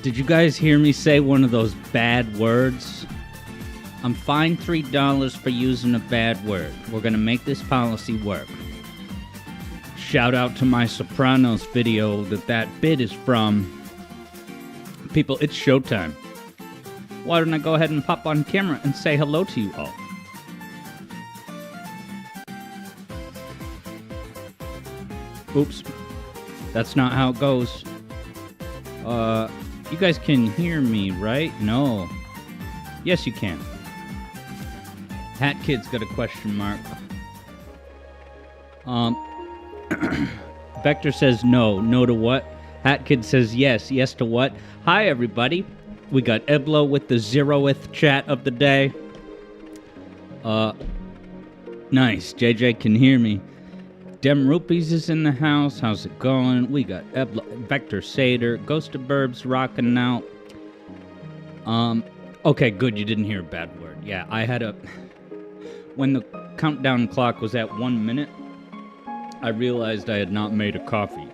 Did you guys hear me say one of those bad words? I'm fined $3 for using a bad word. We're gonna make this policy work. Shout out to my Sopranos video that bit is from. People, it's showtime. Why don't I go ahead and pop on camera and say hello to you all? Oops. That's not how it goes. You guys can hear me, right? No. Yes, you can. Hat Kid's got a question mark. Vector says no. No to what? Hat Kid says yes. Yes to what? Hi, everybody. We got Eblo with the 0th chat of the day. Nice. JJ can hear me. Dem Rupees is in the house. How's it going? We got Eblo, Vector Sater, Ghost of Burbs rocking out. Okay, good. You didn't hear a bad word. Yeah, I had a... When the countdown clock was at 1 minute, I realized I had not made a coffee.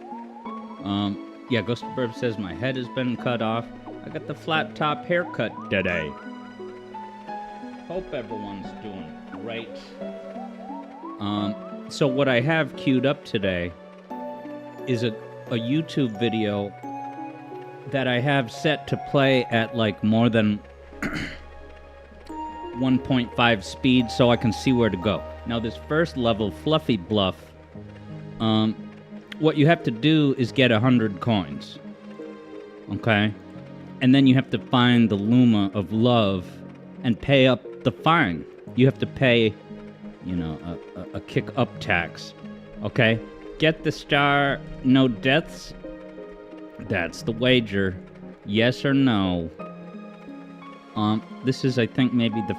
Yeah, Ghost of Burbs says my head has been cut off. I got the flat top haircut today. Hope everyone's doing great. So what I have queued up today is a YouTube video that I have set to play at like more than 1.5 speed so I can see where to go. Now this first level, Fluffy Bluff, what you have to do is get 100 coins. Okay? And then you have to find the Luma of Love and pay up the fine. You have to pay, you know, a kick-up tax. Okay? Get the star, no deaths? That's the wager. Yes or no? This is, I think, maybe the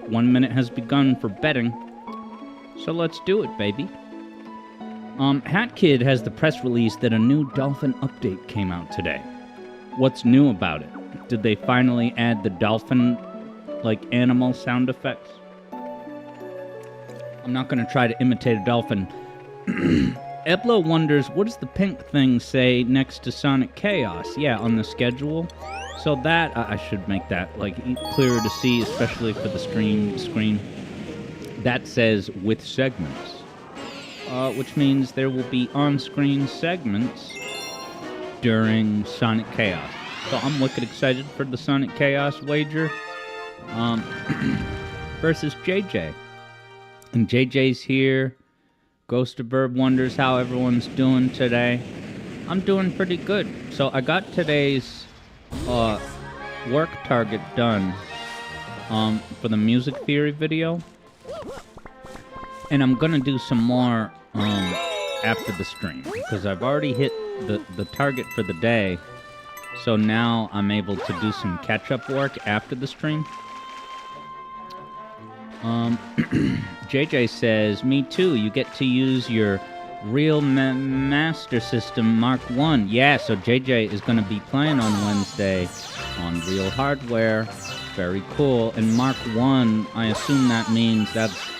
1 minute has begun for betting. So let's do it, baby. Hat Kid has the press release that a new Dolphin update came out today. What's new about it? Did they finally add the dolphin, like, animal sound effects? I'm not going to try to imitate a dolphin. Eblo wonders, what does the pink thing say next to Sonic Chaos? Yeah, on the schedule. So that, I should make that, like, clearer to see, especially for the screen. That says, with segments. Which means there will be on-screen segments during Sonic Chaos. So I'm wicked excited for the Sonic Chaos wager. Versus JJ. And JJ's here. Ghost of Burb wonders how everyone's doing today. I'm doing pretty good. So I got today's work target done for the music theory video. And I'm gonna do some more after the stream. Because I've already hit the target for the day. So now I'm able to do some catch-up work after the stream. JJ says, me too, you get to use your Real Master System Mark 1. Yeah, so JJ is going to be playing on Wednesday on Real Hardware. Very cool. And Mark 1, I assume that means that's,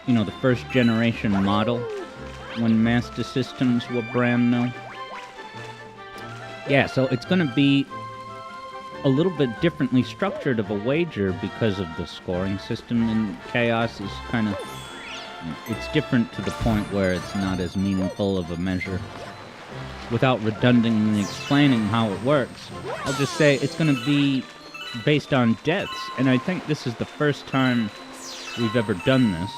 you know, the first generation model when Master Systems were brand new. Yeah, so it's going to be a little bit differently structured of a wager because of the scoring system in Chaos is kind of... It's different to the point where it's not as meaningful of a measure. Without redundantly explaining how it works, I'll just say it's going to be based on deaths, and I think this is the first time we've ever done this.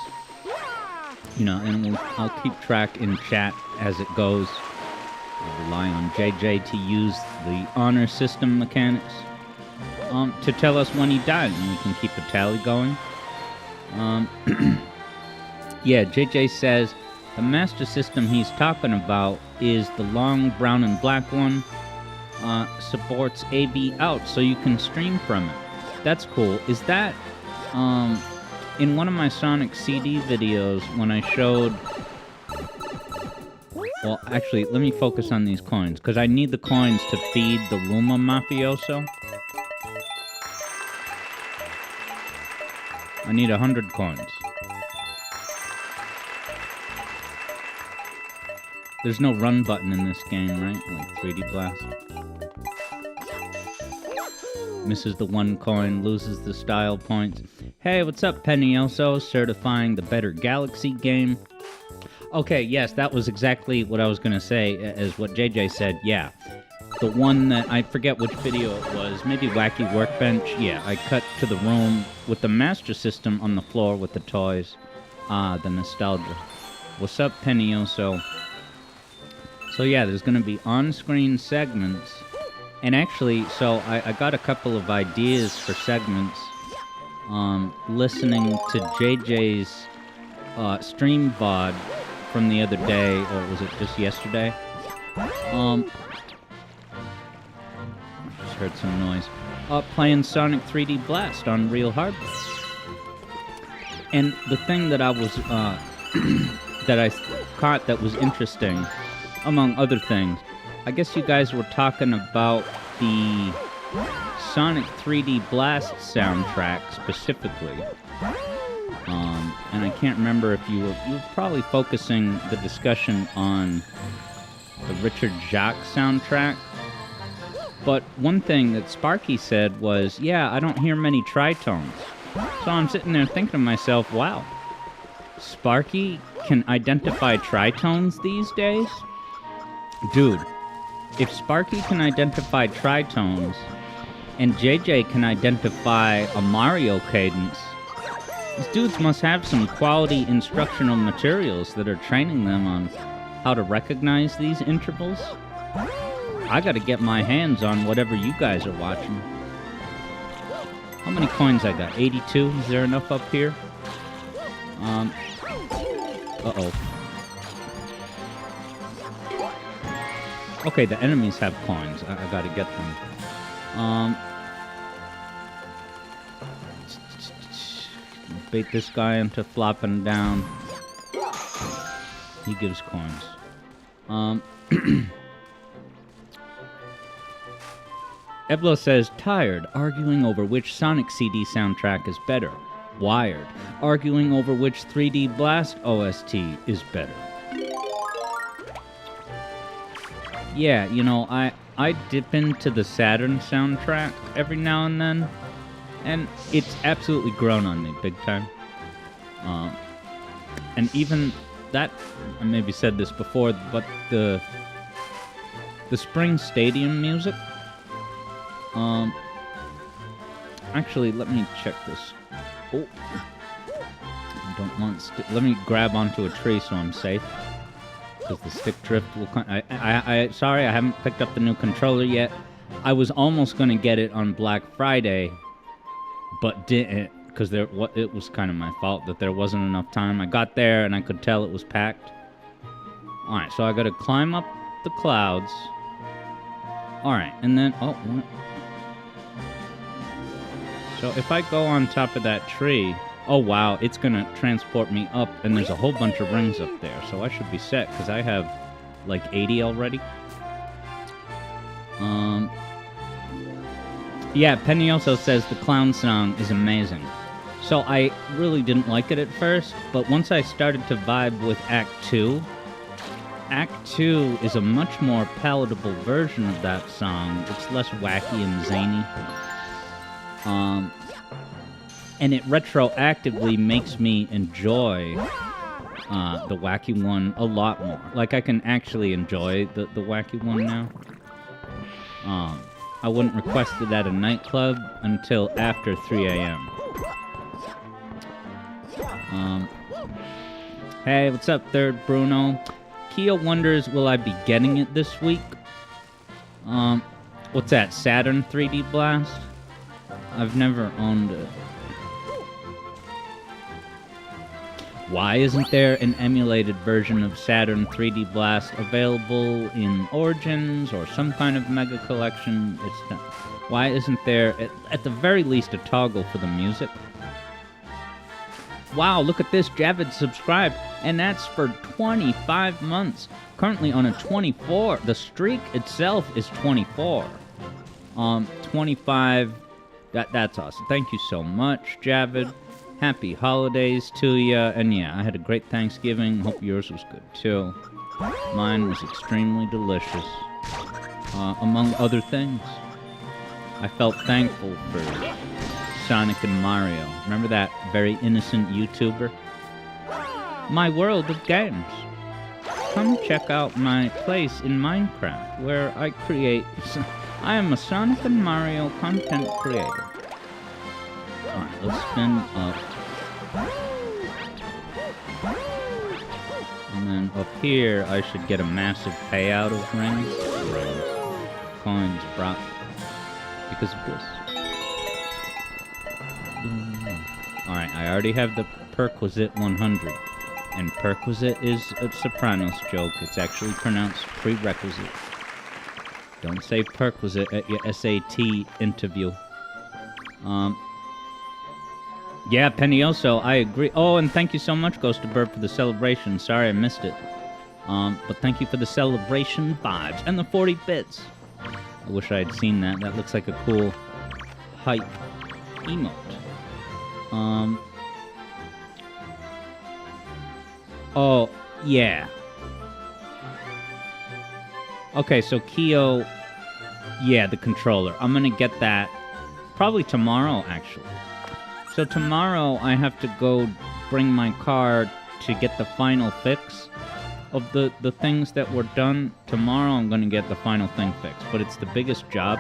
You know, and I'll keep track in chat as it goes. I rely on JJ to use the honor system mechanics to tell us when he died, and we can keep a tally going. Yeah, JJ says the Master System he's talking about is the long brown and black one. Supports AV out, so you can stream from it. That's cool. Is that in one of my Sonic CD videos when I showed... Well, actually, let me focus on these coins, because I need the coins to feed the Luma Mafioso. I need 100 coins. There's no run button in this game, right? Like 3D Blast. Misses the 1 coin, loses the style points. Hey, what's up, Penioso? Certifying the better Galaxy game. Okay, yes, that was exactly what I was going to say, as what JJ said. Yeah, the one that, I forget which video it was, maybe Wacky Workbench. Yeah, I cut to the room with the Master System on the floor with the toys. Ah, the nostalgia. What's up, Penioso? So yeah, there's going to be on-screen segments. And actually, so I got a couple of ideas for segments. Listening to JJ's stream VOD from the other day, or was it just yesterday? I just heard some noise. Playing Sonic 3D Blast on real hardware. And the thing that I was, that I caught that was interesting, among other things, I guess you guys were talking about the Sonic 3D Blast soundtrack specifically. And I can't remember if you were probably focusing the discussion on the Richard Jacques soundtrack. But one thing that Sparky said was, yeah, I don't hear many tritones. So I'm sitting there thinking to myself, wow, Sparky can identify tritones these days? Dude, if Sparky can identify tritones, and JJ can identify a Mario cadence, these dudes must have some quality instructional materials that are training them on how to recognize these intervals. I gotta get my hands on whatever you guys are watching. How many coins I got? 82? Is there enough up here? Uh-oh. Okay, the enemies have coins. I gotta get them. Bait this guy into flopping down. He gives coins. Eblo says, tired, arguing over which Sonic CD soundtrack is better. Wired, arguing over which 3D Blast OST is better. Yeah, you know, I dip into the Saturn soundtrack every now and then, and it's absolutely grown on me big time. And even that, I maybe said this before, but the Spring Stadium music, actually, let me check this. Oh, I don't want, let me grab onto a tree so I'm safe. Because the stick drift will... Sorry, I haven't picked up the new controller yet. I was almost going to get it on Black Friday, but didn't, because it was kind of my fault that there wasn't enough time. I got there, and I could tell it was packed. Alright, so I got to climb up the clouds. Alright, and then... Oh, what? So if I go on top of that tree... Oh wow, it's gonna transport me up, and there's a whole bunch of rings up there, so I should be set, because I have, like, 80 already. Yeah, Penny also says the clown song is amazing. So I really didn't like it at first, but once I started to vibe with Act 2, Act 2 is a much more palatable version of that song. It's less wacky and zany. And it retroactively makes me enjoy the wacky one a lot more. Like, I can actually enjoy the wacky one now. I wouldn't request it at a nightclub until after 3 a.m. Hey, what's up, Third Bruno? Kia wonders, will I be getting it this week? What's that, Saturn 3D Blast? I've never owned it. Why isn't there an emulated version of Saturn 3D Blast available in Origins or some kind of Mega Collection? It's not. Why isn't there, at the very least, a toggle for the music? Wow, look at this. Javid subscribed, and that's for 25 months. Currently on a 24. The streak itself is 24. 25. That's awesome. Thank you so much, Javid. Happy holidays to you. And yeah, I had a great Thanksgiving. Hope yours was good too. Mine was extremely delicious, among other things. I felt thankful for Sonic and Mario. Remember that very innocent YouTuber? My world of games. Come check out my place in Minecraft, where I create... I am a Sonic and Mario content creator. Alright, let's spin up. And then up here, I should get a massive payout of rings. Coins brought because of this. Alright, I already have the Perquisite 100. And perquisite is a Sopranos joke. It's actually pronounced prerequisite. Don't say perquisite at your SAT interview. Yeah, Penioso, I agree. Oh, and thank you so much, Ghost of Bird, for the celebration. Sorry I missed it. But thank you for the celebration vibes and the 40 bits. I wish I had seen that. That looks like a cool hype emote. Oh, yeah. Okay, so Kyo... Yeah, the controller. I'm gonna get that probably tomorrow, actually. So tomorrow I have to go bring my car to get the final fix of the things that were done. Tomorrow I'm gonna get the final thing fixed, but it's the biggest job.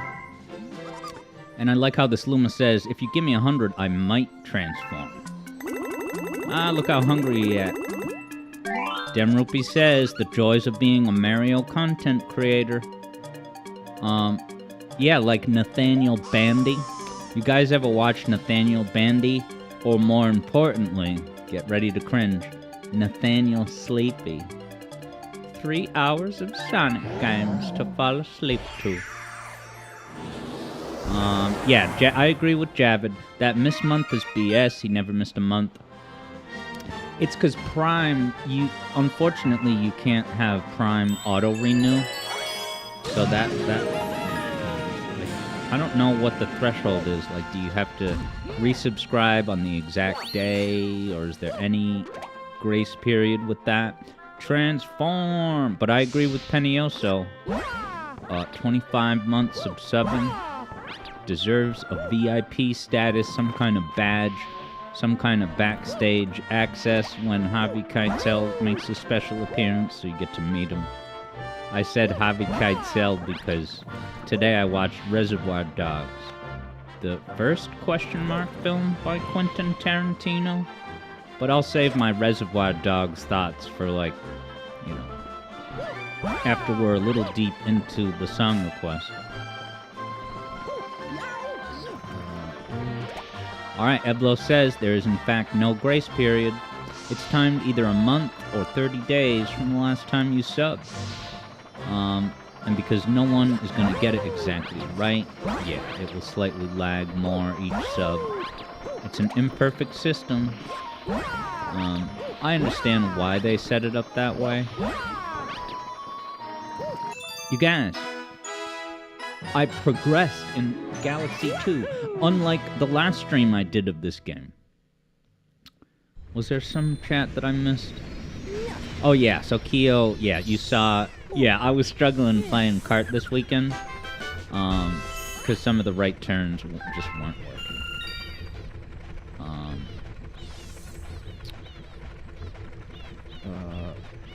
And I like how this Luma says, if you give me 100, I might transform. Ah, look how hungry you at. Demrupi says, the joys of being a Mario content creator. Yeah, like Nathaniel Bandy. You guys ever watch Nathaniel Bandy? Or more importantly, get ready to cringe, Nathaniel Sleepy. 3 hours of Sonic games to fall asleep to. Yeah, I agree with Javid. That missed month is BS. He never missed a month. It's because Prime, unfortunately, you can't have Prime auto-renew. So that, I don't know what the threshold is. Like, do you have to resubscribe on the exact day? Or is there any grace period with that? Transform! But I agree with Penioso. 25 months of subbing. Deserves a VIP status, some kind of badge. Some kind of backstage access when Harvey Keitel makes a special appearance, so you get to meet him. I said Harvey Keitel because today I watched Reservoir Dogs, the first question mark film by Quentin Tarantino. But I'll save my Reservoir Dogs thoughts for, like, you know, after we're a little deep into the song request. Alright, Eblo says there is in fact no grace period. It's timed either a month or 30 days from the last time you subbed. And because no one is going to get it exactly right, yeah, it will slightly lag more each sub. It's an imperfect system. I understand why they set it up that way. You guys, I progressed in Galaxy 2, unlike the last stream I did of this game. Was there some chat that I missed? Oh yeah, so Kyo, yeah, you saw... Yeah, I was struggling playing kart this weekend, because some of the right turns just weren't working.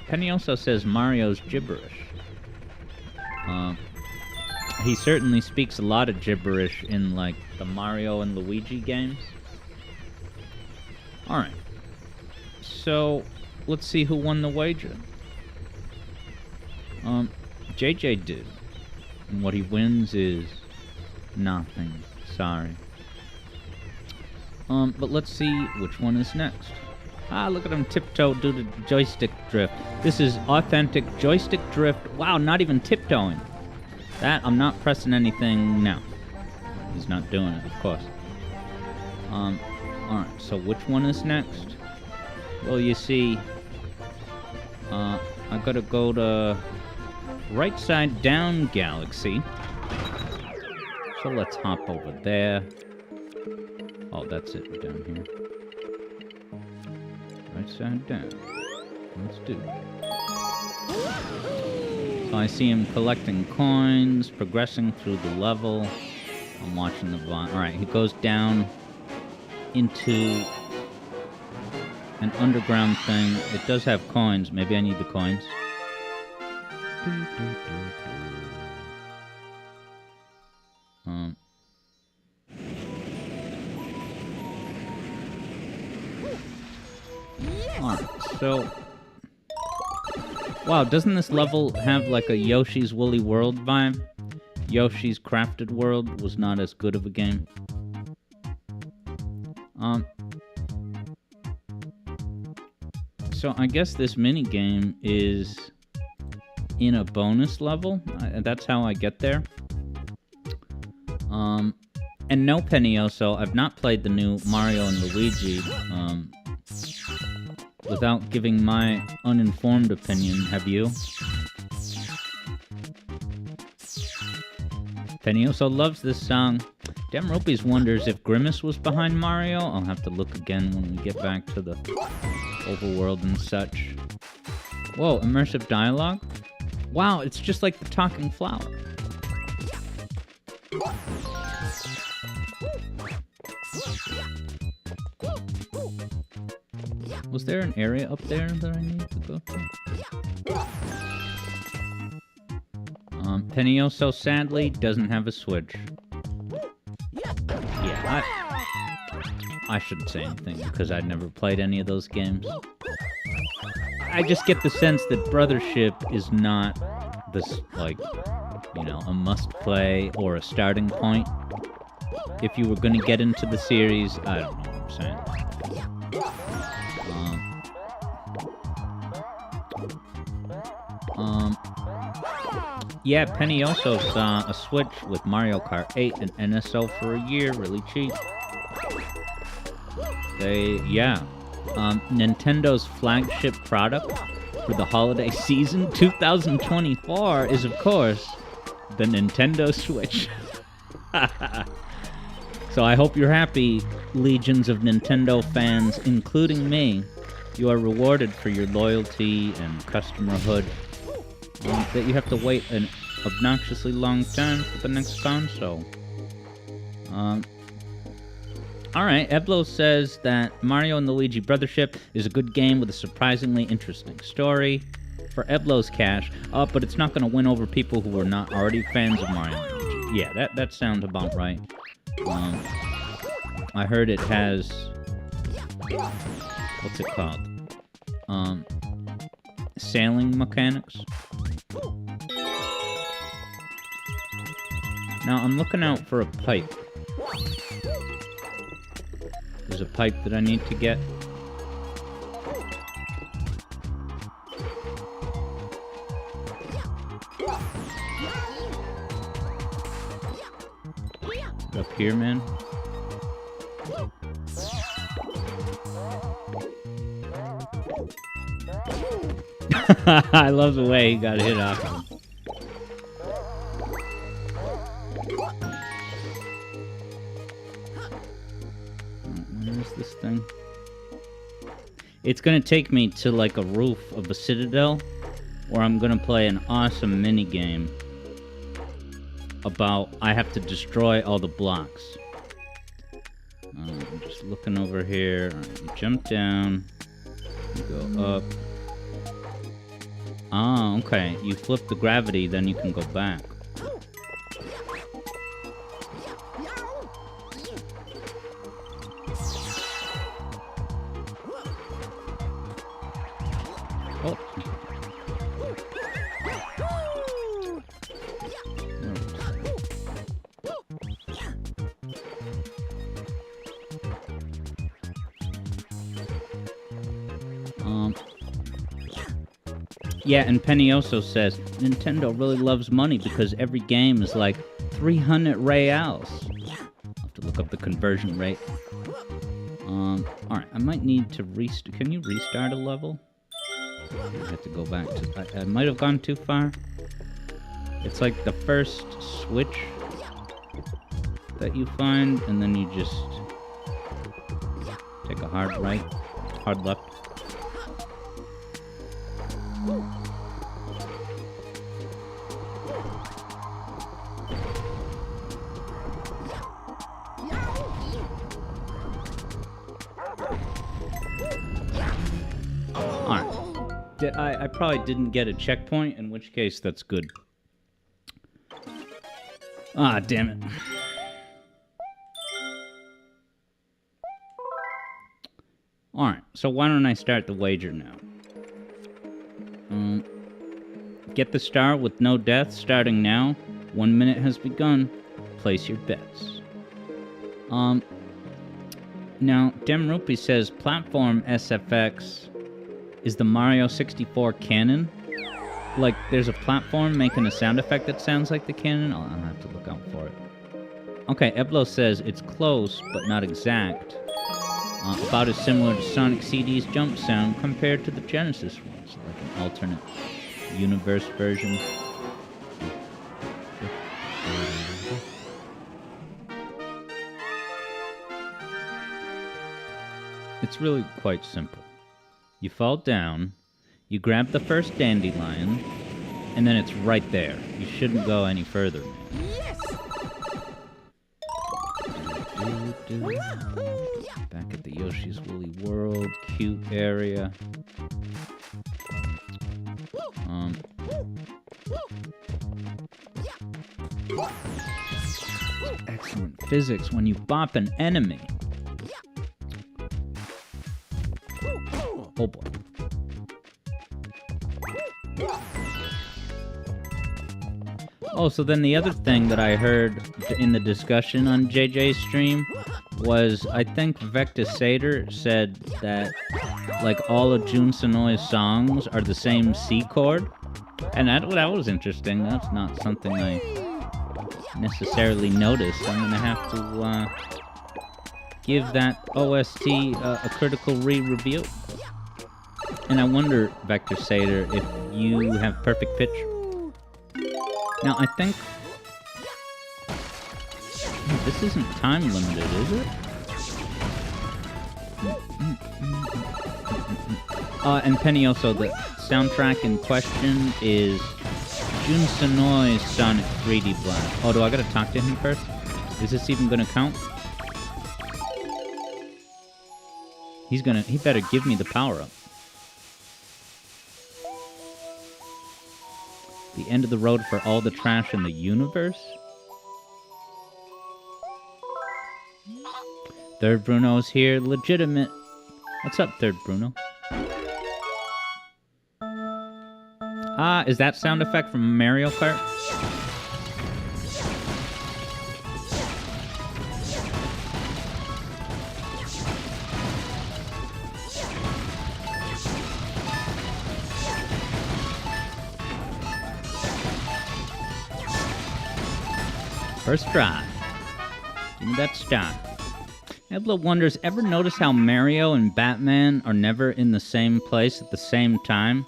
Penny also says Mario's gibberish. He certainly speaks a lot of gibberish in, like, the Mario and Luigi games. Alright. So, let's see who won the wager. JJ did. And what he wins is nothing. Sorry. But let's see which one is next. Ah, look at him tiptoe do the joystick drift. This is authentic joystick drift. Wow, not even tiptoeing. That, I'm not pressing anything now. He's not doing it, of course. Alright, so which one is next? Well, you see, I gotta go to Right Side Down Galaxy. So let's hop over there. Oh, that's it, we're down here. Right side down. Let's do it. So I see him collecting coins, progressing through the level. I'm watching the VOD. Alright, he goes down into an underground thing. It does have coins. Maybe I need the coins. Alright, so... Wow, doesn't this level have like a Yoshi's Woolly World vibe? Yoshi's Crafted World was not as good of a game. So I guess this mini game is in a bonus level. That's how I get there. And no, Penioso, I've not played the new Mario and Luigi. Without giving my uninformed opinion, have you? Penioso loves this song. Demropes wonders if Grimace was behind Mario. I'll have to look again when we get back to the overworld and such. Whoa, immersive dialogue? Wow, it's just like the talking flower. Was there an area up there that I need to go to? Penioso sadly doesn't have a Switch. Yeah, I shouldn't say anything because I'd never played any of those games. I just get the sense that Brothership is not this, like, you know, a must-play or a starting point. If you were going to get into the series, I don't know what I'm saying. Yeah, Penioso saw a Switch with Mario Kart 8 and NSO for a year, really cheap. Nintendo's flagship product for the holiday season 2024 is, of course, the Nintendo Switch. So I hope you're happy, legions of Nintendo fans, including me. You are rewarded for your loyalty and customerhood. That you have to wait an obnoxiously long time for the next console. Alright, Eblo says that Mario and Luigi Brothership is a good game with a surprisingly interesting story. For Eblo's cash, but it's not going to win over people who are not already fans of Mario and Luigi. Yeah, that sounds about right. I heard it has... What's it called? Sailing mechanics. Now, I'm looking out for a pipe. There's a pipe that I need to get. Up here, man. I love the way he got hit off. Where's this thing? It's gonna take me to like a roof of a citadel where I'm gonna play an awesome mini game about I have to destroy all the blocks. I'm just looking over here. Right, you jump down. You go up. Ah, okay. You flip the gravity, then you can go back. Oh. Yeah, and Penioso says, Nintendo really loves money because every game is like 300 reals. I'll have to look up the conversion rate. Alright, I might need to restart. Can you restart a level? I have to go back to... I might have gone too far. It's like the first switch that you find, and then you just take a hard right, hard left. I probably didn't get a checkpoint, in which case that's good. Ah, damn it. Alright, so why don't I start the wager now? Get the star with no deaths starting now. 1 minute has begun. Place your bets. Now, Demrupi says Platform SFX is the Mario 64 cannon. Like, there's a platform making a sound effect that sounds like the cannon. I'll have to look out for it. Okay, Eblo says it's close, but not exact. About as similar to Sonic CD's jump sound compared to the Genesis ones, like an alternate universe version. It's really quite simple. You fall down, you grab the first dandelion, and then it's right there. You shouldn't go any further. Yes! Back at the Yoshi's Woolly World, cute area. Excellent physics when you bop an enemy. Oh boy. Oh, so then the other thing that I heard in the discussion on JJ's stream was, I think Vecta Sater said that, like, all of Jun Sonoi's songs are the same C chord. And that was interesting. That's not something I necessarily noticed. I'm gonna have to give that OST a critical re-review. And I wonder, Vector Sater, if you have perfect pitch. Now, I think... this isn't time limited, is it? And Penioso, the soundtrack in question is Jun Sonoi's Sonic 3D Blast. Oh, do I gotta talk to him first? Is this even gonna count? He better give me the power-up. The end of the road for all the trash in the universe? Third Bruno's here. Legitimate. What's up, Third Bruno? Ah, is that sound effect from Mario Kart? First try. Give me that star. Ebla wonders, ever notice how Mario and Batman are never in the same place at the same time?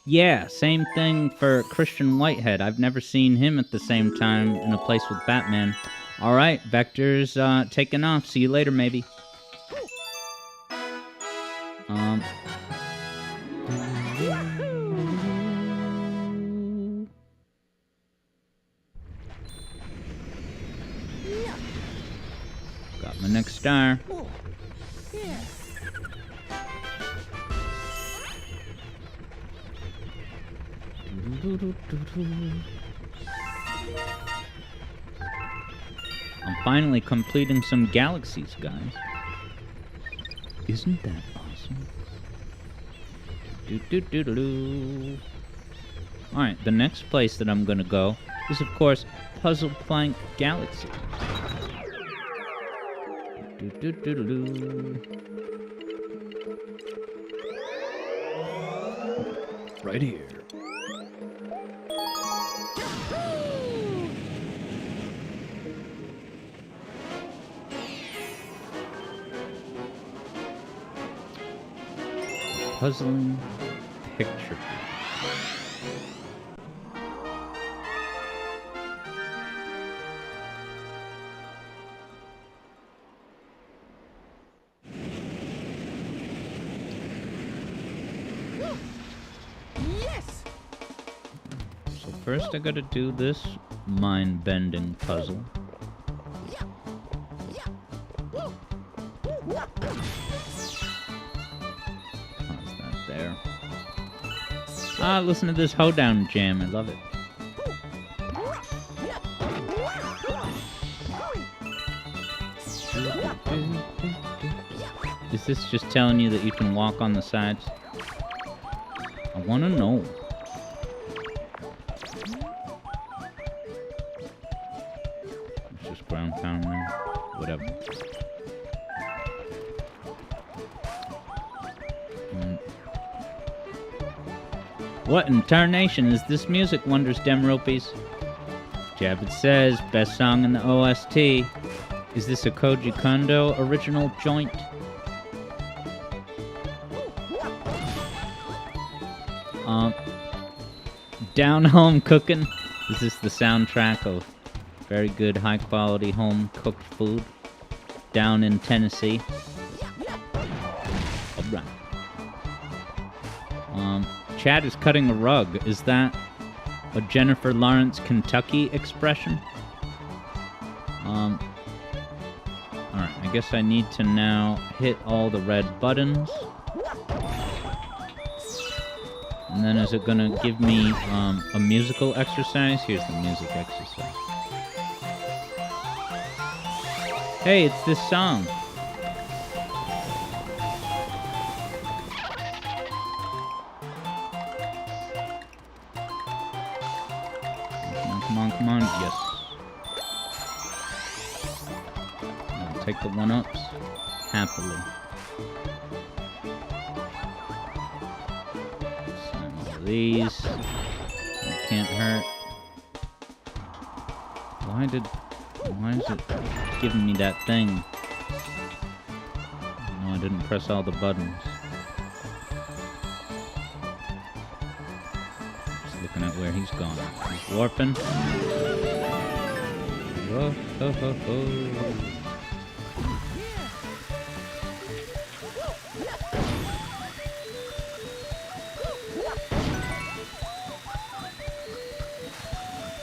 Yeah, same thing for Christian Whitehead. I've never seen him at the same time in a place with Batman. Alright, Vector's taking off. See you later, maybe. Got my next star. I'm finally completing some galaxies, guys. Isn't that awesome? Alright, the next place that I'm gonna go is, of course, Puzzle Plank Galaxy. Right here. Puzzling picture. Yes! So first I gotta do this mind-bending puzzle. Pause Ah, listen to this hoedown jam. I love it. Is this just telling you that you can walk on the sides? I want to know. It's just ground pound there. Whatever. What in tarnation is this music, wonders Demropies? Jabbit says, best song in the OST. Is this a Koji Kondo original joint? Down home cooking. Is this the soundtrack of very good, high quality home cooked food down in Tennessee? Alright. Chad is cutting a rug. Is that a Jennifer Lawrence Kentucky expression? Alright, I guess I need to now hit all the red buttons. And then is it gonna give me a musical exercise? Here's the music exercise. Hey, it's this song. Come on, come on, yes. I'll take the one-ups happily. These can't hurt. Why is it giving me that thing? No, I didn't press all the buttons. Just looking at where he's gone. He's warping. Whoa, ho, ho, ho.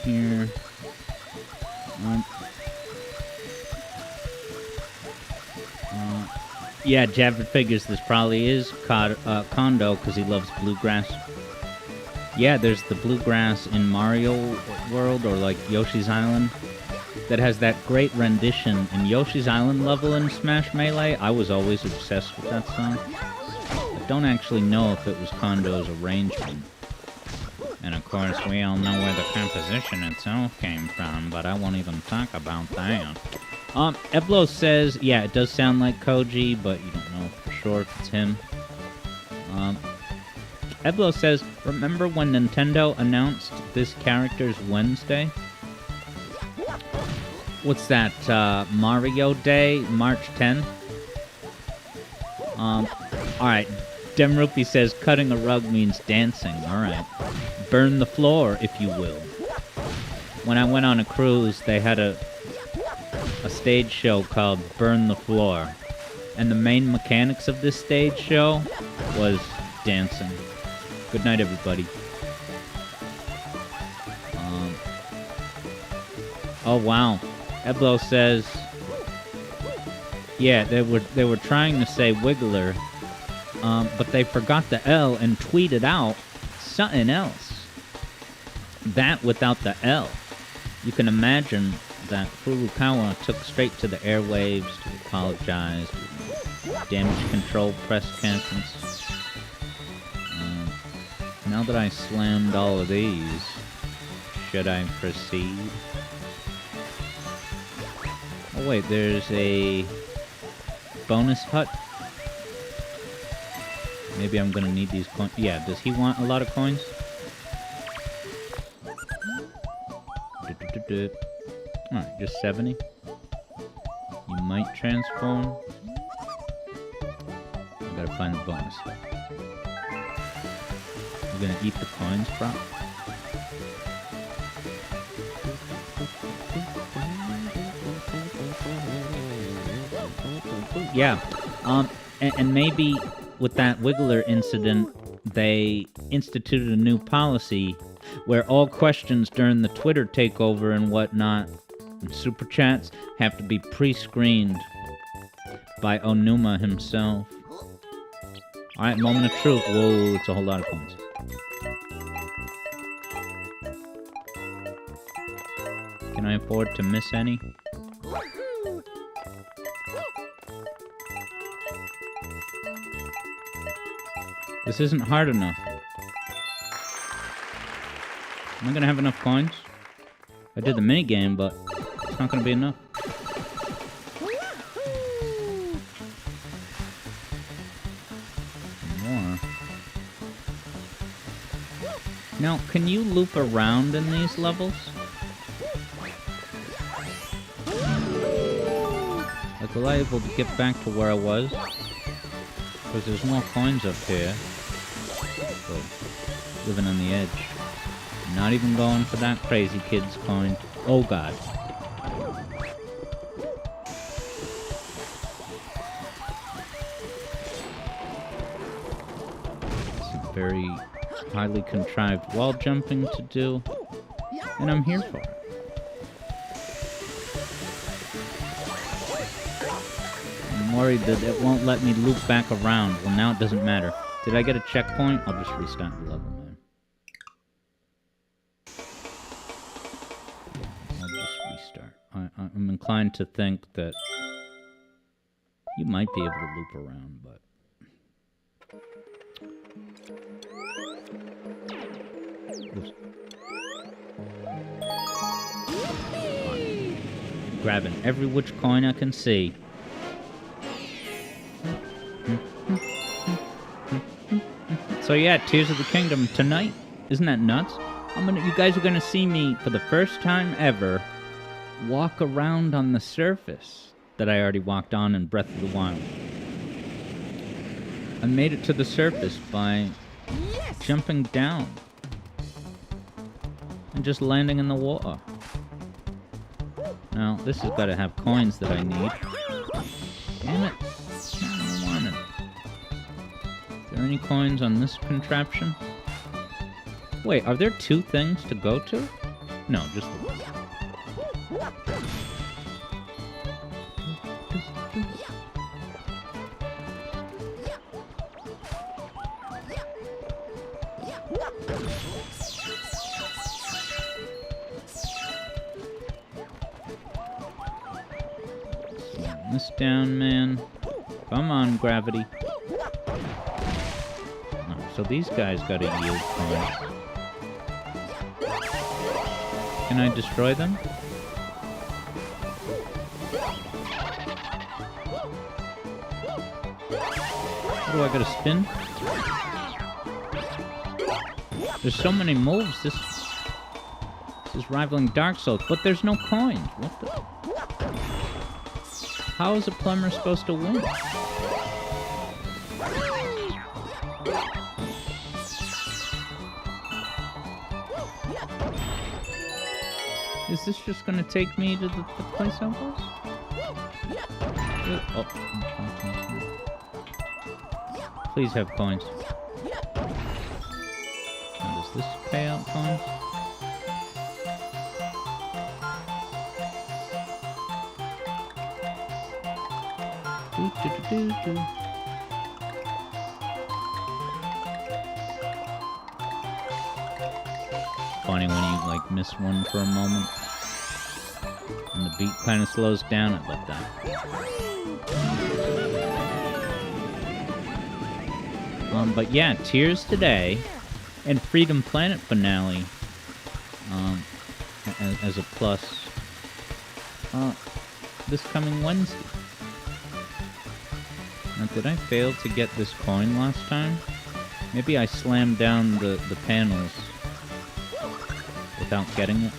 Here. Yeah, Javid figures this probably is Kondo because he loves bluegrass. Yeah, there's the bluegrass in Mario World or like Yoshi's Island that has that great rendition in Yoshi's Island level in Smash Melee. I was always obsessed with that song. I don't actually know if it was Kondo's arrangement. And of course, we all know where the composition itself came from, but I won't even talk about that. Eblo says, yeah, it does sound like Koji, but you don't know for sure if it's him. Eblo says, remember when Nintendo announced this character's Wednesday? What's that, Mario Day, March 10th? Alright, Demrupi says, cutting a rug means dancing, alright. Burn the floor, if you will. When I went on a cruise, they had a stage show called Burn the Floor. And the main mechanics of this stage show was dancing. Good night, everybody. Oh, wow. Eblo says... Yeah, they were trying to say Wiggler, but they forgot the L and tweeted out something else. That without the L. You can imagine that Furukawa took straight to the airwaves to apologize to damage control press conference. Now that I slammed all of these, should I proceed? Oh wait, there's a bonus hut. Maybe I'm gonna need these coins. Yeah, does he want a lot of coins? Alright, just 70. You might transform. I gotta find the bonus. I'm gonna eat the coins, bro. Yeah, and maybe with that Wiggler incident, they instituted a new policy where all questions during the Twitter takeover and whatnot, and super chats, have to be pre-screened by Onuma himself. Alright, moment of truth. Whoa, it's a whole lot of coins. Can I afford to miss any? Woohoo! This isn't hard enough. Am I gonna have enough coins? I did the minigame, but it's not gonna be enough. Woohoo! More. Now, can you loop around in these levels? Like, will I able to get back to where I was? Because there's more coins up here. So, living on the edge. Not even going for that crazy kid's coin. Oh god. It's a very highly contrived wall jumping to do. And I'm here for it. I'm worried that it won't let me loop back around. Well, now it doesn't matter. Did I get a checkpoint? I'll just restart the level, man. I'll just restart. I'm inclined to think that you might be able to loop around, but... Oops. Grabbing every which coin I can see. So yeah, Tears of the Kingdom tonight. Isn't that nuts? You guys are gonna see me for the first time ever walk around on the surface that I already walked on in Breath of the Wild. I made it to the surface by jumping down and just landing in the water. Now, this has got to have coins that I need. Damn it. I don't want it. Is there any coins on this contraption? Wait, are there two things to go to? No, just the one. This down, man. Come on, gravity. Oh, so these guys gotta yield coins. Can I destroy them? What do I gotta spin? There's so many moves. This is rivaling Dark Souls, but there's no coins. What the? How is a plumber supposed to win? Is this just gonna take me to the place I was? Oh. Please have coins. Now, does this pay out coins? Funny when you like miss one for a moment and the beat kind of slows down. I love that. But yeah, Tears today and Freedom Planet finale as a plus this coming Wednesday. Now, did I fail to get this coin last time? Maybe I slammed down the panels without getting it.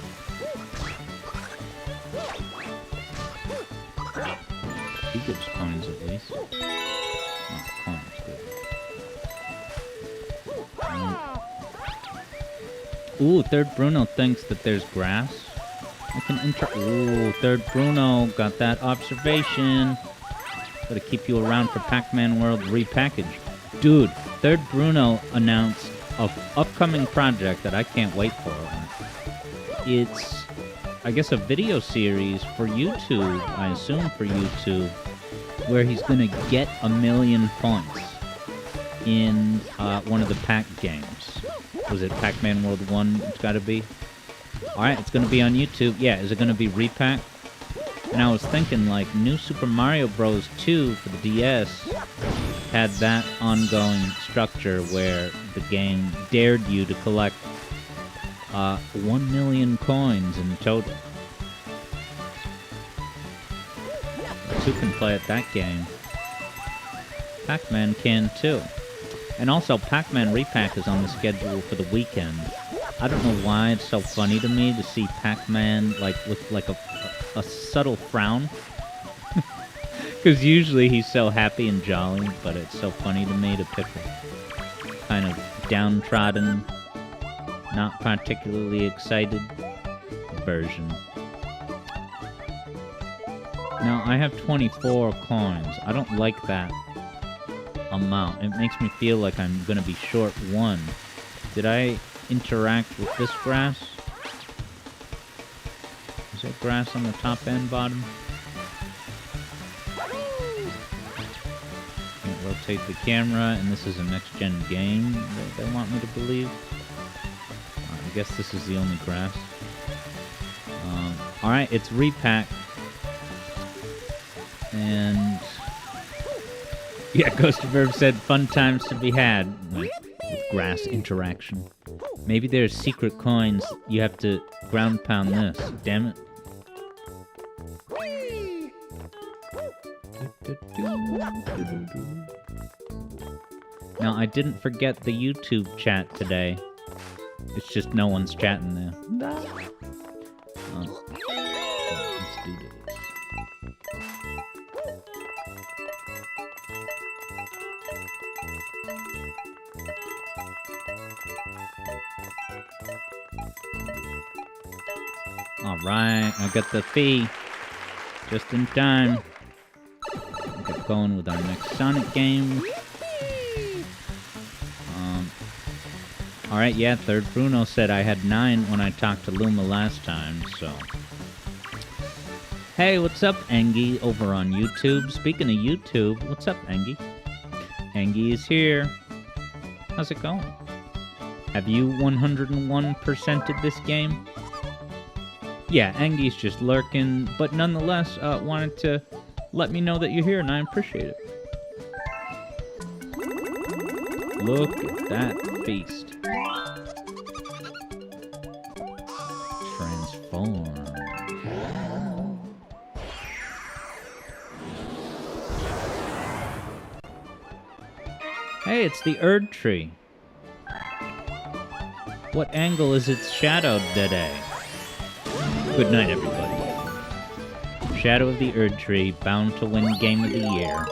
He gives coins at least. Oh, coins, good. Ooh, Third Bruno thinks that there's grass. I can Ooh, Third Bruno got that observation. Gotta keep you around for Pac-Man World repackaged. Dude, Third Bruno announced an upcoming project that I can't wait for. It's, I guess, a video series for YouTube, I assume for YouTube, where he's gonna get 1 million points in one of the Pac games. Was it Pac-Man World 1? It's gotta be. Alright, it's gonna be on YouTube. Yeah, is it gonna be repack? And I was thinking, like, New Super Mario Bros. 2 for the DS had that ongoing structure where the game dared you to collect 1 million coins in total. 2 can play at that game. Pac-Man can too. And also, Pac-Man Repack is on the schedule for the weekend. I don't know why it's so funny to me to see Pac-Man like with like a subtle frown. Because usually he's so happy and jolly, but it's so funny to me to pick a kind of downtrodden, not particularly excited version. Now, I have 24 coins. I don't like that amount. It makes me feel like I'm gonna be short 1. Did I interact with this grass? Is there grass on the top and bottom? Can't rotate the camera, and this is a next-gen game that they want me to believe. I guess this is the only grass. Alright, it's repack. And yeah, Ghost of Verb said fun times to be had with grass interaction. Maybe there's secret coins. You have to ground pound this. Damn it. Now, I didn't forget the YouTube chat today. It's just no one's chatting there. Let's do this. Alright, I got the fee. Just in time. We'll get going with our next Sonic game. Alright, yeah, Third Bruno said I had 9 when I talked to Luma last time, so... Hey, what's up, Engie, over on YouTube? Speaking of YouTube, what's up, Engie? Engie is here. How's it going? Have you 101%ed this game? Yeah, Engie's just lurking, but nonetheless, wanted to let me know that you're here, and I appreciate it. Look at that beast. Transform. Hey, it's the Erd Tree. What angle is its shadow today? Good night, everybody. Shadow of the Erd Tree, bound to win Game of the Year.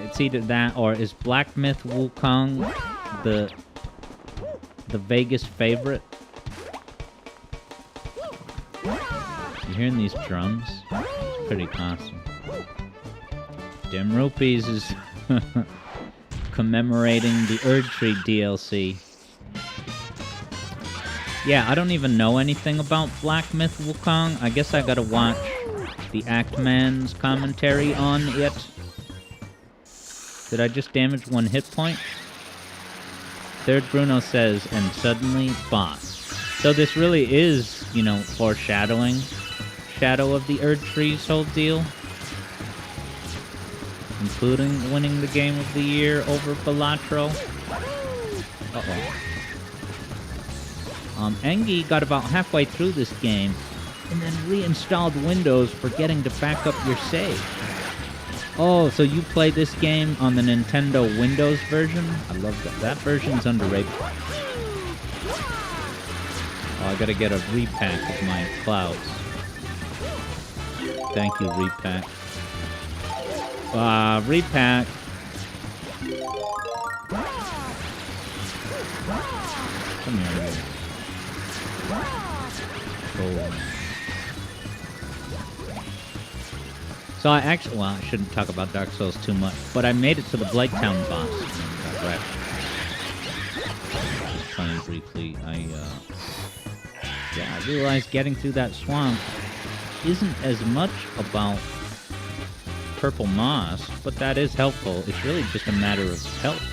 It's either that or is Black Myth Wukong the Vegas favorite? You hearing these drums? It's pretty awesome. Dim Rupees is commemorating the Erd Tree DLC. Yeah, I don't even know anything about Black Myth Wukong. I guess I gotta watch the Actman's commentary on it. Did I just damage 1 hit point? Third Bruno says, and suddenly, boss. So this really is, you know, foreshadowing Shadow of the Erd Tree's whole deal. Including winning the Game of the Year over Balatro. Uh-oh. Engie got about halfway through this game, and then reinstalled Windows, forgetting to back up your save. Oh, so you play this game on the Nintendo Windows version? I love that. That version's underrated. Oh, I gotta get a repack of my clouds. Thank you, repack. Repack. Come here. Cool. So I actually, well, I shouldn't talk about Dark Souls too much, but I made it to the Blighttown boss. Right. Just playing briefly, yeah, I realized getting through that swamp isn't as much about purple moss, but that is helpful. It's really just a matter of health,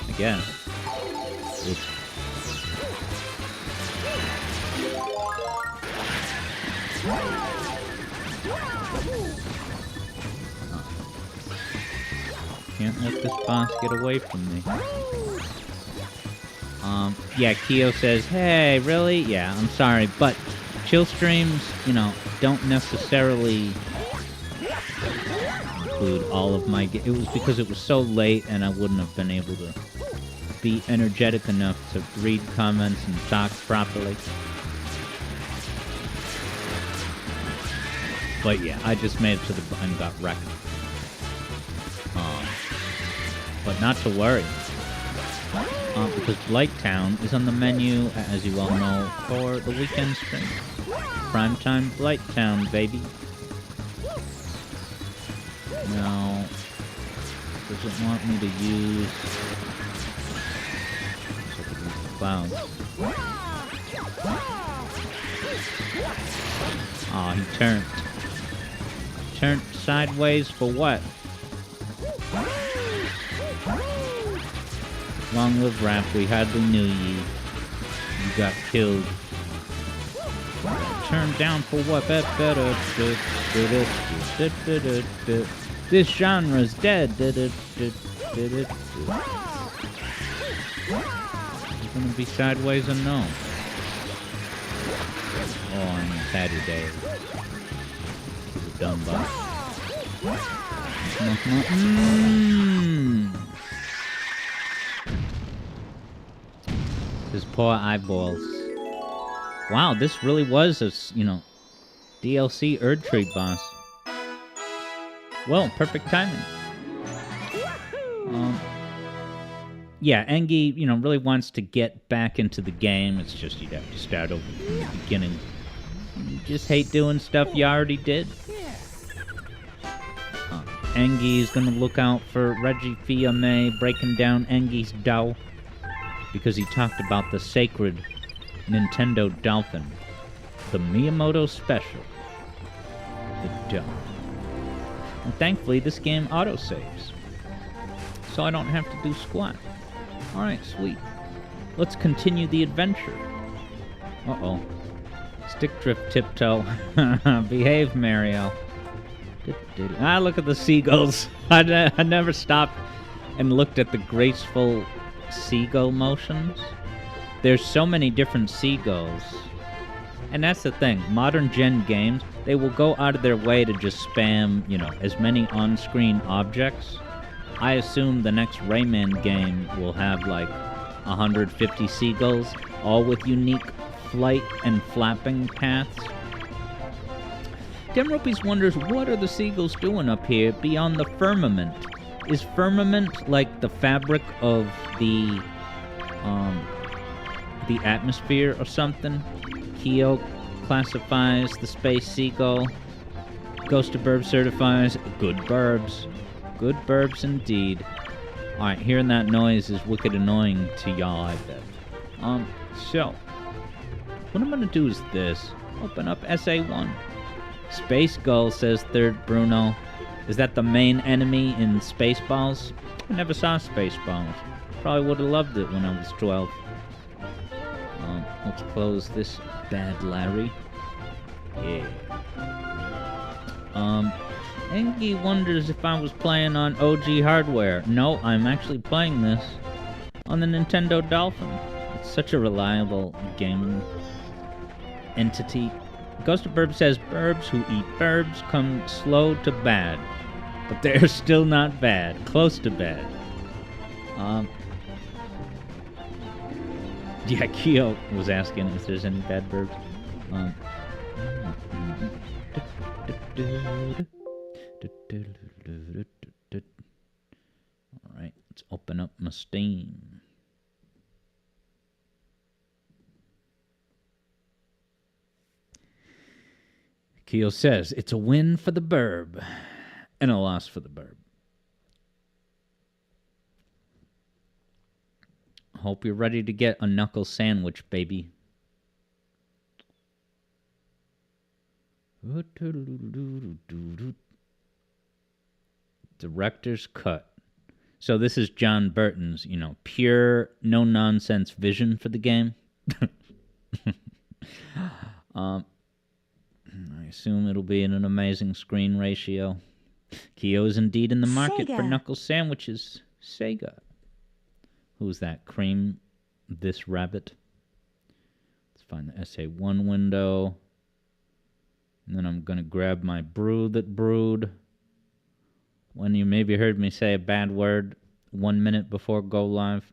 I guess. Oops. Can't let this boss get away from me. Yeah, Kyo says, hey, really? Yeah, I'm sorry, but chill streams, you know, don't necessarily include all of my... It was because it was so late and I wouldn't have been able to be energetic enough to read comments and talk properly. But yeah, I just made it to the and got wrecked. But not to worry. Because Blighttown is on the menu, as you all know, for the weekend stream. Primetime Blighttown, baby. Now, does it want me to use... So I could use the clouds. Aw, he turned. Turned sideways for what? Long live rap, we hardly knew ye. You got killed. Turned down for what? This genre's dead. You gonna be sideways or no? Oh, I'm Patty Day. He's a dumb butt. His poor eyeballs. Wow, this really was a, you know, DLC Erdtree boss. Well, perfect timing. Yeah, Engi, you know, really wants to get back into the game. It's just you'd have to start over from the beginning. You just hate doing stuff you already did. Engi is gonna look out for Reggie Fils-Aimé breaking down Engi's Dao, because he talked about the sacred Nintendo Dolphin, the Miyamoto Special, the Dao. And thankfully, this game autosaves, so I don't have to do squat. Alright, sweet. Let's continue the adventure. Uh-oh. Stick drift tiptoe. Behave, Mario. Ah, look at the seagulls. I never stopped and looked at the graceful seagull motions. There's so many different seagulls. And that's the thing. Modern gen games, they will go out of their way to just spam, you know, as many on-screen objects. I assume the next Rayman game will have like 150 seagulls, all with unique flight and flapping paths. Demropes wonders, what are the seagulls doing up here beyond the firmament? Is firmament like the fabric of the atmosphere or something? Kyo classifies the space seagull. Ghost of Burb certifies good burbs. Good burbs indeed. Alright, hearing that noise is wicked annoying to y'all, I bet. So, what I'm gonna do is this. Open up SA1. Space Gull, says Third Bruno. Is that the main enemy in Spaceballs? I never saw Spaceballs. Probably would have loved it when I was 12. Let's close this bad Larry. Yeah. Engi wonders if I was playing on OG hardware. No, I'm actually playing this on the Nintendo Dolphin. It's such a reliable gaming entity. Ghost of Burb says, Burbs who eat burbs come slow to bad. But they're still not bad. Close to bad. Yeah, Kyo was asking if there's any bad burbs. Alright, let's open up my Steam. Kyo says, it's a win for the burb, and a loss for the burb. Hope you're ready to get a knuckle sandwich, baby. Director's cut. So this is John Burton's, you know, pure, no-nonsense vision for the game. Alright, assume it'll be in an amazing screen ratio. Kyo is indeed in the market for Sega. knuckle sandwiches. Sega. Who's that? Cream this rabbit. Let's find the SA1 window. And then I'm going to grab my brew that brewed. When you maybe heard me say a bad word 1 minute before go live,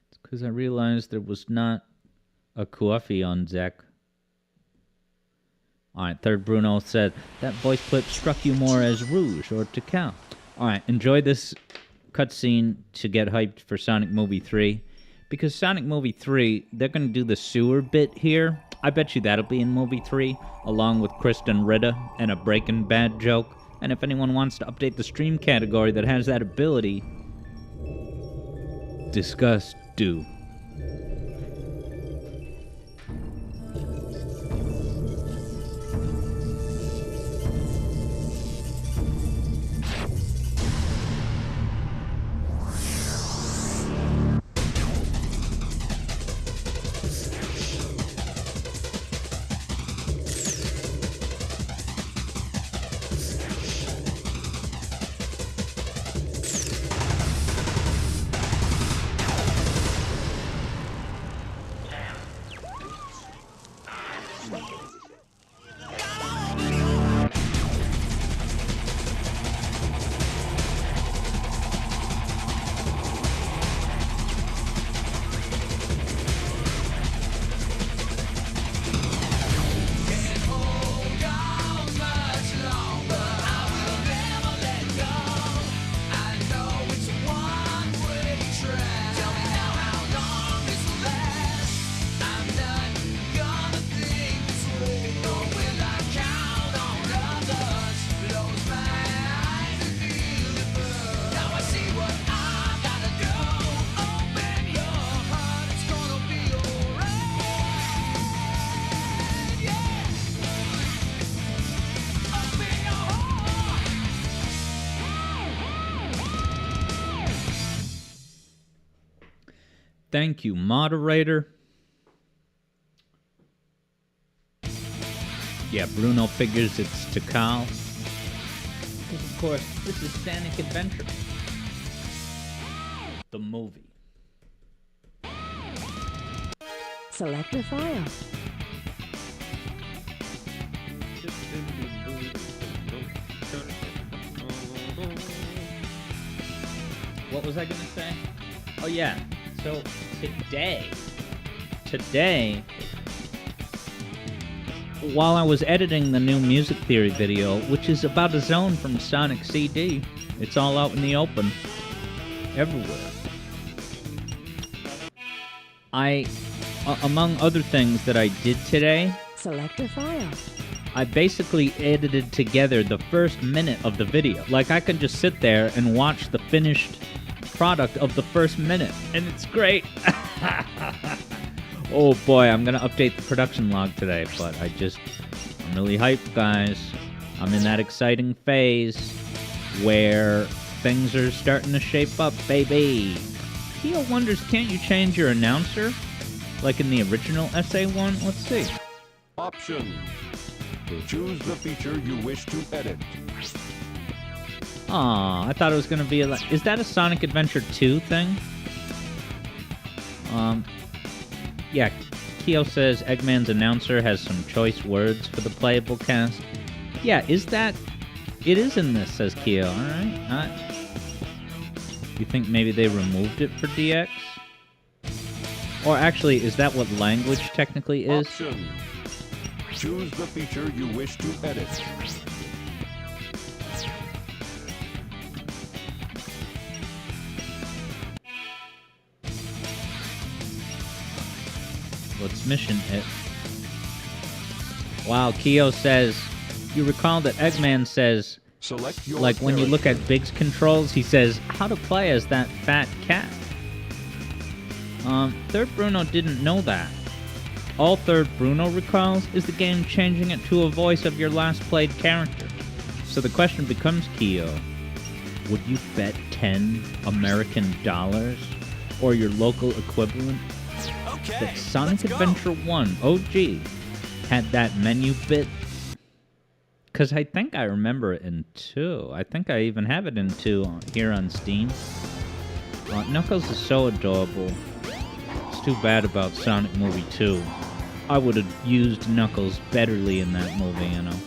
it's because I realized there was not a coffee on deck. Alright, Third Bruno said, that voice clip struck you more as Rouge or Takao. Alright, enjoy this cutscene to get hyped for Sonic Movie 3. Because Sonic Movie 3, they're going to do the sewer bit here. I bet you that'll be in Movie 3, along with Kristen Ritter and a Breaking Bad joke. And if anyone wants to update the stream category that has that ability, discuss, do. Thank you, moderator. Yeah, Bruno figures it's Takao. Because, of course, this is Sonic Adventure. The movie. Select your file. What was I going to say? Oh, yeah. So, today, while I was editing the new music theory video, which is about a zone from Sonic CD, it's all out in the open, everywhere. Among other things that I did today, Select your file. I basically edited together the first minute of the video. Like, I can just sit there and watch the finished product of the first minute, and it's great. Oh boy, I'm gonna update the production log today, but I'm really hyped, guys. I'm in that exciting phase where things are starting to shape up, baby. Keo wonders, can't you change your announcer? Like in the original SA1? Let's see. Option. Choose the feature you wish to edit. Aw, I thought it was gonna be is that a Sonic Adventure 2 thing? Yeah, Keo says Eggman's announcer has some choice words for the playable cast. Yeah, it is in this, says Keo, alright. You think maybe they removed it for DX? Or actually, is that what language technically is? Option. Choose the feature you wish to edit. Let's mission it. Wow, Keo says, you recall that Eggman says, Select your like when you look character. at Big's controls, he says, how to play as that fat cat. Third Bruno didn't know that. All Third Bruno recalls is the game changing it to a voice of your last played character. So the question becomes, Keo, would you bet 10 American dollars, or your local equivalent, that Sonic Adventure 1 OG had that menu bit because I think I remember it in 2. I think I even have it in 2 here on Steam. Knuckles is so adorable. It's too bad about Sonic Movie 2. I would have used Knuckles betterly in that movie, you know.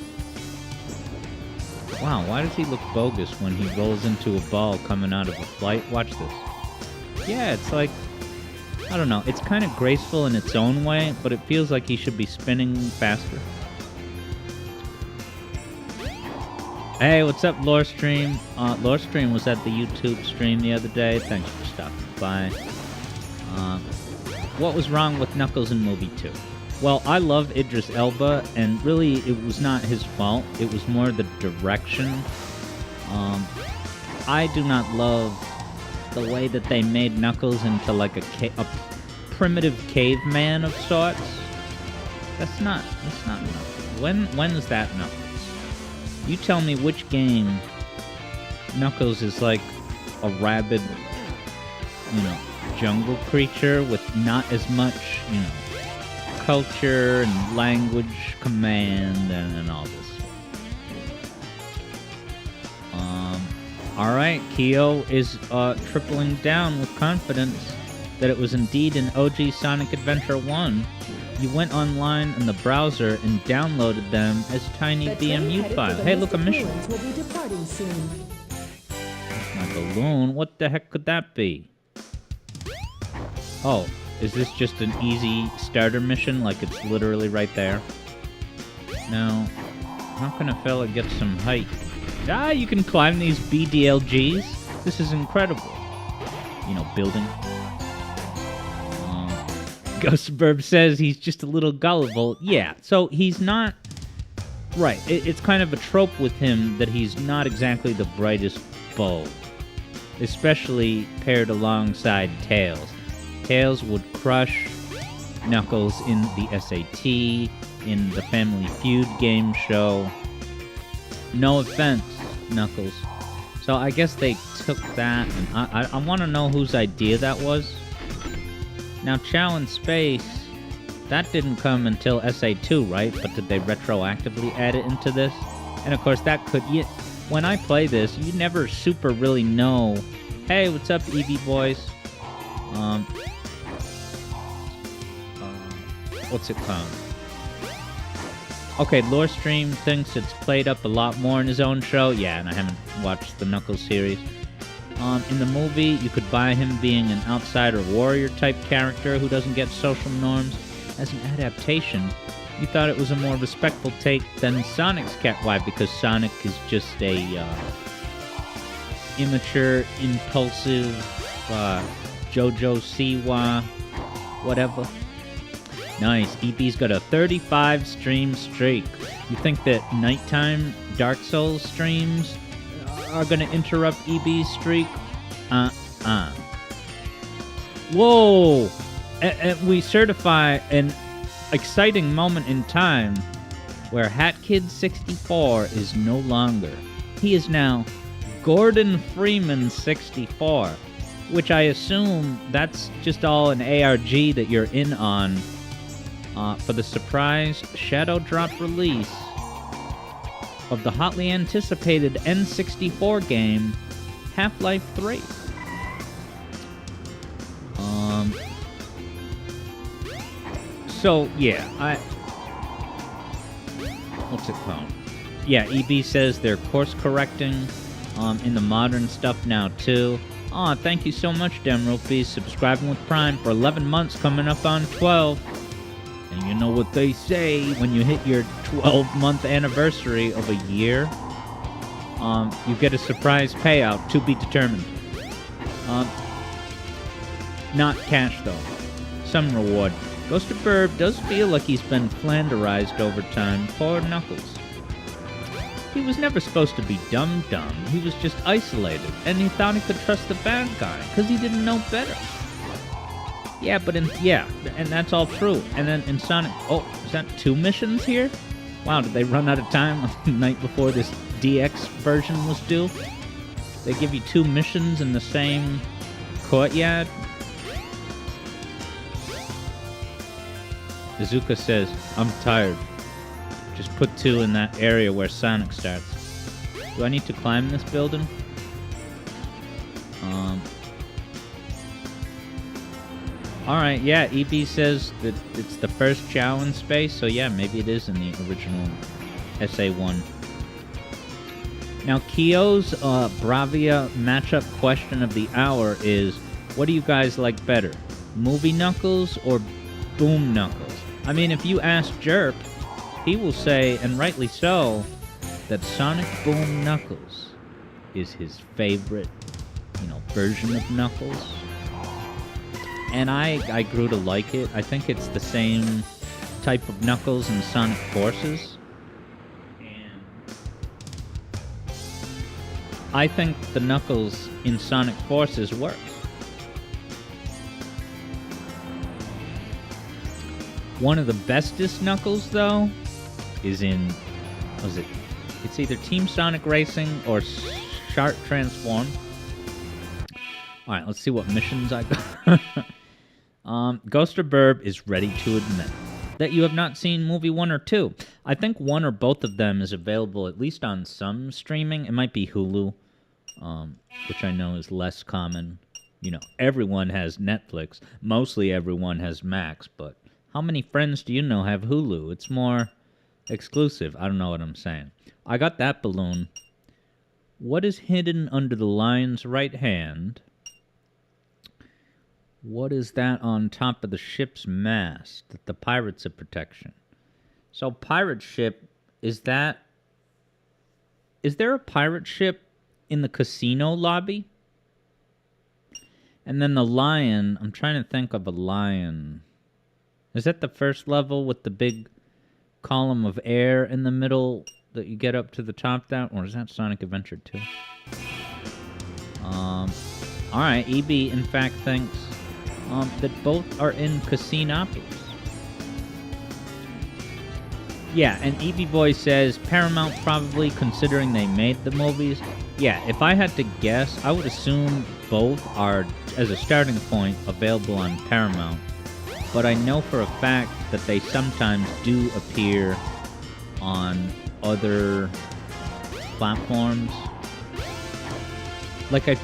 Wow, why does he look bogus when he rolls into a ball coming out of a flight? Watch this. Yeah, it's like, I don't know, it's kind of graceful in its own way, but it feels like he should be spinning faster. Hey, what's up, Lorestream? Lorestream was at the YouTube stream the other day. Thanks for stopping by. What was wrong with Knuckles in movie 2? Well, I love Idris Elba, and really, it was not his fault. It was more the direction. I do not love the way that they made Knuckles into like a primitive caveman of sorts. That's not Knuckles. When is that Knuckles? You tell me which game Knuckles is like a rabid, you know, jungle creature with not as much, you know, culture and language command and all this. Alright, Keo is tripling down with confidence that it was indeed an OG Sonic Adventure 1. You went online in the browser and downloaded them as tiny BMU files. Hey, look, a mission. Will be departing soon. My balloon? What the heck could that be? Oh, is this just an easy starter mission? Like it's literally right there? Now, how can a fella get some height? Ah, you can climb these BDLGs? This is incredible. You know, building. Ghostburb says he's just a little gullible. Yeah, so he's not... Right, it's kind of a trope with him that he's not exactly the brightest bulb. Especially paired alongside Tails. Tails would crush Knuckles in the SAT, in the Family Feud game show. No offense, Knuckles. So I guess they took that, and I want to know whose idea that was. Now, Chow in Space, that didn't come until SA2, right? But did they retroactively add it into this? And of course, that could... When I play this, you never super really know... Hey, what's up, EV boys? What's it called? Okay, Lorestream thinks it's played up a lot more in his own show. Yeah, and I haven't watched the Knuckles series. In the movie, you could buy him being an outsider warrior type character who doesn't get social norms. As an adaptation, you thought it was a more respectful take than Sonic's cat. Why? Because Sonic is just a immature, impulsive, JoJo Siwa, whatever. Nice. EB's got a 35 stream streak. You think that nighttime Dark Souls streams are gonna interrupt EB's streak? Whoa! And we certify an exciting moment in time where HatKid64 is no longer. He is now Gordon Freeman 64, which I assume that's just all an ARG that you're in on for the surprise Shadow Drop release of the hotly anticipated N64 game, Half-Life 3. So, yeah, what's it called? Yeah, EB says they're course-correcting in the modern stuff now, too. Aw, thank you so much, Demropy, subscribing with Prime for 11 months, coming up on 12. And you know what they say, when you hit your 12-month anniversary of a year, you get a surprise payout to be determined. Not cash, though. Some reward. Ghost of Burb does feel like he's been flanderized over time. Poor Knuckles. He was never supposed to be dumb. He was just isolated, and he thought he could trust the bad guy, because he didn't know better. Yeah, but and that's all true. And then in Sonic... Oh, is that 2 missions here? Wow, did they run out of time on the night before this DX version was due? They give you 2 missions in the same courtyard? Izuka says, I'm tired. Just put 2 in that area where Sonic starts. Do I need to climb this building? Alright, yeah, EB says that it's the first Chao in space, so yeah, maybe it is in the original SA1. Now, Kyo's Bravia matchup question of the hour is, what do you guys like better? Movie Knuckles or Boom Knuckles? I mean, if you ask Jerp, he will say, and rightly so, that Sonic Boom Knuckles is his favorite, version of Knuckles. And I grew to like it. I think it's the same type of Knuckles in Sonic Forces. And I think the Knuckles in Sonic Forces works. One of the bestest Knuckles, though, is in... It's either Team Sonic Racing or Shark Transform. Alright, let's see what missions I got. Ghoster Burb is ready to admit that you have not seen movie 1 or 2. I think 1 or both of them is available at least on some streaming. It might be Hulu, which I know is less common. Everyone has Netflix. Mostly everyone has Max, but how many friends do you know have Hulu? It's more exclusive. I don't know what I'm saying. I got that balloon. What is hidden under the lion's right hand? What is that on top of the ship's mast that the pirates have protection? So pirate ship, is there a pirate ship in the casino lobby? And then the lion, I'm trying to think of a lion. Is that the first level with the big column of air in the middle that you get up to the top down? Or is that Sonic Adventure 2? Alright, EB in fact thinks that both are in Casinopolis. Yeah, and EB Boy says Paramount probably, considering they made the movies. Yeah, if I had to guess, I would assume both are, as a starting point, available on Paramount. But I know for a fact that they sometimes do appear on other platforms. Like, I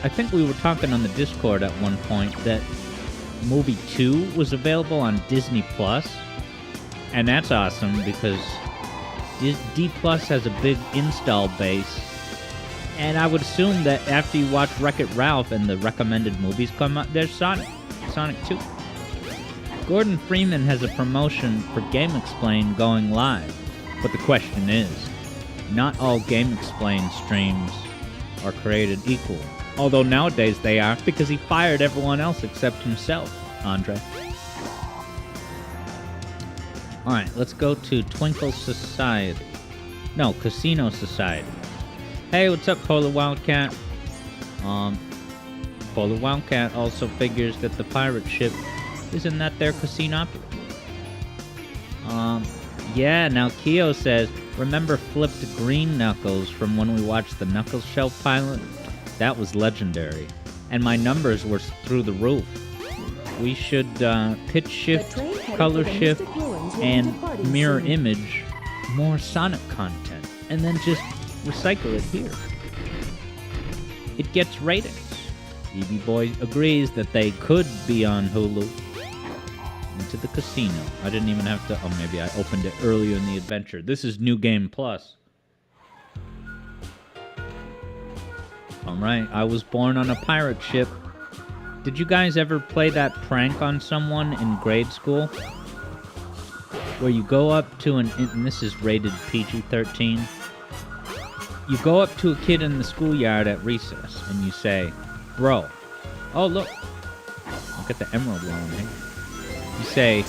think we were talking on the Discord at one point that Movie 2 was available on Disney Plus, and that's awesome because D Plus has a big install base, and I would assume that after you watch Wreck-It Ralph and the recommended movies come out, there's Sonic 2. Gordon Freeman has a promotion for GameXplain going live, but the question is, not all GameXplain streams are created equal. Although nowadays they are, because he fired everyone else except himself, Andre. Alright, let's go to Twinkle Society. No, Casino Society. Hey, what's up, Polar Wildcat? Polar Wildcat also figures that the pirate ship is in that there Casinopolis. Yeah, now Kyo says, remember flipped green Knuckles from when we watched the Knuckles Shelf pilot? That was legendary. And my numbers were through the roof. We should pitch shift, color shift, and mirror image more Sonic content. And then just recycle it here. It gets ratings. EB Boy agrees that they could be on Hulu. Into the casino. I didn't even have to... Oh, maybe I opened it earlier in the adventure. This is New Game Plus. Alright, I was born on a pirate ship. Did you guys ever play that prank on someone in grade school? Where you go up to an... And this is rated PG-13. You go up to a kid in the schoolyard at recess, and you say, Bro. Oh, look. Look at the emerald one here. You say,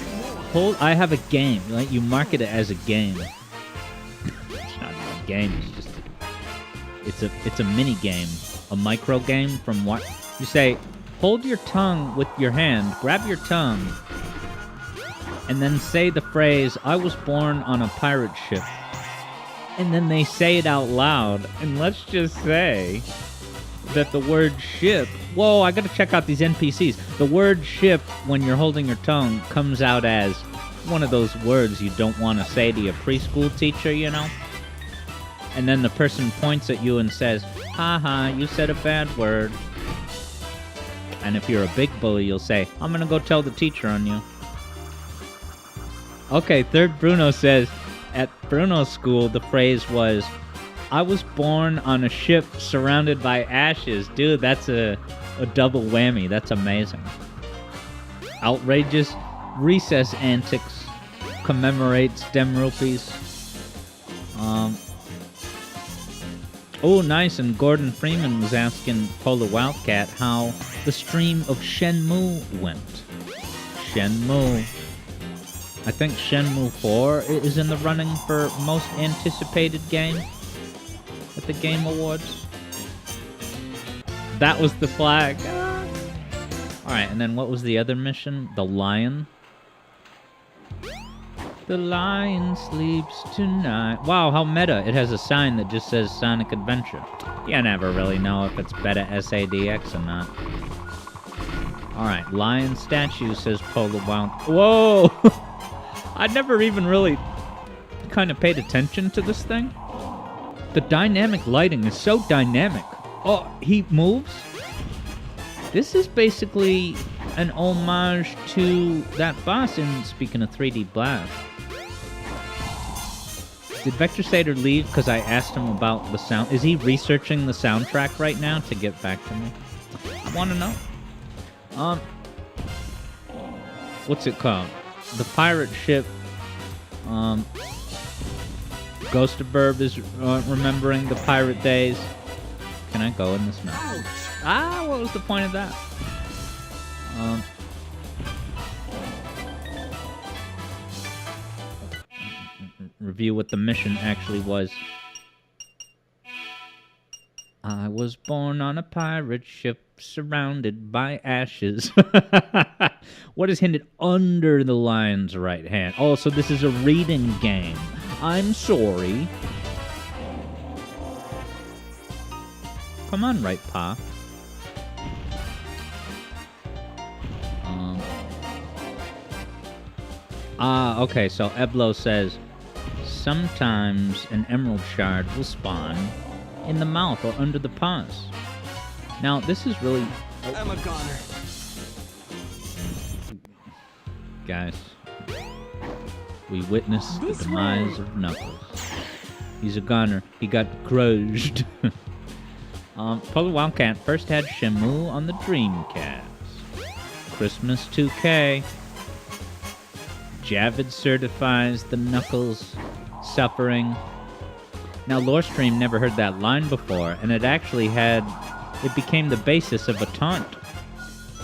I have a game. Like, you market it as a game. It's not a game, it's a mini game. A micro game from what? You say, hold your tongue with your hand, grab your tongue, and then say the phrase, I was born on a pirate ship. And then they say it out loud, and let's just say that the word ship... Whoa, I gotta check out these NPCs. The word ship, when you're holding your tongue, comes out as one of those words you don't want to say to your preschool teacher, you know? And then the person points at you and says, haha, you said a bad word. And if you're a big bully, you'll say, I'm gonna go tell the teacher on you. Okay, third Bruno says, at Bruno's school, the phrase was, I was born on a ship surrounded by ashes. Dude, that's a double whammy. That's amazing. Outrageous recess antics commemorates STEM rupees. Oh, nice. And Gordon Freeman was asking Polar Wildcat how the stream of Shenmue went. Shenmue. I think Shenmue 4 is in the running for most anticipated game at the Game Awards. That was the flag. Ah. Alright, and then what was the other mission? The lion? The lion sleeps tonight. Wow, how meta. It has a sign that just says Sonic Adventure. You never really know if it's beta SADX or not. Alright, lion statue, says Polar Wild. Whoa! I never even really kind of paid attention to this thing. The dynamic lighting is so dynamic. Oh, he moves? This is basically an homage to that boss in, speaking of 3D Blast. Did Vector Sater leave because I asked him about the sound? Is he researching the soundtrack right now to get back to me? I want to know. What's it called? The pirate ship, Ghostaburb is remembering the pirate days. Can I go in this map? Ah, what was the point of that? Review what the mission actually was. I was born on a pirate ship surrounded by ashes. What is hinted under the lion's right hand? Oh, so this is a reading game. I'm sorry. Come on, right pa. Okay, so Eblo says, sometimes an emerald shard will spawn in the mouth or under the paws. Now, this is really... I'm a goner. Guys, we witnessed the demise of Knuckles. He's a goner. He got crushed. Polar Wildcat first had Shenmue on the Dreamcast. Christmas 2K. Javid certifies the Knuckles suffering. Now, Lorestream never heard that line before, and it actually it became the basis of a taunt,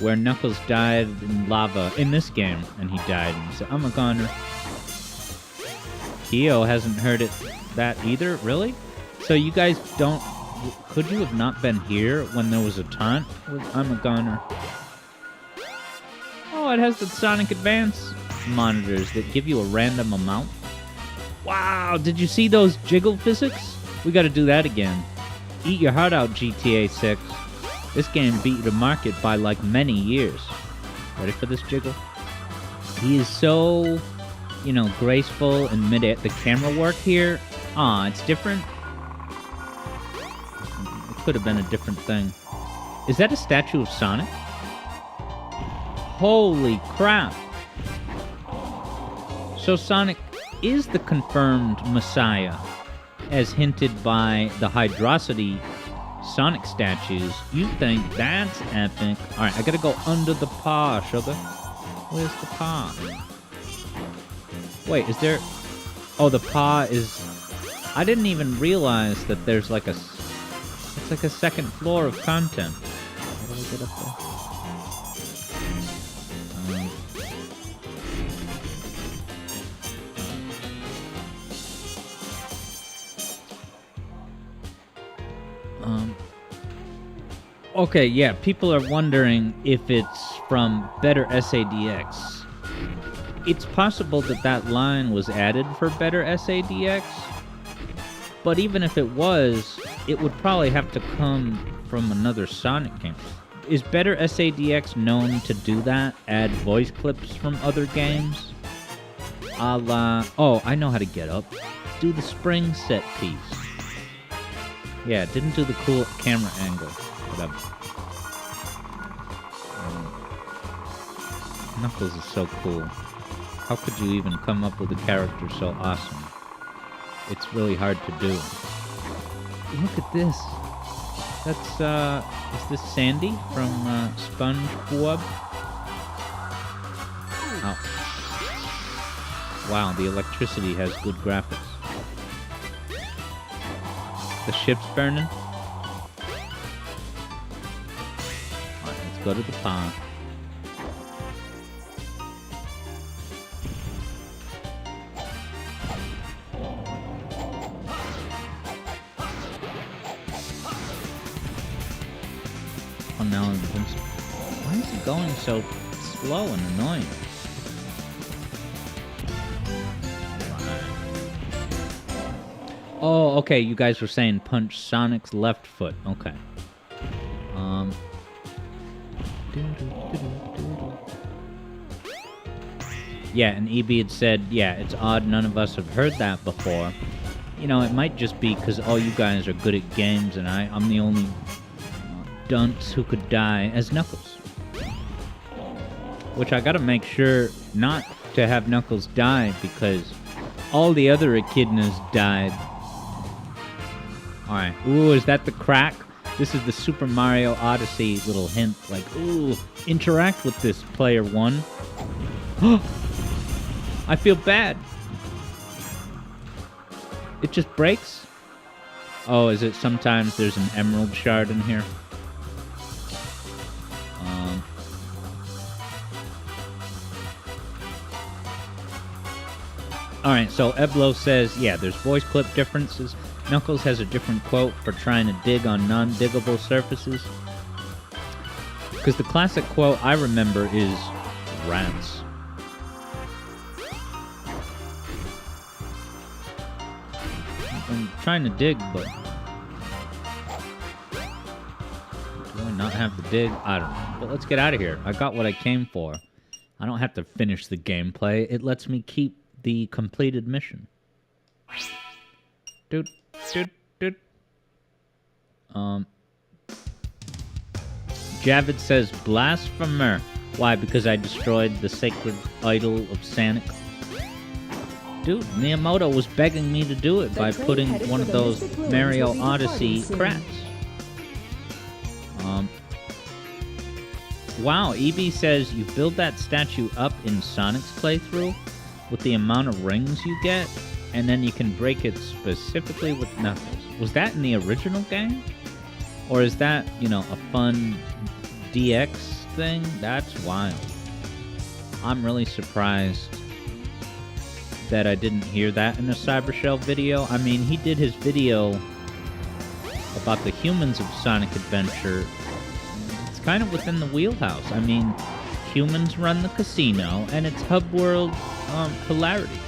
where Knuckles died in lava in this game, and he died, and he said, I'm a goner. Kyo hasn't heard that either, really? So you guys don't... Could you have not been here when there was a taunt with I'm a goner? Oh, it has the Sonic Advance monitors that give you a random amount. Wow, did you see those jiggle physics? We gotta do that again. Eat your heart out, GTA 6. This game beat the market by like many years. Ready for this jiggle? He is so, graceful and mid-air. The camera work here, it's different. It could have been a different thing. Is that a statue of Sonic? Holy crap. So Sonic is the confirmed Messiah, as hinted by the Hydrocity Sonic statues. You think that's epic? Alright, I gotta go under the paw, sugar. Where's the paw? Wait, is there... Oh, the paw is... I didn't even realize that there's like a... It's like a second floor of content. How do I get up there? Okay, yeah, people are wondering if it's from Better SADX. It's possible that that line was added for Better SADX, but even if it was, it would probably have to come from another Sonic game. Is Better SADX known to do that? Add voice clips from other games? Oh, I know how to get up. Do the spring set piece. Yeah, didn't do the cool camera angle. Whatever. Knuckles is so cool. How could you even come up with a character so awesome? It's really hard to do. Look at this. That's, is this Sandy from, SpongeBob? Oh. Wow, the electricity has good graphics. The ship's burning? Alright, let's go to the pond. Oh, now I'm invincible. Why is it going so slow and annoying? Oh, okay, you guys were saying punch Sonic's left foot. Okay. Yeah, and EB had said, yeah, it's odd none of us have heard that before. You know, it might just be because all you guys are good at games and I'm the only dunce who could die as Knuckles. Which I gotta make sure not to have Knuckles die because all the other echidnas died. Alright. Ooh, is that the crack? This is the Super Mario Odyssey little hint. Like, ooh, interact with this, player one. I feel bad. It just breaks? Oh, is it sometimes there's an emerald shard in here? Alright, so Eblo says, yeah, there's voice clip differences. Knuckles has a different quote for trying to dig on non-diggable surfaces. Because the classic quote I remember is, rats. I'm trying to dig, but do I not have to dig? I don't know. But let's get out of here. I got what I came for. I don't have to finish the gameplay. It lets me keep the completed mission. Dude. Javid says blasphemer. Why? Because I destroyed the sacred idol of Sanic. Dude, Miyamoto was begging me to do it by putting one of those Mario Odyssey crats. Wow, EB says you build that statue up in Sonic's playthrough with the amount of rings you get, and then you can break it specifically with Knuckles. Was that in the original game? Or is that, you know, a fun DX thing? That's wild. I'm really surprised that I didn't hear that in the Cybershell video. I mean, he did his video about the humans of Sonic Adventure. It's kind of within the wheelhouse. I mean, humans run the casino, and it's hub world polarity.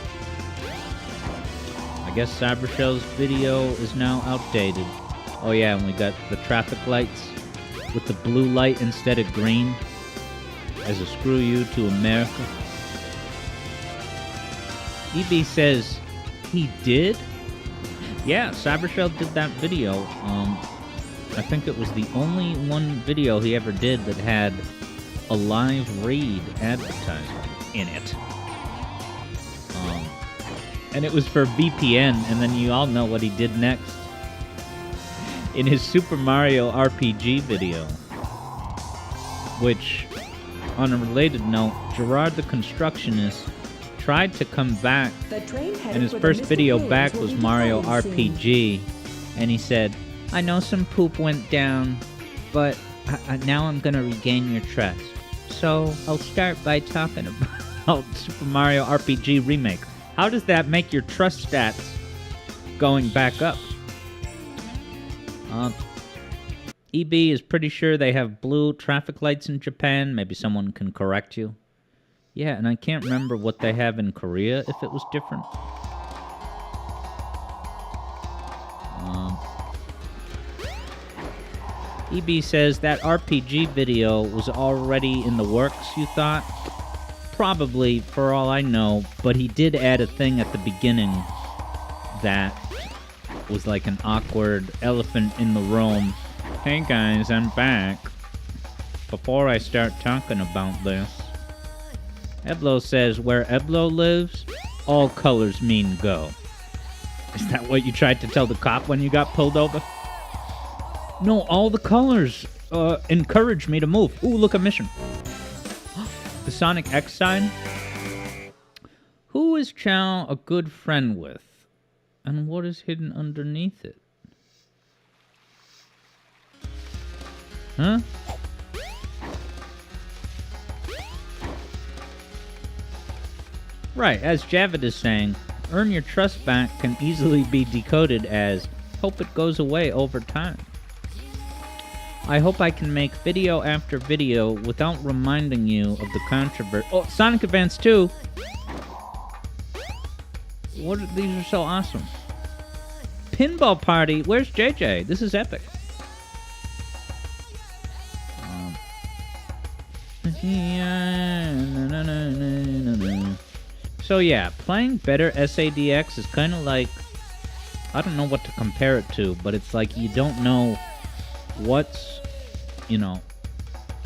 I guess Cybershell's video is now outdated. Oh yeah, and we got the traffic lights with the blue light instead of green as a screw you to America. EB says he did? Yeah, Cybershell did that video. I think it was the only one video he ever did that had a live read advertisement in it. And it was for VPN, and then you all know what he did next. In his Super Mario RPG video, which, on a related note, Gerard the Constructionist tried to come back, and his first video back was Mario RPG, and he said, I know some poop went down, but now I'm gonna regain your trust. So I'll start by talking about Super Mario RPG Remake. How does that make your trust stats going back up? EB is pretty sure they have blue traffic lights in Japan. Maybe someone can correct you. Yeah, and I can't remember what they have in Korea, if it was different. EB says that RPG video was already in the works, you thought? Probably, for all I know, but he did add a thing at the beginning that was like an awkward elephant in the room. Hey guys, I'm back. Before I start talking about this, Eblo says where Eblo lives, all colors mean go. Is that what you tried to tell the cop when you got pulled over? No, all the colors encourage me to move. Ooh, look, a mission. The Sonic X sign? Who is Chow a good friend with? And what is hidden underneath it? Huh? Right, as Javid is saying, earn your trust back can easily be decoded as hope it goes away over time. I hope I can make video after video without reminding you of the controversy. Oh, Sonic Advance 2! These are so awesome. Pinball Party, where's JJ? This is epic. So yeah, playing better SADX is kind of like, I don't know what to compare it to, but it's like you don't know what's, you know,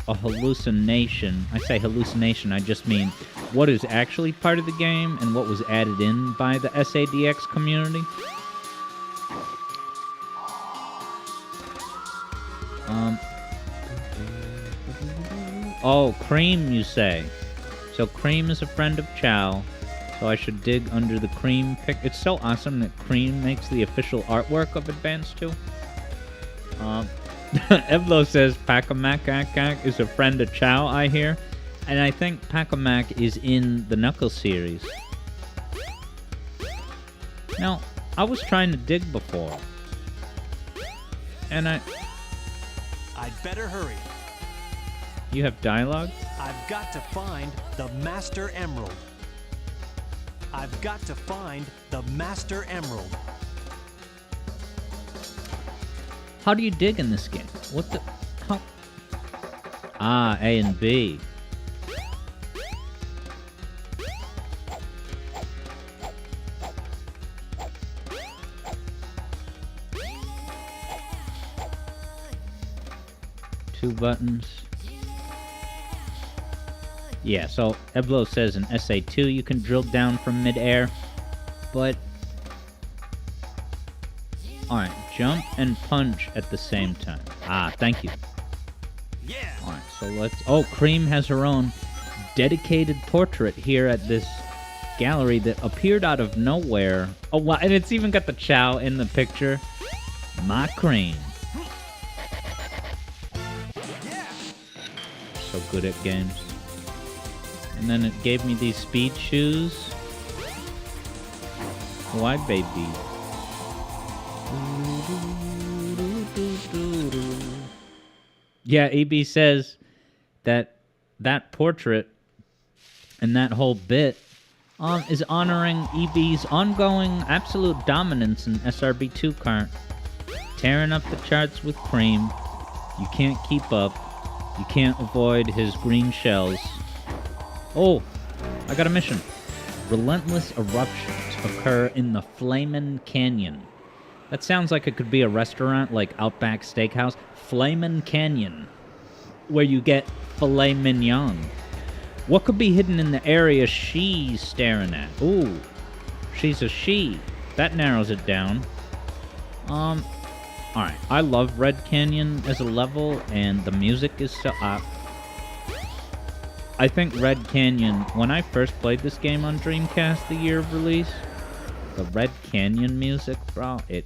a hallucination. I say hallucination, I just mean what is actually part of the game and what was added in by the SADX community. Oh, Cream, you say. So Cream is a friend of Chow, so I should dig under the Cream pic. It's so awesome that Cream makes the official artwork of Advance 2. Evlo says Pacamac is a friend of Chow, I hear. And I think Pacamac is in the Knuckles series. Now, I was trying to dig before. And I'd better hurry. You have dialogue? I've got to find the Master Emerald. I've got to find the Master Emerald. How do you dig in this game? What the... How... Ah, A and B. Two buttons. Yeah, so Eblo says in SA2 you can drill down from mid-air, but... Alright, jump and punch at the same time. Ah, thank you. Yeah. Alright, so let's... Oh, Cream has her own dedicated portrait here at this gallery that appeared out of nowhere. Oh, wow, and it's even got the Chow in the picture. My Cream. So good at games. And then it gave me these speed shoes. Why, baby? Yeah, EB says that that portrait and that whole bit is honoring EB's ongoing absolute dominance in SRB2 kart. Tearing up the charts with Cream. You can't keep up. You can't avoid his green shells. Oh, I got a mission. Relentless eruptions occur in the Flamin' Canyon. That sounds like it could be a restaurant like Outback Steakhouse. Flamin' Canyon, where you get filet mignon. What could be hidden in the area she's staring at? Ooh, she's a she. That narrows it down. Alright, I love Red Canyon as a level, and the music is so... I think Red Canyon, when I first played this game on Dreamcast the year of release, the Red Canyon music, bro, it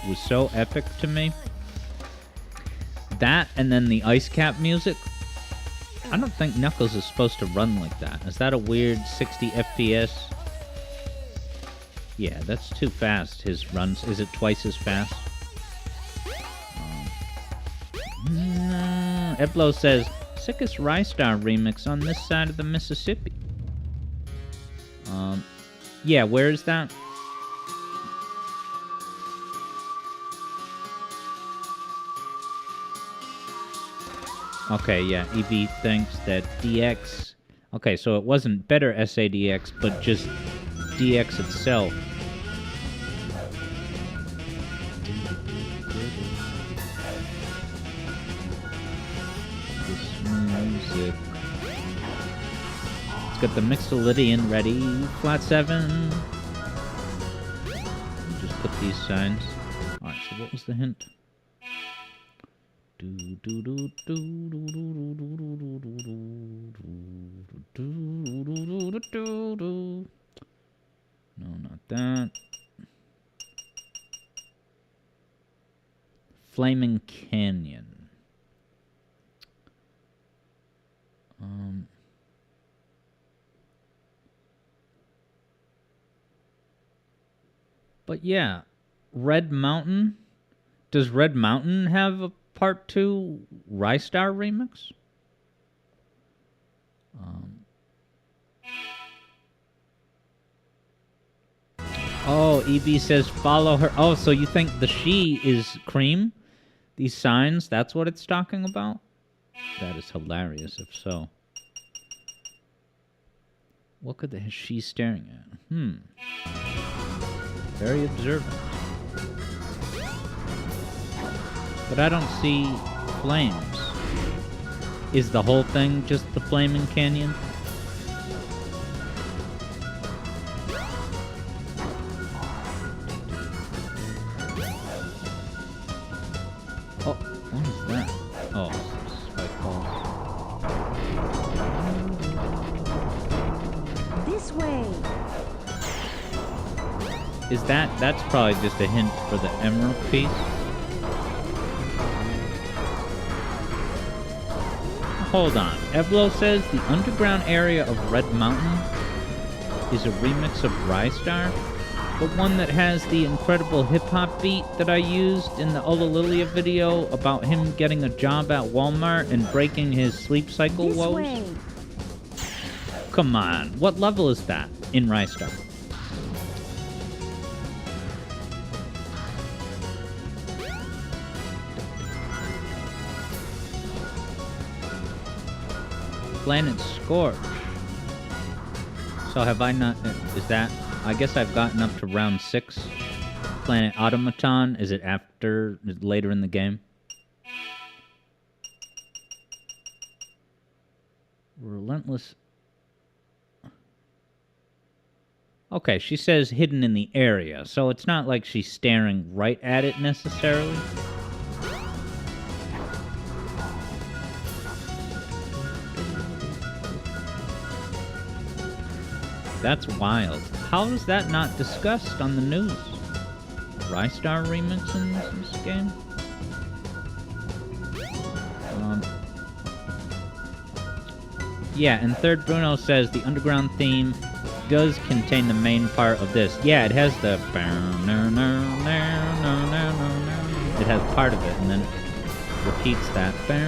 was so epic to me. That, and then the Ice Cap music. I don't think Knuckles is supposed to run like that. Is that a weird 60 FPS? Yeah, that's too fast, his runs. Is it twice as fast? Eblo says, sickest Rystar remix on this side of the Mississippi. Yeah, where is that? Okay, yeah, EV thinks that DX Okay, so it wasn't better SADX, but just DX itself. This music. Let's get the Mixolydian ready. Flat 7. Just put these signs. Alright, so what was the hint? No, not that. Flaming Canyon. But yeah, Red Mountain. Does Red Mountain have a Part 2 Rystar remix? Oh, EB says follow her. Oh, so you think the she is Cream? These signs, that's what it's talking about? That is hilarious if so. What could the she staring at? Very observant. But I don't see flames. Is the whole thing just the Flaming Canyon? Oh, what is that? Oh, spike balls. This way. Is that's probably just a hint for the emerald piece? Hold on. Evlo says the underground area of Red Mountain is a remix of Rystar, the one that has the incredible hip-hop beat that I used in the Ola Lilia video about him getting a job at Walmart and breaking his sleep cycle This woes? way. Come on, what level is that in Rystar? Planet Scorch. So have I not... Is that... I guess I've gotten up to round 6. Planet Automaton. Is it after... later in the game? Relentless... Okay, she says hidden in the area, so it's not like she's staring right at it necessarily. That's wild. How is that not discussed on the news? Rystar remix in this game? Yeah, and Third Bruno says the underground theme does contain the main part of this. Yeah, it has the... It has part of it, and then it repeats that. Very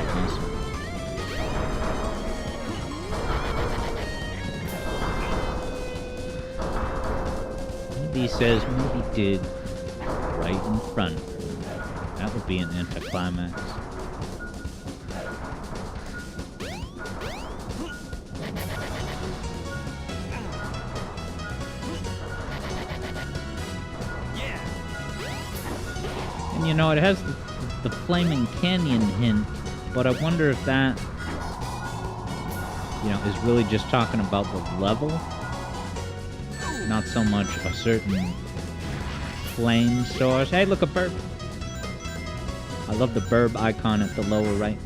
awesome. He says maybe did right in front. That would be an anticlimax. And you know, it has the Flaming Canyon hint, but I wonder if that, you know, is really just talking about the level. Not so much a certain flame source. Hey, look, a burb. I love the burb icon at the lower right.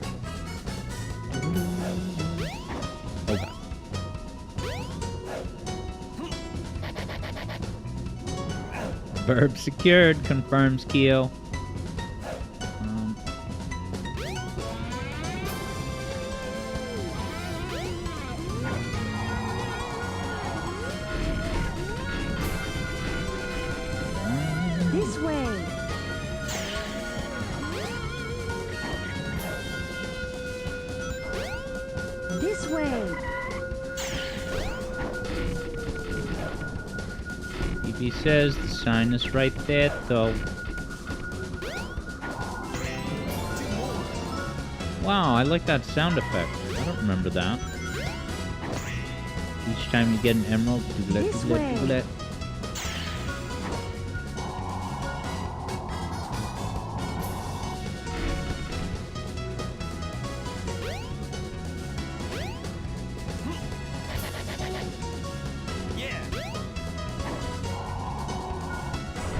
Oh, God. Burb secured, confirms Keo. This way. This way. EB says the sign is right there, though. Wow, I like that sound effect. I don't remember that. Each time you get an emerald, dooblet, This dooblet, way. dooblet.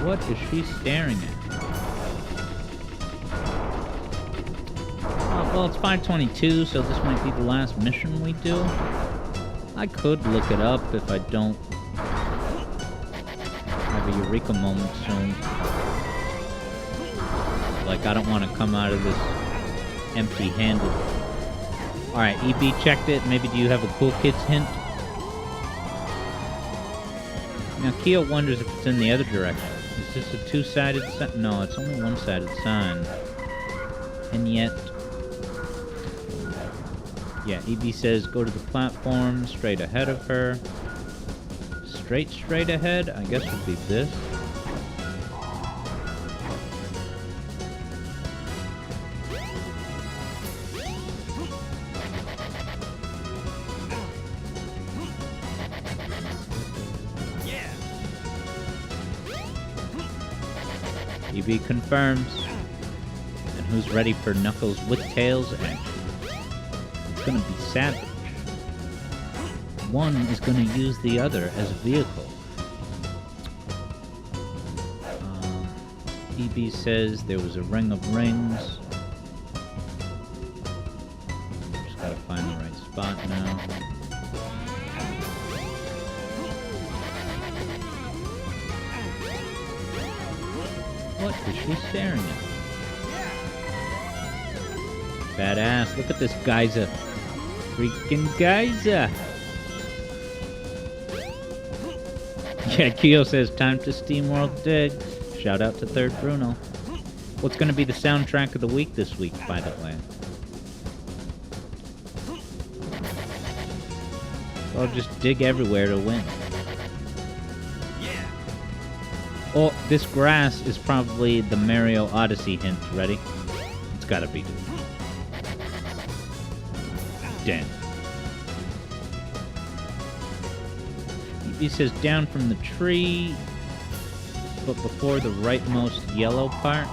What is she staring at? Well, it's 5:22, so this might be the last mission we do. I could look it up if I don't have a eureka moment soon. Like, I don't want to come out of this empty-handed. Alright, EB checked it. Maybe do you have a cool kids hint? Now, Keo wonders if it's in the other direction. Is this a two-sided sign? No, it's only one-sided sign. And yet... Yeah, EB says go to the platform straight ahead of her. Straight ahead? I guess would be this. EB confirms. And who's ready for Knuckles with Tails action? It's gonna be Savage. One is gonna use the other as a vehicle. EB says there was a ring of rings. Just gotta find the right spot now. What is she staring at? Badass. Look at this geyser. Freaking geyser. Yeah, Keo says time to SteamWorld dig. Shout out to Third Bruno. What's going to be the soundtrack of the week this week, by the way? I'll just dig everywhere to win. Oh, this grass is probably the Mario Odyssey hint. Ready? It's gotta be, dude. Damn. He says down from the tree, but before the rightmost yellow part.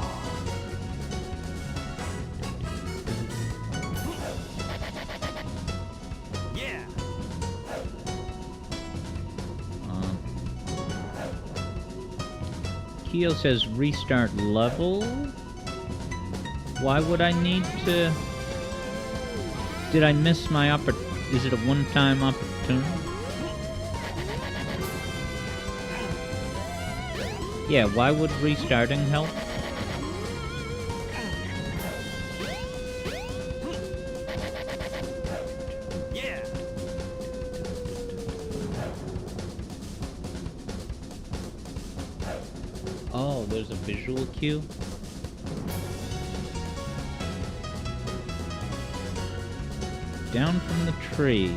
Keo says restart level. Why would I need to... Did I miss my Is it a one-time opportunity? Yeah, why would restarting help? Oh, there's a visual cue? Down from the tree,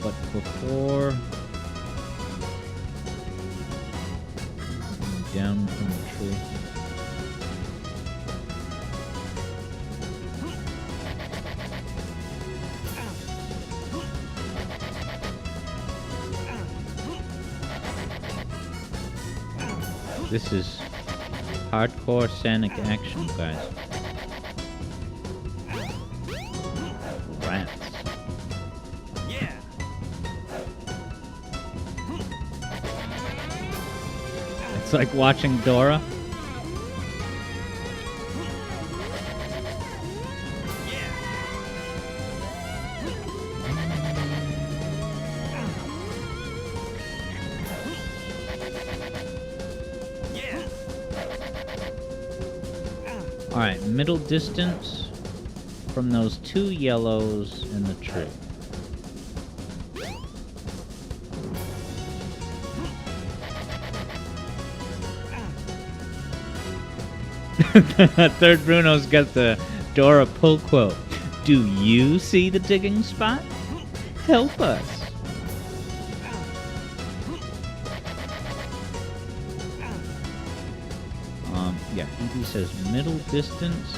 but before... Down from the tree. This is hardcore Sonic action, guys. Rats. Yeah. It's like watching Dora. Alright, middle distance from those two yellows in the tree. Third Bruno's got the Dora pull quote. Do you see the digging spot? Help us. Yeah, EB says middle distance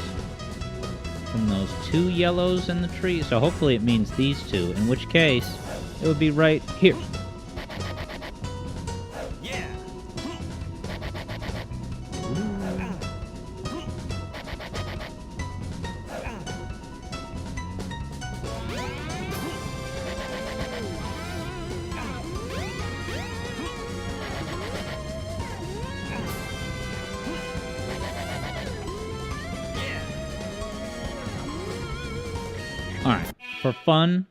from those 2 yellows in the tree. So hopefully it means these 2, in which case it would be right here. Yeah. Alright, for fun,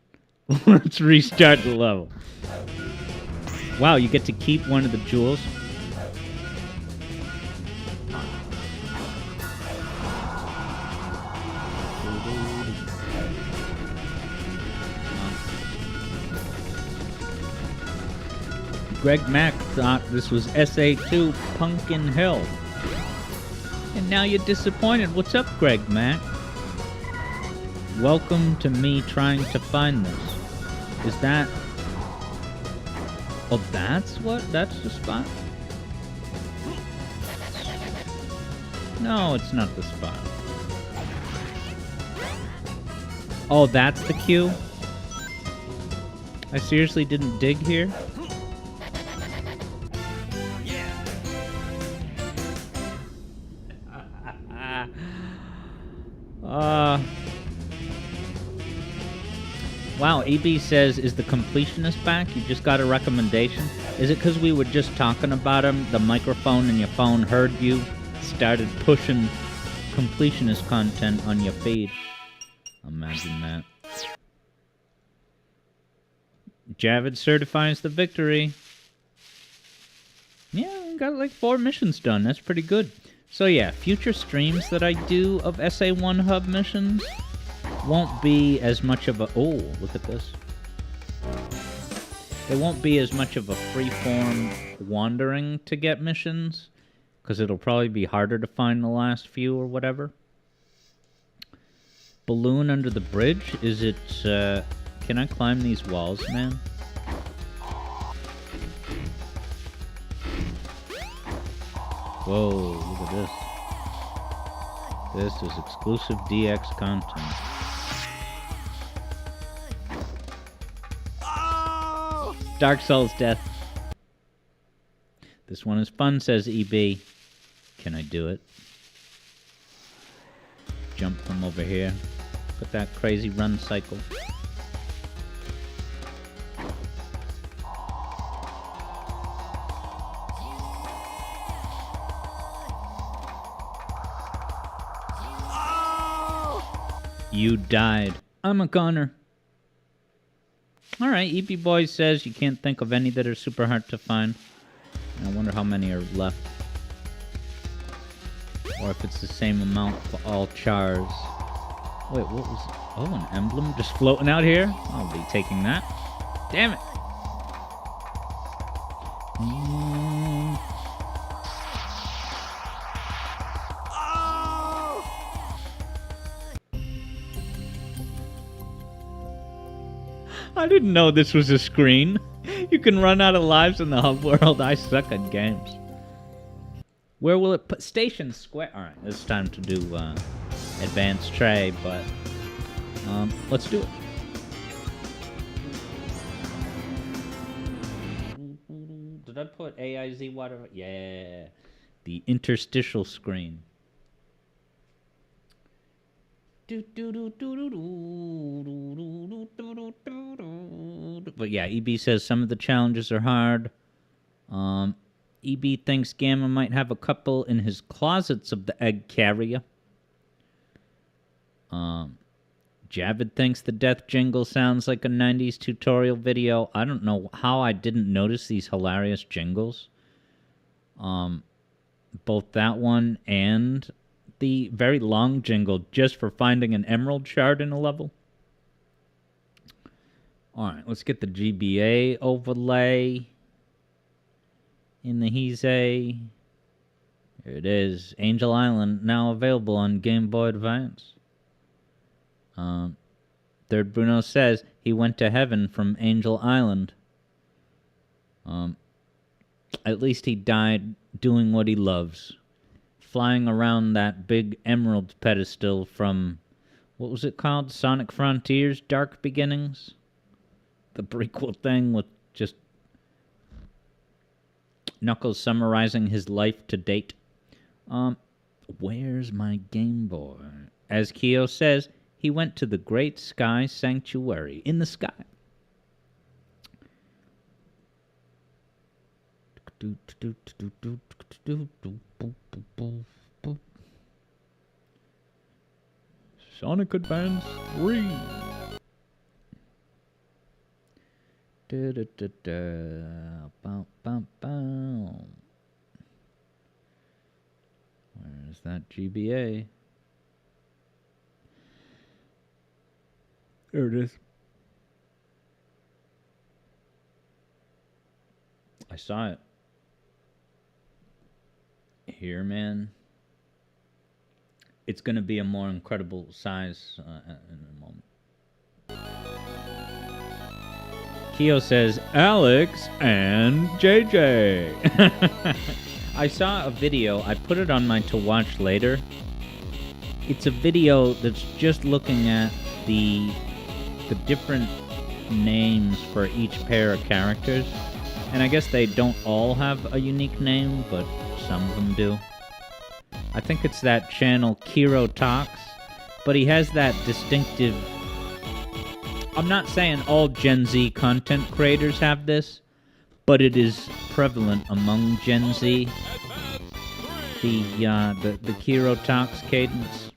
let's restart the level. Wow, you get to keep one of the jewels. Greg Mack thought this was SA2 Pumpkin Hill. And now you're disappointed. What's up, Greg Mack? Welcome to me trying to find this. Is that... Oh, that's what? That's the spot? No, it's not the spot. Oh, that's the queue? I seriously didn't dig here? Wow, EB says, is the completionist back? You just got a recommendation? Is it because we were just talking about him? The microphone in your phone heard you, started pushing completionist content on your feed. Imagine that. Javid certifies the victory. Yeah, got like 4 missions done. That's pretty good. So yeah, future streams that I do of SA1 hub missions won't be as much of a... Oh, look at this. It won't be as much of a freeform wandering to get missions, because it'll probably be harder to find the last few or whatever. Balloon under the bridge? Is it... Can I climb these walls, man? Whoa, look at this. This is exclusive DX content. Dark Souls death. This one is fun, says EB. Can I do it? Jump from over here. Look at that crazy run cycle. You died. I'm a goner. Alright, EP Boy says you can't think of any that are super hard to find. I wonder how many are left. Or if it's the same amount for all chars. Wait, what was... Oh, an emblem just floating out here? I'll be taking that. Damn it! I didn't know this was a screen. You can run out of lives in the hub world. I suck at games. Where will it put? Station Square. Alright, it's time to do advanced tray, but let's do it. Did I put AIZ whatever? Yeah. The interstitial screen. But yeah, EB says some of the challenges are hard. EB thinks Gamma might have a couple in his closets of the egg carrier. Javid thinks the death jingle sounds like a 90s tutorial video. I don't know how I didn't notice these hilarious jingles. Both that one and the very long jingle just for finding an emerald shard in a level. Alright, let's get the GBA overlay in the Heeze. Here it is. Angel Island, now available on Game Boy Advance. Third Bruno says he went to heaven from Angel Island. At least he died doing what he loves. Flying around that big emerald pedestal from what was it called? Sonic Frontiers Dark Beginnings? The prequel thing with just Knuckles summarizing his life to date. Where's my Game Boy? As Kyo says, he went to the Great Sky Sanctuary in the sky. Sonic Advance 3. Where's that GBA? There it is. I saw it. Here, man. It's going to be a more incredible size in a moment. Kyo says, Alex and JJ. I saw a video. I put it on my to watch later. It's a video that's just looking at the different names for each pair of characters. And I guess they don't all have a unique name, but some of them do. I think it's that channel Kiro Talks, but he has that distinctive... I'm not saying all Gen Z content creators have this, but it is prevalent among Gen Z. The Kiro Talks cadence.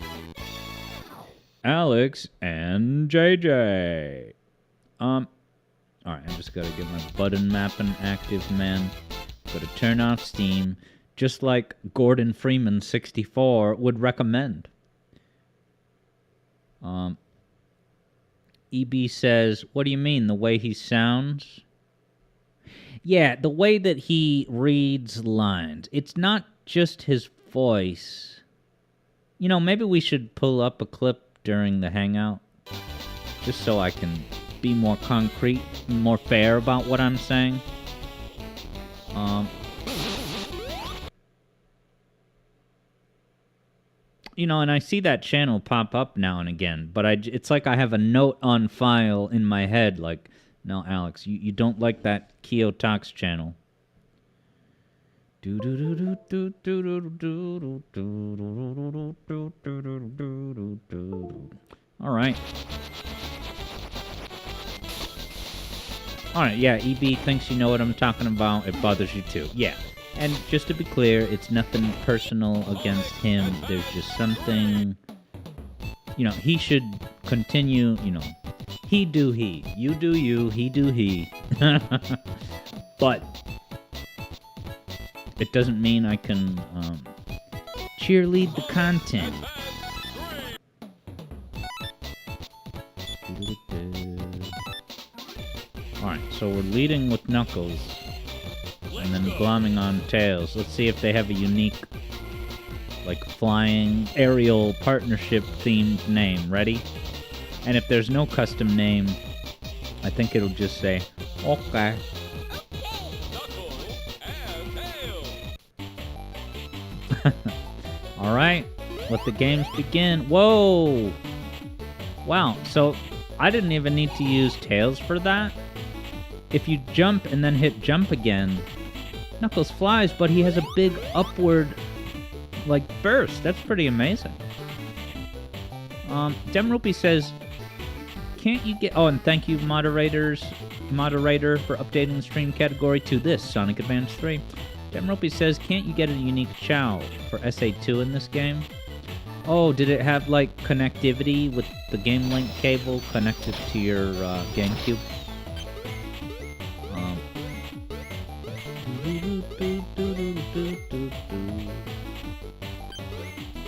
Alex and JJ. Alright, I just gotta get my button mapping active, man. Gotta turn off Steam, just like Gordon Freeman 64 would recommend. EB says, what do you mean, the way he sounds? Yeah, the way that he reads lines. It's not just his voice. You know, maybe we should pull up a clip during the Hangout, just so I can be more concrete, more fair about what I'm saying. You know, and I see that channel pop up now and again, but it's like I have a note on file in my head, like, no, Alex, you don't like that Kyo Talks channel. Alright. Alright, yeah, EB thinks you know what I'm talking about. It bothers you too. Yeah. And just to be clear, it's nothing personal against him. There's just something... You know, he should continue, you know... He do he. You do you. He do he. But... it doesn't mean I can cheerlead the content. Alright, so we're leading with Knuckles. And then glomming on Tails. Let's see if they have a unique, like, flying aerial partnership themed name. Ready? And if there's no custom name, I think it'll just say, okay. Alright, let the games begin. Whoa! Wow, so I didn't even need to use Tails for that. If you jump and then hit jump again, Knuckles flies, but he has a big upward, like, burst. That's pretty amazing. Demrupi says, can't you get... Oh, and thank you, moderator, for updating the stream category to this, Sonic Advance 3. Demrupi says, can't you get a unique Chao for SA2 in this game? Oh, did it have, like, connectivity with the Game Link cable connected to your GameCube?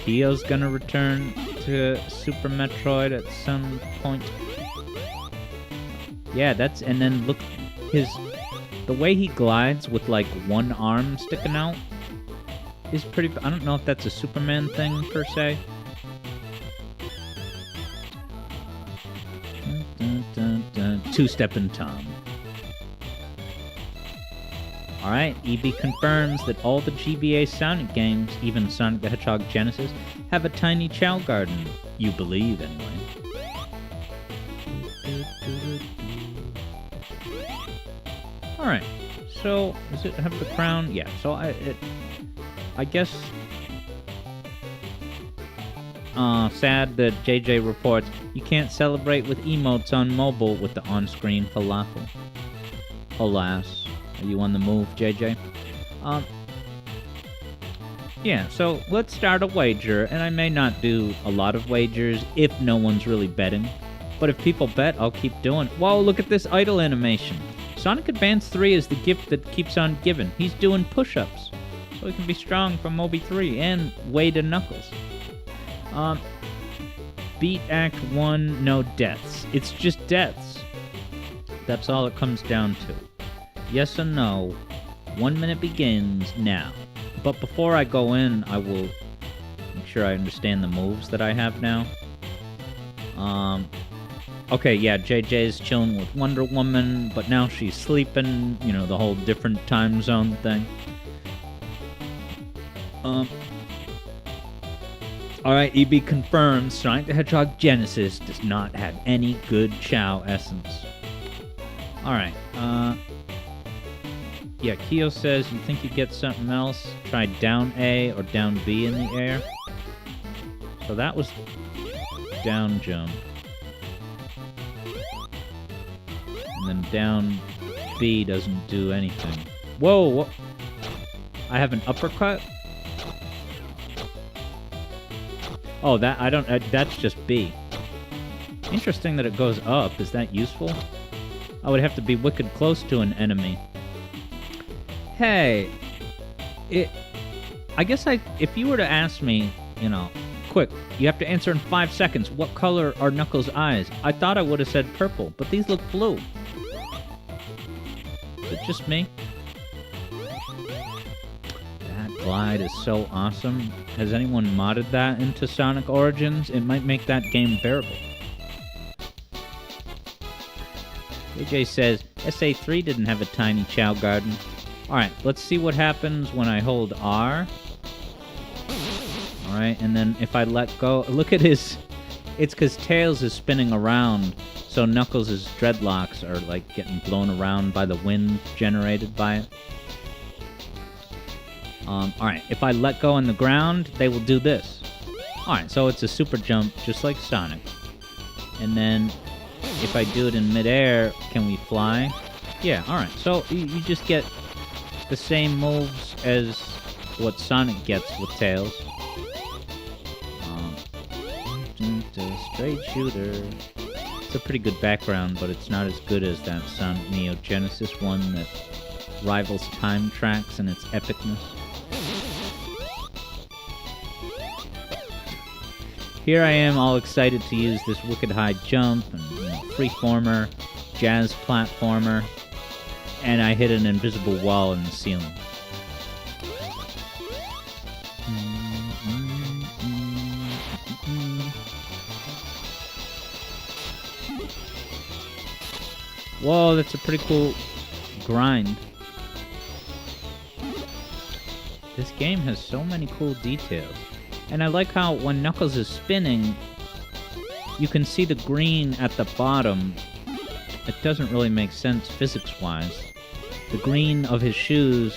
Kyo's gonna return to Super Metroid at some point. Yeah, that's... And then look, the way he glides with, like, one arm sticking out is pretty... I don't know if that's a Superman thing, per se. Two-stepping Tom. Alright, EB confirms that all the GBA Sonic games, even Sonic the Hedgehog Genesis, have a tiny Chao garden. You believe, anyway. Alright. So, does it have the crown? Yeah, so I guess... sad that JJ reports, you can't celebrate with emotes on mobile with the on-screen falafel. Alas. Are you on the move, JJ? Yeah, so let's start a wager, and I may not do a lot of wagers if no one's really betting. But if people bet, I'll keep doing it. Whoa, look at this idle animation. Sonic Advance 3 is the gift that keeps on giving. He's doing push-ups, so he can be strong for Moby 3 and Wade and Knuckles. Beat Act 1, no deaths. It's just deaths. That's all it comes down to. Yes or no. 1 minute begins now. But before I go in, I will make sure I understand the moves that I have now. Okay, yeah, JJ's chilling with Wonder Woman, but now she's sleeping, you know, the whole different time zone thing. Alright, EB confirms Sonic the Hedgehog Genesis does not have any good Chao essence. Alright, yeah, Keo says, you think you get something else? Try down A or down B in the air. So that was down jump. And then down B doesn't do anything. Whoa, what? I have an uppercut? Oh, that, I don't, that's just B. Interesting that it goes up. Is that useful? I would have to be wicked close to an enemy. Hey, I guess if you were to ask me, you know, quick, you have to answer in 5 seconds, what color are Knuckles' eyes? I thought I would have said purple, but these look blue. Is it just me? That glide is so awesome. Has anyone modded that into Sonic Origins? It might make that game bearable. AJ says, SA3 didn't have a tiny Chao garden. Alright, let's see what happens when I hold R. Alright, and then if I let go... Look at his... It's because Tails is spinning around, so Knuckles' dreadlocks are, like, getting blown around by the wind generated by it. Alright, if I let go on the ground, they will do this. Alright, so it's a super jump, just like Sonic. And then, if I do it in midair, can we fly? Yeah, alright, so you just get the same moves as what Sonic gets with Tails. Straight shooter. It's a pretty good background, but it's not as good as that Sonic Neo Genesis one that rivals Time Tracks in its epicness. Here I am, all excited to use this wicked high jump and freeformer, jazz platformer, and I hit an invisible wall in the ceiling. Whoa, that's a pretty cool grind. This game has so many cool details. And I like how when Knuckles is spinning, you can see the green at the bottom. It doesn't really make sense physics-wise. The green of his shoes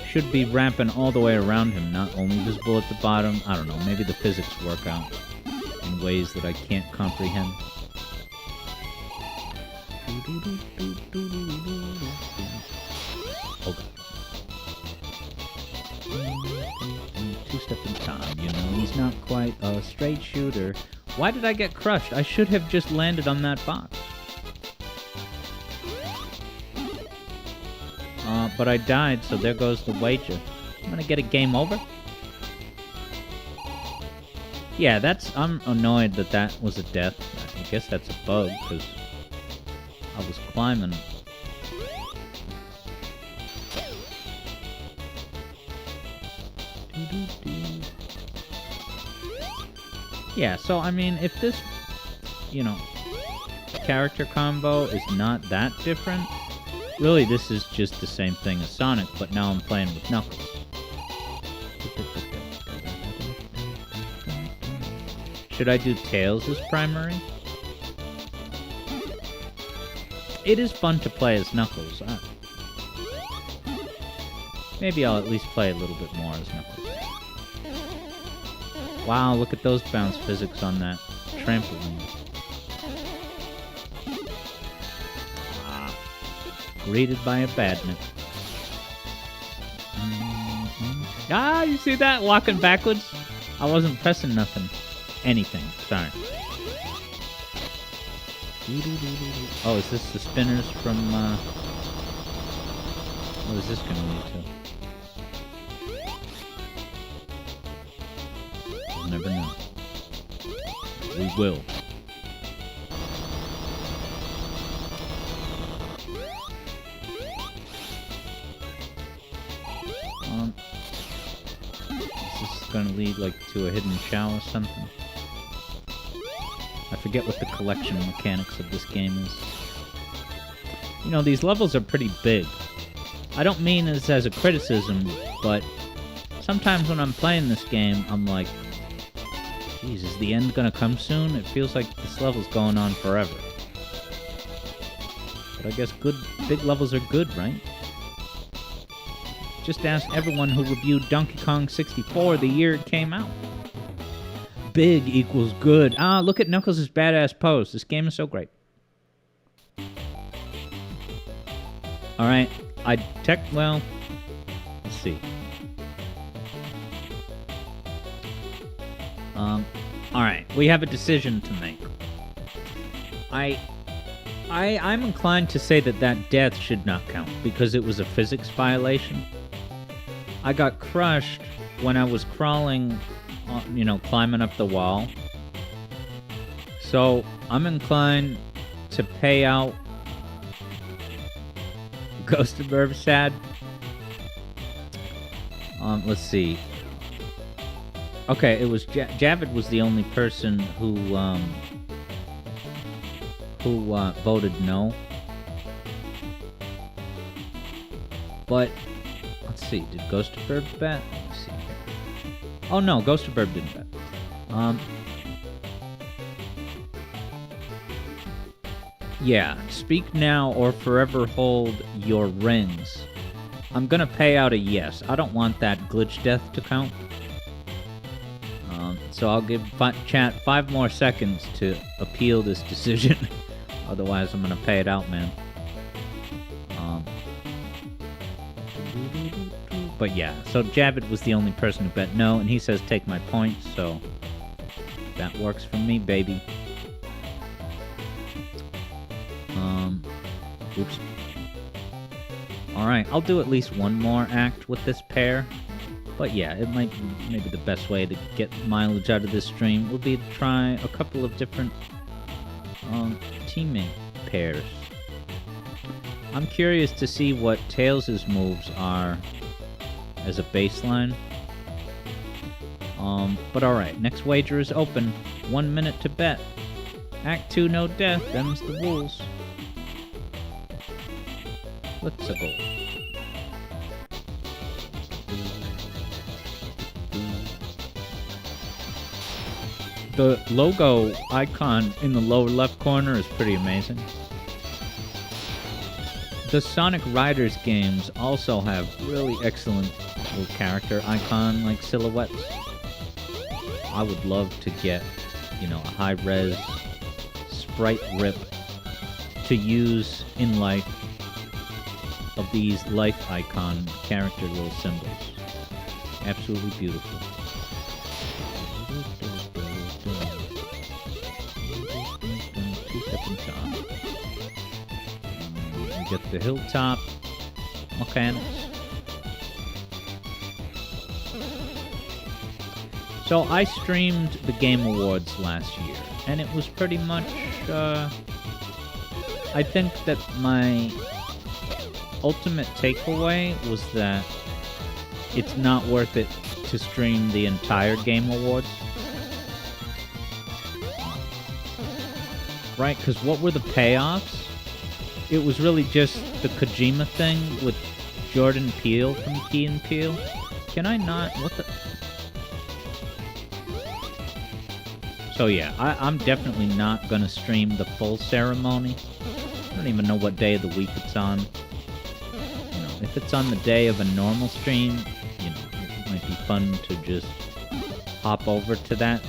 should be wrapping all the way around him, not only visible at the bottom. I don't know, maybe the physics work out in ways that I can't comprehend. Okay. 2-step in time, you know, he's not quite a straight shooter. Why did I get crushed? I should have just landed on that box. But I died, so there goes the wager. I'm gonna get a game over. Yeah, I'm annoyed that that was a death. I guess that's a bug, because I was climbing. Yeah, so I mean, if this, you know, character combo is not that different, really this is just the same thing as Sonic, but now I'm playing with Knuckles. Should I do Tails as primary? It is fun to play as Knuckles. Maybe I'll at least play a little bit more as Knuckles. Wow, look at those bounce physics on that trampoline. Greeted by a badminton. Ah, you see that? Walking backwards? I wasn't pressing nothing. Anything. Sorry. Oh, is this the spinners from, what is this gonna lead to? We'll never know. We will. Is this gonna lead, like, to a hidden shell or something? I forget what the collection mechanics of this game is. You know, these levels are pretty big. I don't mean this as a criticism, but sometimes when I'm playing this game, I'm like, geez, is the end gonna come soon? It feels like this level's going on forever. But I guess big levels are good, right? Just ask everyone who reviewed Donkey Kong 64 the year it came out. Big equals good. Ah, look at Knuckles' badass pose. This game is so great. Alright, well, let's see. Alright, we have a decision to make. I'm inclined to say that death should not count, because it was a physics violation. I got crushed when I was crawling, climbing up the wall. So, I'm inclined to pay out Ghost of Burbsad. Let's see. Okay, it was Javid was the only person who voted no. But let's see, did Ghost of Burb bet? Let's see here. Oh no, Ghost of Burb didn't bet. Yeah, speak now or forever hold your rings. I'm gonna pay out a yes. I don't want that glitch death to count. So I'll give chat 5 more seconds to appeal this decision. Otherwise, I'm gonna pay it out, man. But yeah, so Javid was the only person who bet no, and he says take my points, so that works for me, baby. Oops. Alright, I'll do at least one more act with this pair. But yeah, it might be maybe the best way to get mileage out of this stream would be to try a couple of different teammate pairs. I'm curious to see what Tails' moves are as a baseline. But alright, next wager is open. 1 minute to bet. Act 2, no death, them's the rules. Let's go. The logo icon in the lower left corner is pretty amazing. The Sonic Riders games also have really excellent little character icon like silhouettes. I would love to get, a high-res sprite rip to use in life of these life icon character little symbols. Absolutely beautiful. We get the hilltop mechanics. So I streamed the Game Awards last year, and it was pretty much, I think that my ultimate takeaway was that it's not worth it to stream the entire Game Awards. Right, because what were the payoffs? It was really just the Kojima thing with Jordan Peele from Key and Peele. Can I not? What the? So yeah, I'm definitely not gonna stream the full ceremony. I don't even know what day of the week it's on. if it's on the day of a normal stream, you know, it might be fun to just hop over to that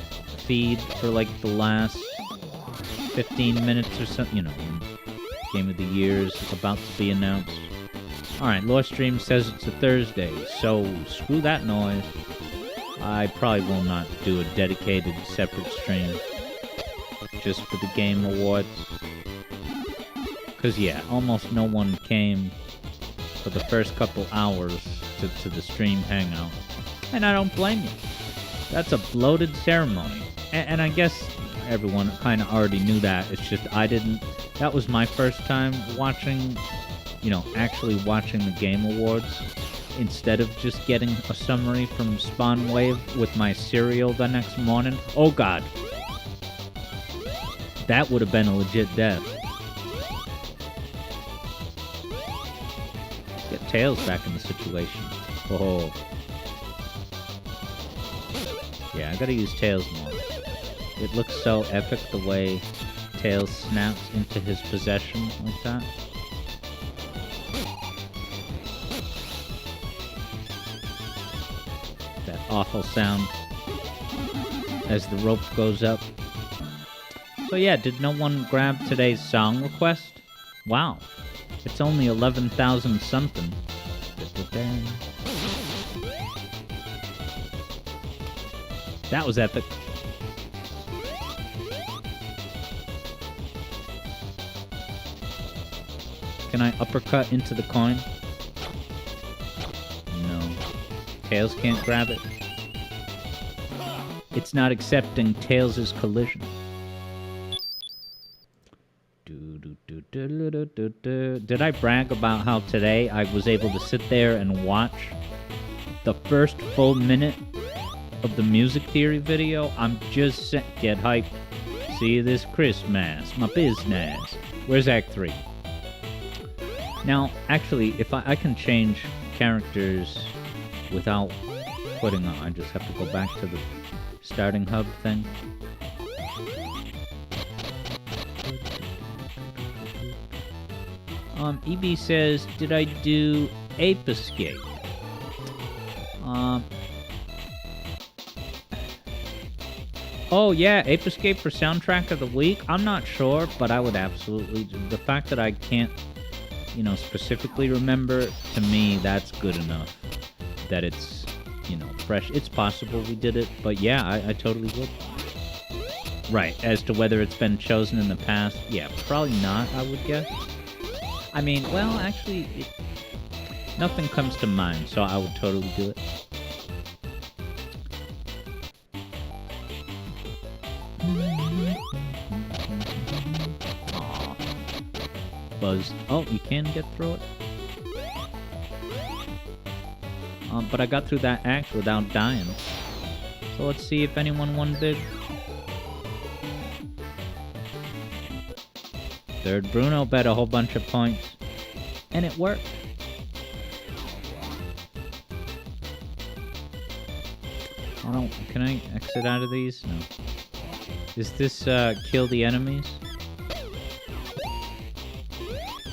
feed for like the last 15 minutes or something, you know, when Game of the Year is about to be announced. Alright, Lore Stream says it's a Thursday, so screw that noise. I probably will not do a dedicated separate stream just for the Game Awards. Because, yeah, almost no one came for the first couple hours to the stream hangout. And I don't blame you. That's a bloated ceremony. And I guess everyone kind of already knew that. It's just I didn't. That was my first time watching, you know, actually watching the Game Awards instead of just getting a summary from Spawn Wave with my cereal the next morning. Oh, God. That would have been a legit death. Get Tails back in the situation. Oh. Yeah, I gotta use Tails more. It looks so epic the way Tails snaps into his possession like that. That awful sound as the rope goes up. So yeah, did no one grab today's song request? Wow. It's only 11,000 something. That was epic. Can I uppercut into the coin? No. Tails can't grab it. It's not accepting Tails' collision. Did I brag about how today I was able to sit there and watch the first full minute of the Music Theory video? I'm just get hyped. See you this Christmas, my business. Where's Act 3? Now, actually, if I can change characters without putting on, I just have to go back to the starting hub thing. EB says, did I do Ape Escape? Oh yeah, Ape Escape for Soundtrack of the Week? I'm not sure, but I would absolutely do. The fact that I can't, you know, specifically remember, to me, that's good enough. That it's, you know, fresh. It's possible we did it, but yeah, I totally would. Right, as to whether it's been chosen in the past, yeah, probably not, I would guess. I mean, well, actually, nothing comes to mind, so I would totally do it. Aww. Buzz. Oh, you can get through it? But I got through that act without dying. So let's see if anyone won big. Third Bruno bet a whole bunch of points. And it worked. Oh no, can I exit out of these? No. Is this kill the enemies?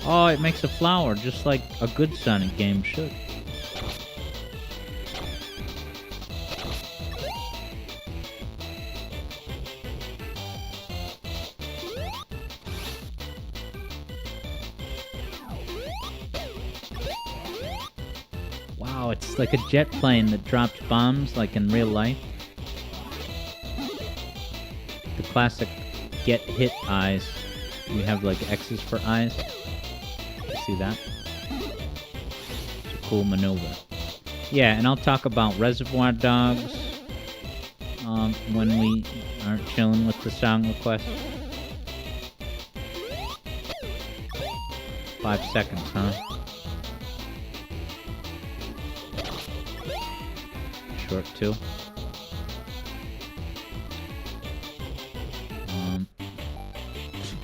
Oh, it makes a flower, just like a good Sonic game should. Wow, it's like a jet plane that drops bombs like in real life. The classic get hit eyes. We have like X's for eyes. You see that? It's a cool maneuver. Yeah, and I'll talk about Reservoir Dogs when we aren't chilling with the song request. 5 seconds, huh? Short too.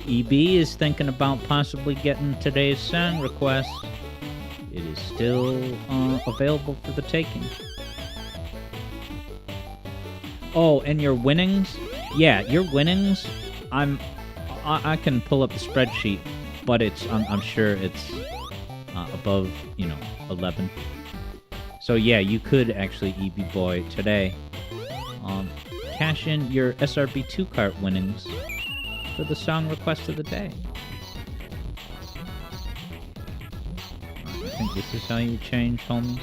EB is thinking about possibly getting today's song request. It is still available for the taking. Oh, and your winnings? Yeah, your winnings. I can pull up the spreadsheet, but I'm sure it's above, 11. So yeah, you could actually EV Boy today. Cash in your SRB2 cart winnings for the song request of the day. I think this is how you change, homies.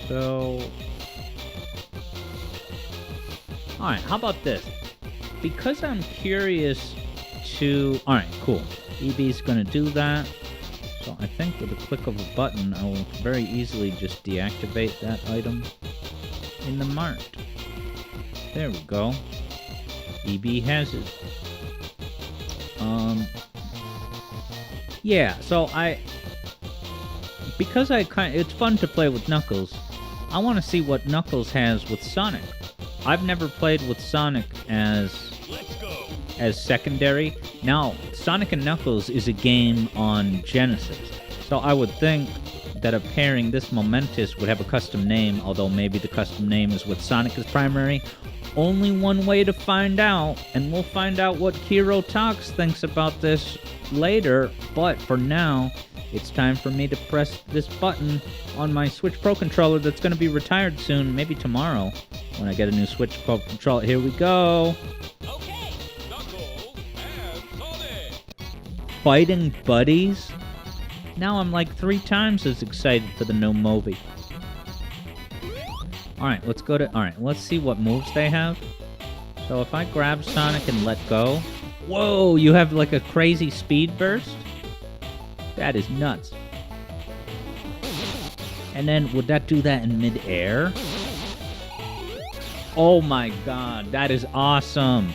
So... Alright, how about this? Because I'm curious to... Alright, cool. EB's gonna do that. So I think with a click of a button, I will very easily just deactivate that item in the mart. There we go. EB has it. Yeah, so because it's fun to play with Knuckles, I want to see what Knuckles has with Sonic. I've never played with Sonic as secondary. Now, Sonic and Knuckles is a game on Genesis, so I would think that a pairing this momentous would have a custom name, although maybe the custom name is with Sonic as primary. Only one way to find out, and we'll find out what Kiro Talks thinks about this later, but for now, it's time for me to press this button on my Switch Pro controller that's going to be retired soon, maybe tomorrow, when I get a new Switch Pro controller. Here we go. Okay, Knuckles and Sonic. Fighting buddies? Now I'm like 3 times as excited for the new movie. Alright, let's see what moves they have. So if I grab Sonic and let go... Whoa, you have like a crazy speed burst? That is nuts. And then, would that do that in mid-air? Oh my god, that is awesome.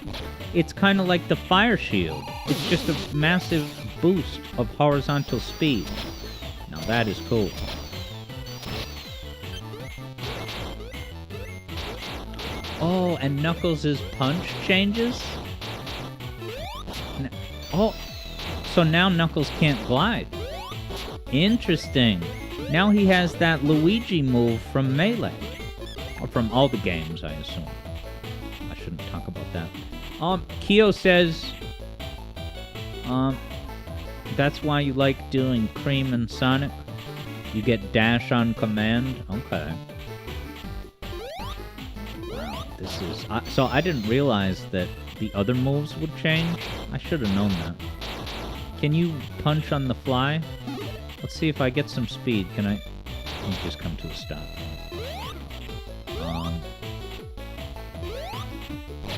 It's kind of like the Fire Shield. It's just a massive boost of horizontal speed. Now that is cool. Oh, and Knuckles' punch changes? Oh, so now Knuckles can't glide. Interesting. Now he has that Luigi move from Melee. Or from all the games, I assume. I shouldn't talk about that. Kyo says... that's why you like doing Cream and Sonic? You get dash on command? Okay. Wow, this is... so I didn't realize that the other moves would change. I should have known that. Can you punch on the fly? Let's see if I get some speed. Can I... Let me just come to a stop.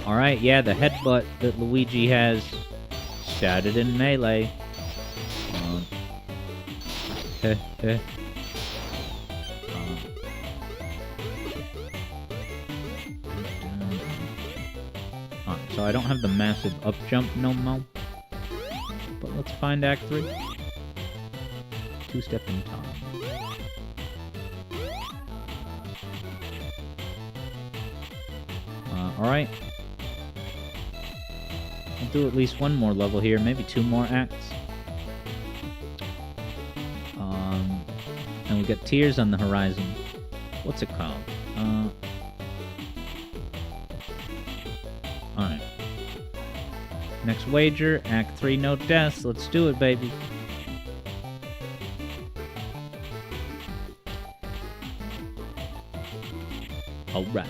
Alright, yeah, the headbutt that Luigi has started in Melee. So I don't have the massive up jump no more. But let's find Act 3. 2-step in time. Alright. I'll do at least one more level here, maybe 2 more acts. And we got Tears on the horizon. What's it called? Alright. Next wager, Act 3, no deaths. Let's do it, baby. Alright.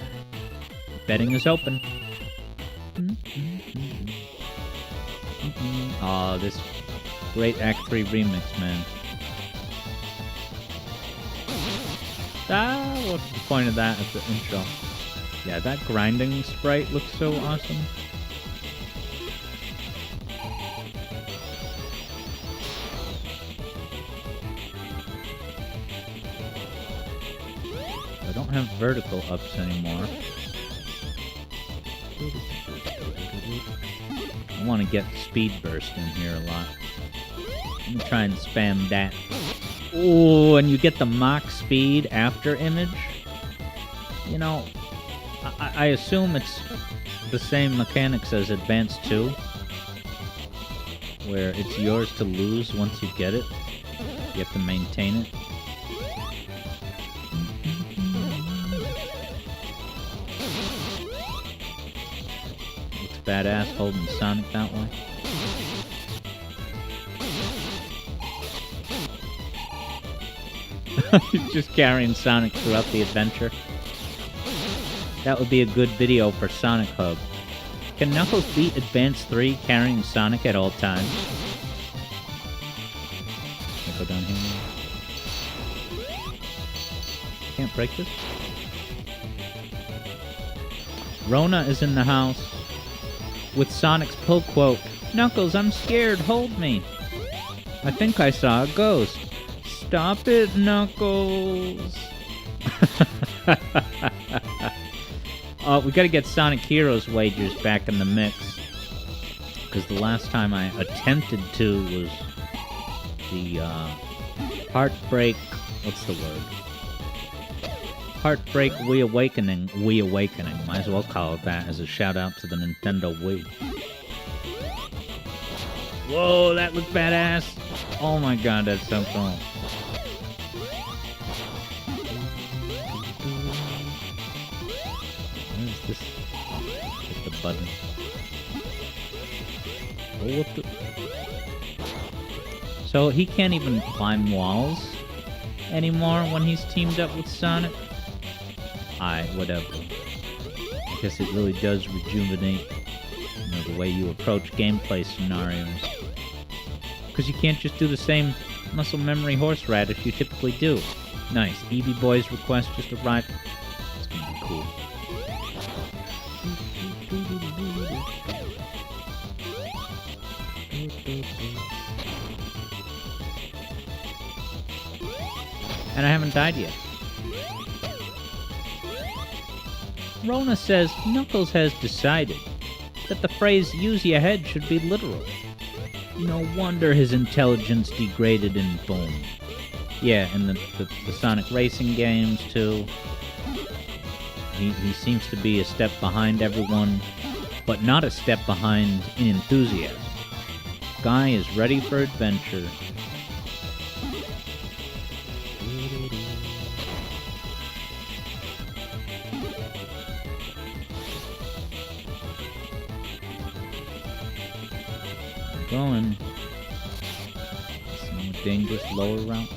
Betting is open. Oh, this great Act 3 remix, man. What's the point of that at the intro? Yeah, that grinding sprite looks so awesome. I don't have vertical ups anymore. I want to get speed burst in here a lot. Let me try and spam that. Oh, and you get the Mach speed after image. You know, I assume it's the same mechanics as Advance 2, where it's yours to lose once you get it. You have to maintain it. Looks badass holding Sonic that way. He's just carrying Sonic throughout the adventure. That would be a good video for Sonic Hub. Can Knuckles beat Advance 3 carrying Sonic at all times? Can I go down here? Can't break this? Rona is in the house with Sonic's pull quote, "Knuckles, I'm scared, hold me." I think I saw a ghost. Stop it, Knuckles. We gotta get Sonic Heroes wagers back in the mix. Because the last time I attempted to was the Heartbreak... What's the word? Heartbreak Wii Awakening. Wii Awakening. Might as well call it that as a shout out to the Nintendo Wii. Whoa, that looked badass. Oh my god, that's so cool. What is this? Just a button. Oh, what the... So he can't even climb walls anymore when he's teamed up with Sonic? Whatever. I guess it really does rejuvenate, you know, the way you approach gameplay scenarios. Because you can't just do the same muscle memory horseradish you typically do. Nice. Eevee Boy's request just arrived. It's gonna be cool. And I haven't died yet. Rona says Knuckles has decided that the phrase "use your head" should be literal. No wonder his intelligence degraded in Boom. Yeah, and the Sonic Racing games, too. He seems to be a step behind everyone, but not a step behind in enthusiasm. Guy is ready for adventure. Going. Some more dangerous lower route.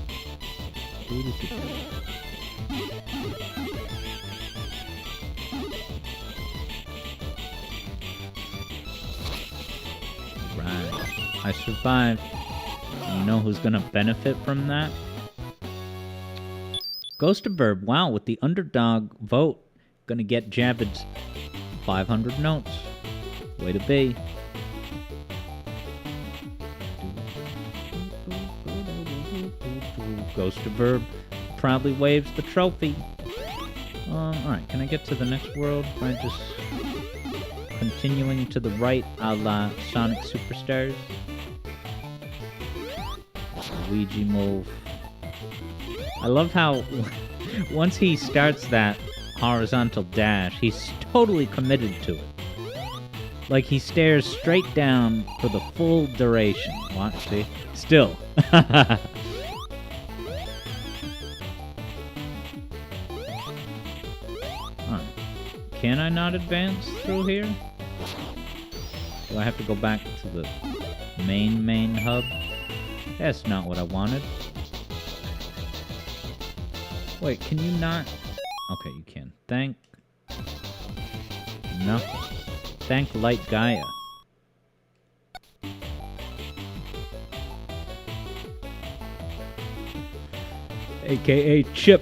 Right. I survived. You know who's gonna benefit from that? Ghost of Verb. Wow, with the underdog vote, gonna get Javid's 500 notes. Way to be. Ghost of Verb proudly waves the trophy. Alright, can I get to the next world by just continuing to the right a la Sonic Superstars? Luigi move. I love how once he starts that horizontal dash, he's totally committed to it. Like he stares straight down for the full duration. Watch, see? Still. Can I not advance through here? Do I have to go back to the main hub? That's not what I wanted. Wait, can you not? Okay, you can. Thank... Knuckles. Thank Light Gaia. AKA Chip.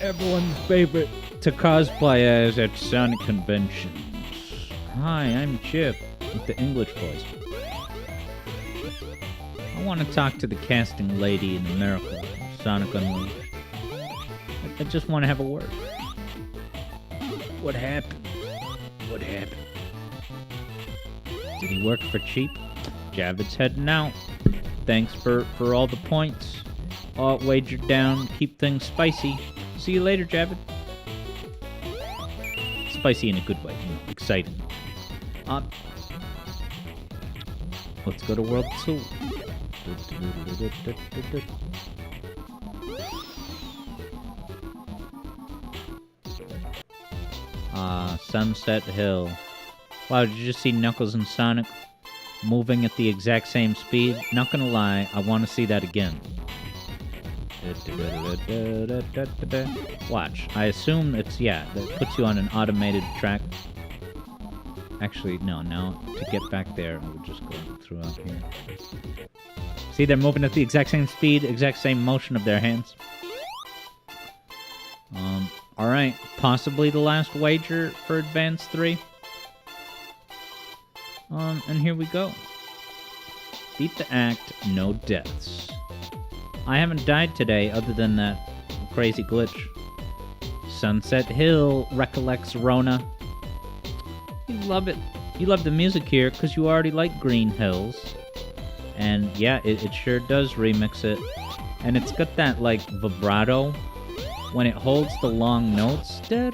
Everyone's favorite to cosplay as at Sonic conventions. Hi, I'm Chip, with the English voice. I want to talk to the casting lady in America, Sonic Unleashed. I just want to have a word. What happened? What happened? Did he work for cheap? Javid's heading out. Thanks for all the points. All wagered down, keep things spicy. See you later, Javid. Spicy in a good way, you know, exciting. Let's go to World 2. Sunset Hill. Wow, did you just see Knuckles and Sonic moving at the exact same speed? Not gonna lie, I want to see that again. Watch. I assume it's, yeah, that puts you on an automated track. Actually, no, now to get back there, I would just go throughout here. See, they're moving at the exact same speed, exact same motion of their hands. Alright, possibly the last wager for Advance 3. And here we go. Beat the act, no deaths. I haven't died today other than that crazy glitch. Sunset Hill recollects Rona. You love it. You love the music here because you already like Green Hills. And yeah, it sure does remix it. And it's got that, like, vibrato when it holds the long notes. That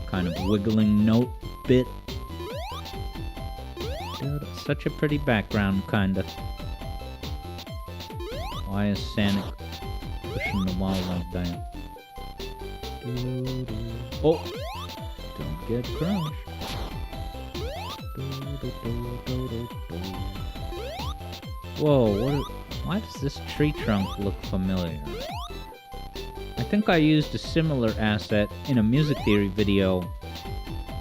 kind of wiggling note bit. Such a pretty background, kinda. Why is Sonic pushing the wall like that? Oh! Don't get crushed. Whoa, why does this tree trunk look familiar? I think I used a similar asset in a music theory video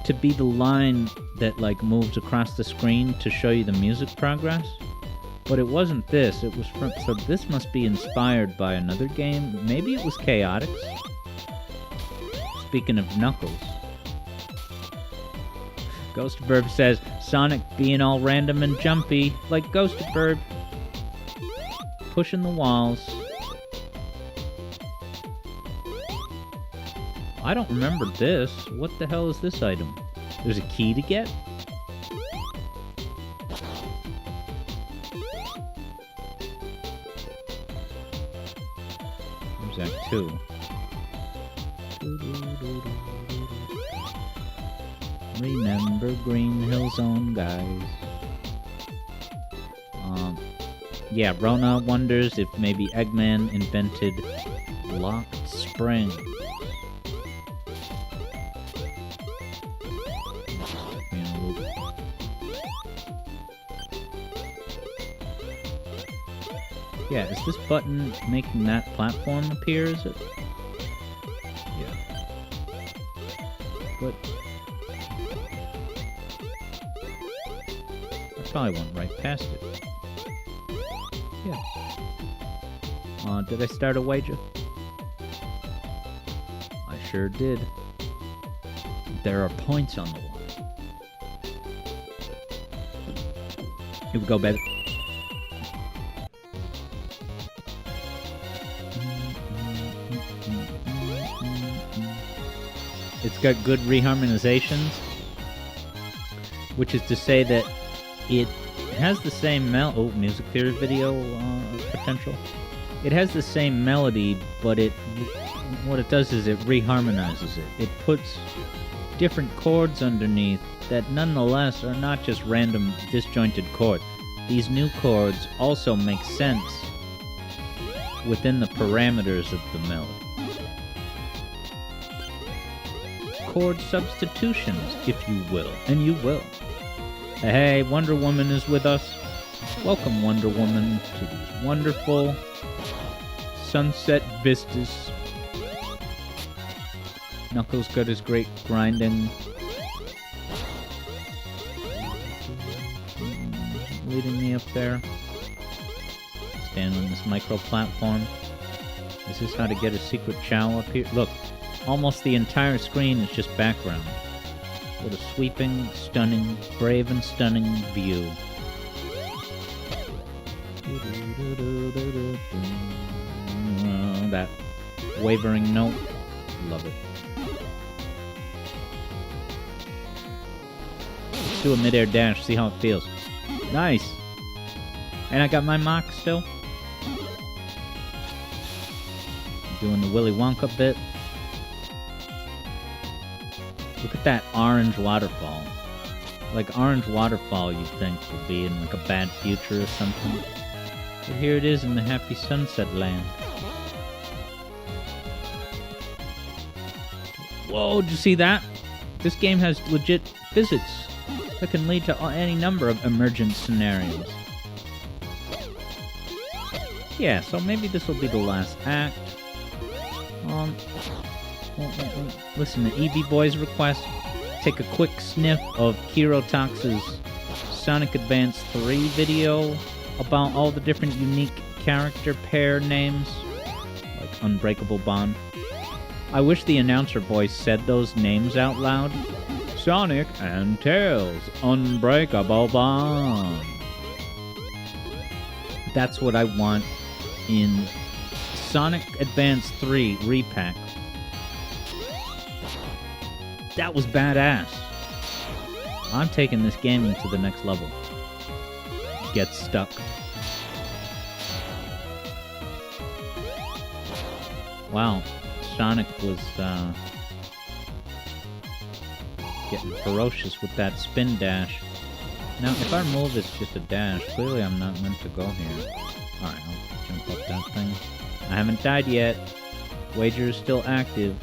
to be the line that, like, moves across the screen to show you the music progress. But it wasn't this, it was from... So this must be inspired by another game. Maybe it was Chaotix? Speaking of Knuckles. Ghostburb says, Sonic being all random and jumpy, like Ghostburb. Pushing the walls. I don't remember this. What the hell is this item? There's a key to get? There's Act 2. Remember Green Hill Zone, guys. Yeah, Rona wonders if maybe Eggman invented locked spring. Yeah, is this button making that platform appear, is it? Yeah. But... I probably went right past it. Yeah. Did I start a wager? I sure did. There are points on the wall. Here we go, baby. It's got good reharmonizations, which is to say that it has the same music theory video potential. It has the same melody, but what it does is it reharmonizes it. It puts different chords underneath that nonetheless are not just random disjointed chords. These new chords also make sense within the parameters of the melody. Chord substitutions, if you will, and you will. Hey, Wonder Woman is with us. Welcome, Wonder Woman, to these wonderful sunset vistas. Knuckles got his great grinding. Leading me up there. Stand on this micro platform. Is this how to get a secret chow up here? Look, almost the entire screen is just background. What a sweeping, stunning, brave and stunning view. That wavering note. Love it. Let's do a midair dash, see how it feels. Nice! And I got my mock still. Doing the Willy Wonka bit. Look at that orange waterfall. Like orange waterfall you'd think would be in like a bad future or something. But here it is in the happy sunset land. Whoa, did you see that? This game has legit physics. that can lead to any number of emergent scenarios. Yeah, so maybe this will be the last act. Listen to Eevee Boy's request. Take a quick sniff of Kirotox's Sonic Advance 3 video about all the different unique character pair names, like Unbreakable Bond. I wish the announcer voice said those names out loud. Sonic and Tails, Unbreakable Bond. That's what I want in Sonic Advance 3 Repack. That was badass. I'm taking this gaming to the next level. Get stuck. Wow, Sonic was getting ferocious with that spin dash. Now, if our move is just a dash, clearly I'm not meant to go here. Alright, I'll jump up that thing. I haven't died yet. Wager is still active.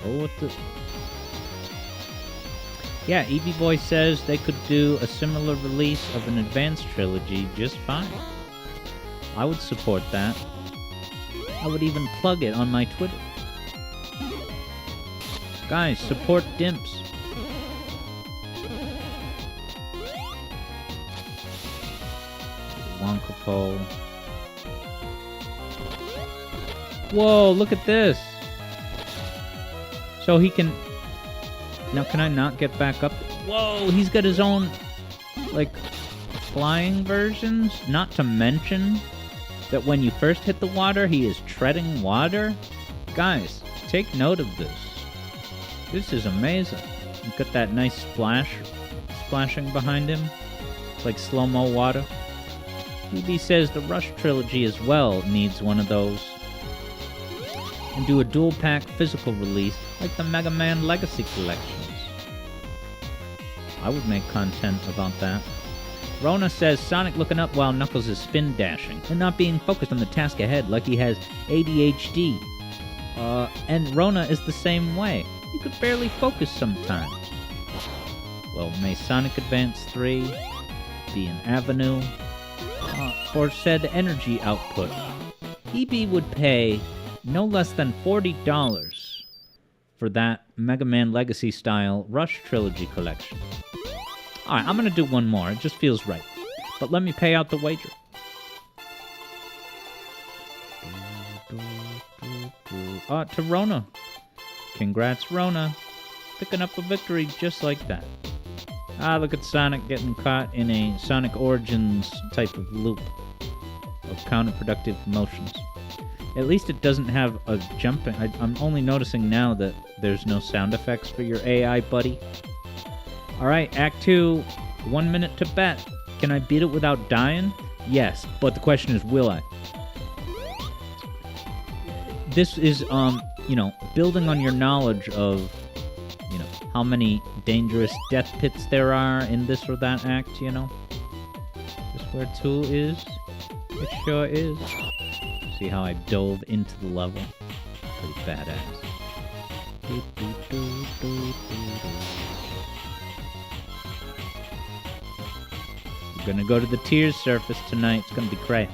Oh, what the... Yeah, Eevee Boy says they could do a similar release of an advanced trilogy just fine. I would support that. I would even plug it on my Twitter. Guys, support Dimps. Wonka Pole. Whoa, look at this! So he can... Now, can I not get back up? Whoa, he's got his own, like, flying versions? Not to mention that when you first hit the water, he is treading water? Guys, take note of this. This is amazing. You've got that nice splashing behind him. It's like slow-mo water. BB says the Rush trilogy as well needs one of those. And do a dual-pack physical release like the Mega Man Legacy Collections. I would make content about that. Rona says Sonic looking up while Knuckles is spin dashing and not being focused on the task ahead like he has ADHD. And Rona is the same way. You could barely focus sometimes. Well, may Sonic Advance 3 be an avenue for said energy output. EB would pay no less than $40 for that Mega Man Legacy style Rush Trilogy collection. Alright, I'm gonna do one more. It just feels right. But let me pay out the wager. To Rona. Congrats, Rona. Picking up a victory just like that. Ah, look at Sonic getting caught in a Sonic Origins type of loop of counterproductive motions. At least it doesn't have a jumping... I'm only noticing now that there's no sound effects for your AI buddy. Alright, Act 2, 1 minute to bet. Can I beat it without dying? Yes, but the question is, will I? This is, building on your knowledge of, how many dangerous death pits there are in this or that act, Is this where 2 is? It sure is. See how I dove into the level? Pretty badass. We're gonna go to the Tears surface tonight. It's gonna be great.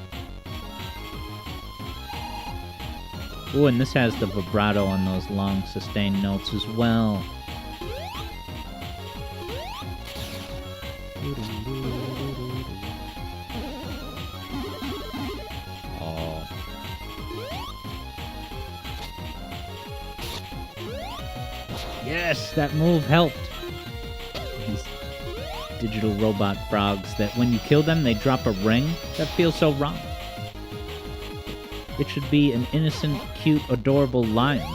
Ooh, and this has the vibrato on those long sustained notes as well. Oh. Yes, that move helped. These digital robot frogs that when you kill them, they drop a ring. That feels so wrong. It should be an innocent, cute, adorable lion.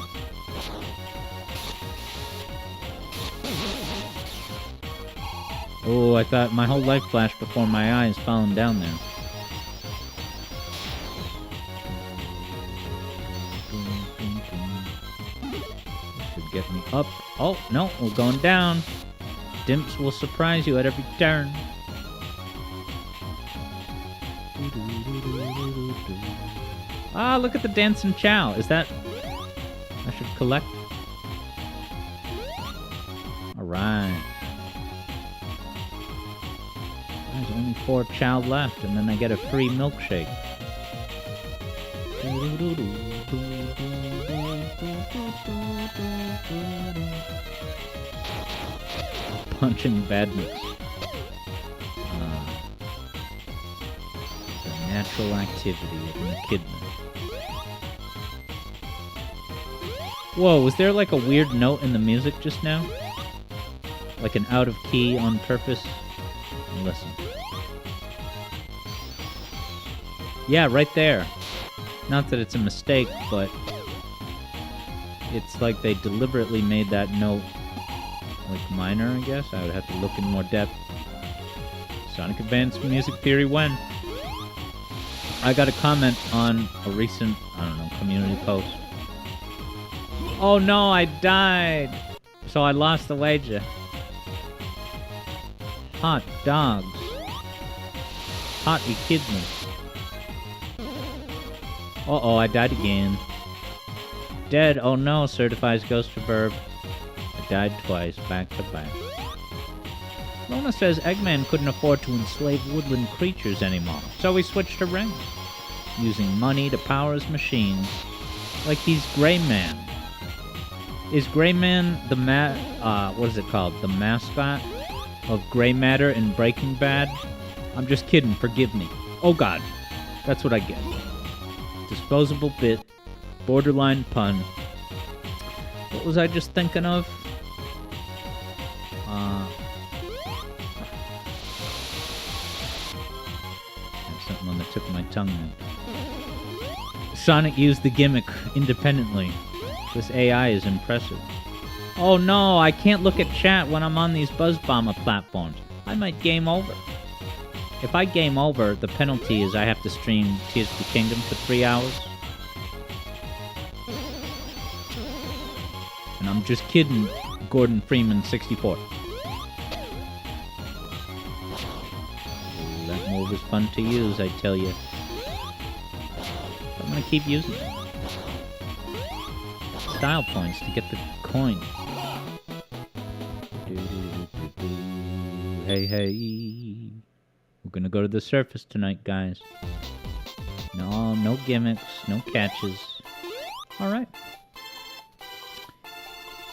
Oh, I thought my whole life flashed before my eyes falling down there. Should get me up. Oh, no, we're going down. Dimps will surprise you at every turn. Ah, look at the dancing chow. Is that... I should collect? Alright. There's only 4 chow left, and then I get a free milkshake. Punching badness. It's a natural activity of an echidna. Whoa, was there like a weird note in the music just now? Like an out of key on purpose? Listen. Yeah, right there. Not that it's a mistake, but it's like they deliberately made that note like minor, I guess. I would have to look in more depth. Sonic Advance Music Theory when? I got a comment on a recent, I don't know, community post. Oh no, I died! So I lost the wager. Hot dogs. Hot echidna. Uh-oh, I died again. Dead, oh no, certifies Ghost Verb. I died twice, back to back. Lona says Eggman couldn't afford to enslave woodland creatures anymore, so he switched to rings, using money to power his machines, like he's Gray Man. Is Gray Man the what is it called? The mascot of Gray Matter in Breaking Bad? I'm just kidding, forgive me. Oh god, that's what I get. Disposable bit, borderline pun. What was I just thinking of? I have something on the tip of my tongue now. Sonic used the gimmick independently. This AI is impressive. Oh no, I can't look at chat when I'm on these Buzz Bomber platforms. I might game over. If I game over, the penalty is I have to stream Tears of the Kingdom for 3 hours. And I'm just kidding, Gordon Freeman 64. That move is fun to use, I tell you. I'm gonna keep using it. Style points to get the coin. Hey, hey. We're gonna go to the surface tonight, guys. No gimmicks, no catches. Alright.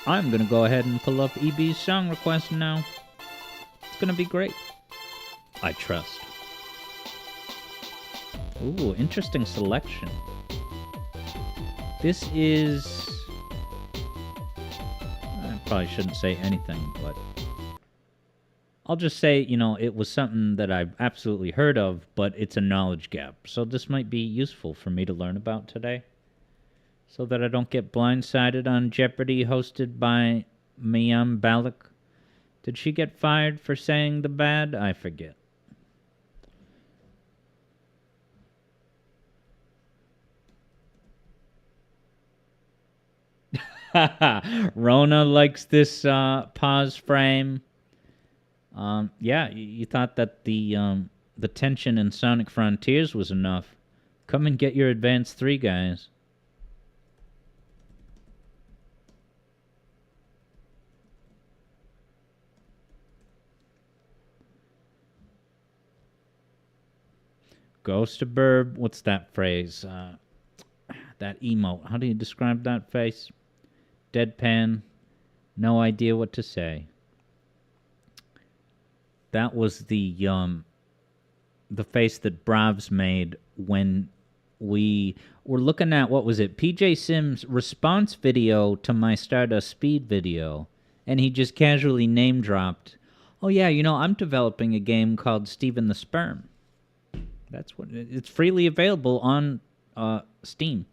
I'm gonna go ahead and pull up EB's song request now. It's gonna be great. I trust. Ooh, interesting selection. This is... I probably shouldn't say anything, but... I'll just say, you know, it was something that I've absolutely heard of, but it's a knowledge gap. So this might be useful for me to learn about today. So that I don't get blindsided on Jeopardy hosted by Mayim Balak. Did she get fired for saying the bad? I forget. Rona likes this pause frame. Yeah, you thought that the tension in Sonic Frontiers was enough. Come and get your Advance 3, guys. Ghost of Burb, what's that phrase? That emote. How do you describe that face? Deadpan. No idea what to say. That was the face that Bravs made when we were looking at, what was it, PJ Sims' response video to my Stardust Speed video, and he just casually name-dropped, oh yeah, you know, I'm developing a game called Steven the Sperm. That's what, it's freely available on Steam.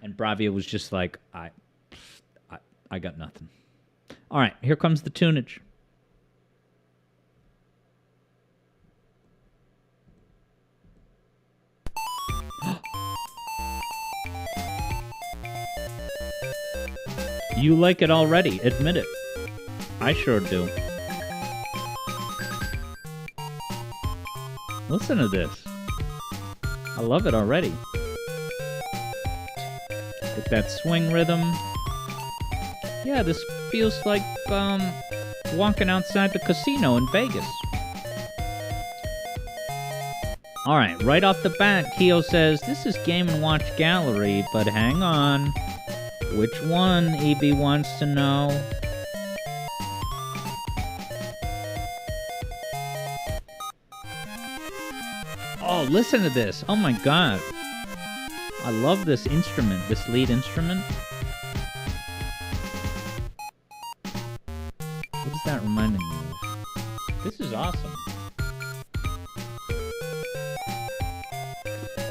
And Bravia was just like, I got nothing. All right, here comes the tunage. You like it already, admit it. I sure do. Listen to this. I love it already. With that swing rhythm. Yeah, this feels like walking outside the casino in Vegas. Alright, right off the bat, Keo says, this is Game & Watch Gallery, but hang on. Which one, EB wants to know. Oh, listen to this. Oh my god. I love this instrument, this lead instrument. What is that reminding me of? This is awesome.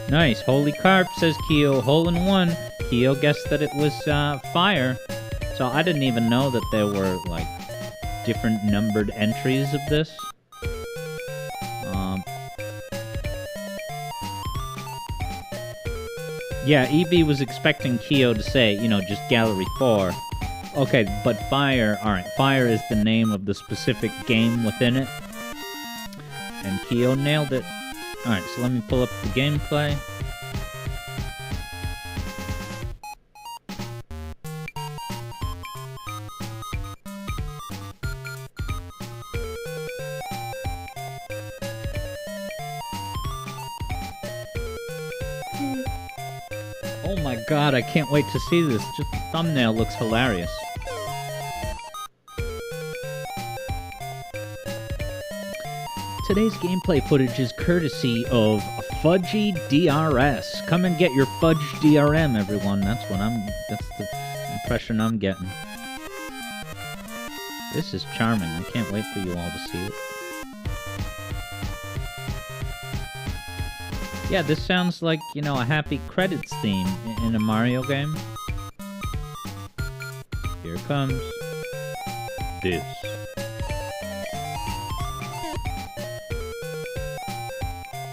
Nice. Holy carp, says Keo. Hole in one. Keo guessed that it was fire. So I didn't even know that there were, like, different numbered entries of this. Yeah, EB was expecting Keo to say, you know, just Gallery 4. Okay, but Fire, alright, Fire is the name of the specific game within it. And Keo nailed it. Alright, so let me pull up the gameplay. Oh my god, I can't wait to see this. Just the thumbnail looks hilarious. Today's gameplay footage is courtesy of Fudgy DRS. Come and get your Fudge DRM, everyone. That's the impression I'm getting. This is charming. I can't wait for you all to see it. Yeah, this sounds like, you know, a happy credits theme in a Mario game. Here comes this.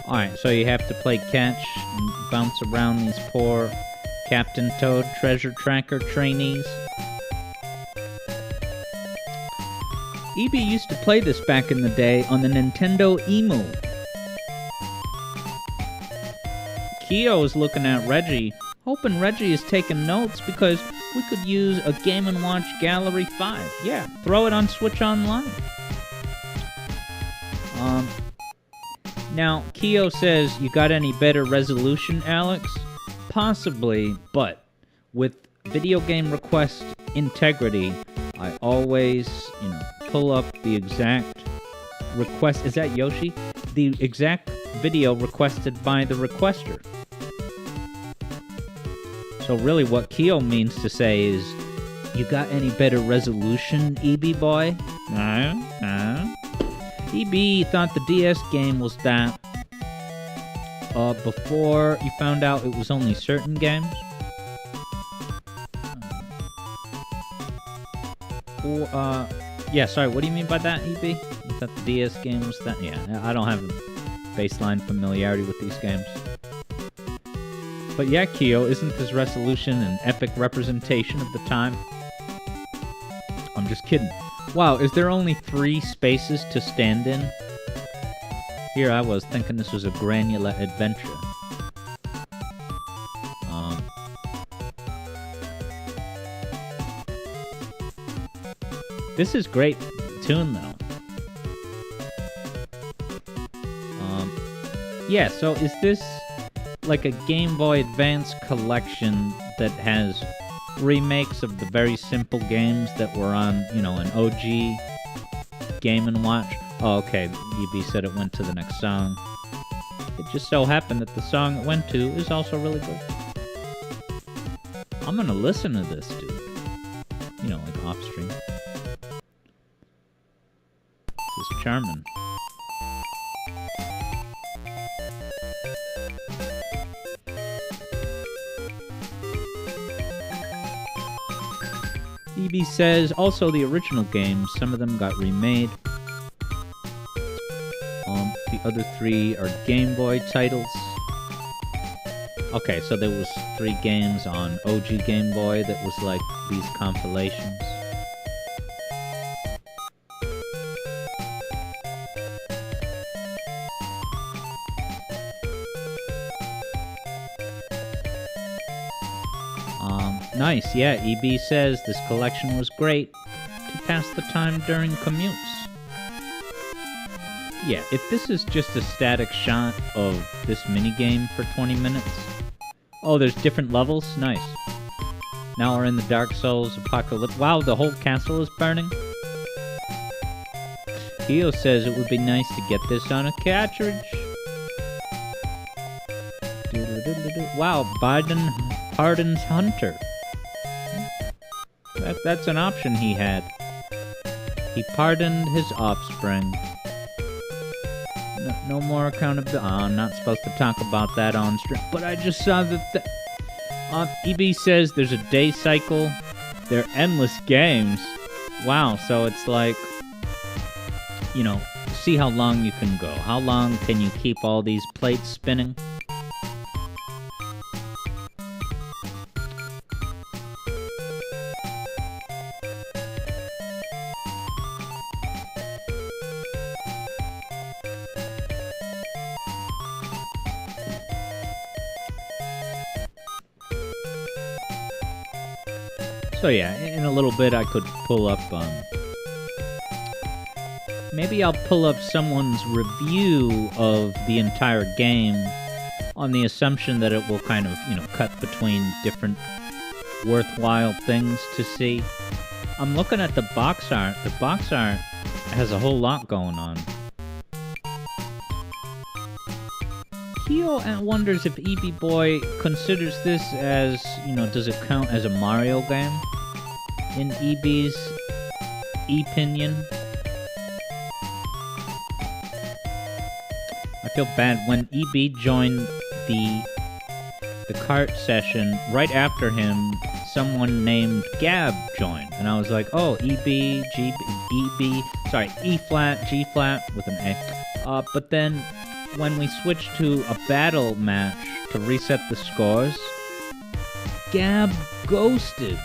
Alright, so you have to play catch and bounce around these poor Captain Toad treasure tracker trainees. EB used to play this back in the day on the Nintendo Emu. Keo is looking at Reggie, hoping Reggie is taking notes because we could use a Game & Watch Gallery 5. Yeah, throw it on Switch Online. Now, Keo says, you got any better resolution, Alex? Possibly, but with video game request integrity, I always, you know, pull up the exact request. Is that Yoshi? The exact video requested by the requester. So really what Keo means to say is, you got any better resolution, EB boy? EB thought the DS game was that before you found out it was only certain games. Yeah, sorry, what do you mean by that, EB? You thought the DS game was that? Yeah, I don't have baseline familiarity with these games. But yeah, Keo, isn't this resolution an epic representation of the time? I'm just kidding. Wow, is there only 3 spaces to stand in? Here I was thinking this was a granular adventure. This is great tune, though. Yeah, so is this like a Game Boy Advance collection that has remakes of the very simple games that were on, you know, an OG Game & Watch? Oh, okay, EB said it went to the next song. It just so happened that the song it went to is also really good. I'm gonna listen to this, dude. You know, like off-stream. This is charming. EB says, also the original games, some of them got remade. The other 3 are Game Boy titles. Okay, so there was 3 games on OG Game Boy that was like these compilations. Nice. Yeah, EB says this collection was great to pass the time during commutes. Yeah, if this is just a static shot of this minigame for 20 minutes... Oh, there's different levels? Nice. Now we're in the Dark Souls apocalypse. Wow, the whole castle is burning? Keo says it would be nice to get this on a cartridge. Wow, Biden pardons Hunter. That's an option he had. He pardoned his offspring. No more accountability. Oh, I'm not supposed to talk about that on stream. But I just saw that... EB says there's a day cycle. They're endless games. Wow, so it's like... You know, see how long you can go. How long can you keep all these plates spinning? So yeah, in a little bit I could pull up, maybe I'll pull up someone's review of the entire game on the assumption that it will kind of, you know, cut between different worthwhile things to see. I'm looking at the box art. The box art has a whole lot going on. Keo wonders if EB Boy considers this as, you know, does it count as a Mario game? In EB's opinion? I feel bad when EB joined the cart session. Right after him, someone named Gab joined, and I was like, oh, E flat, G flat with an A. But then when we switched to a battle match to reset the scores, Gab ghosted.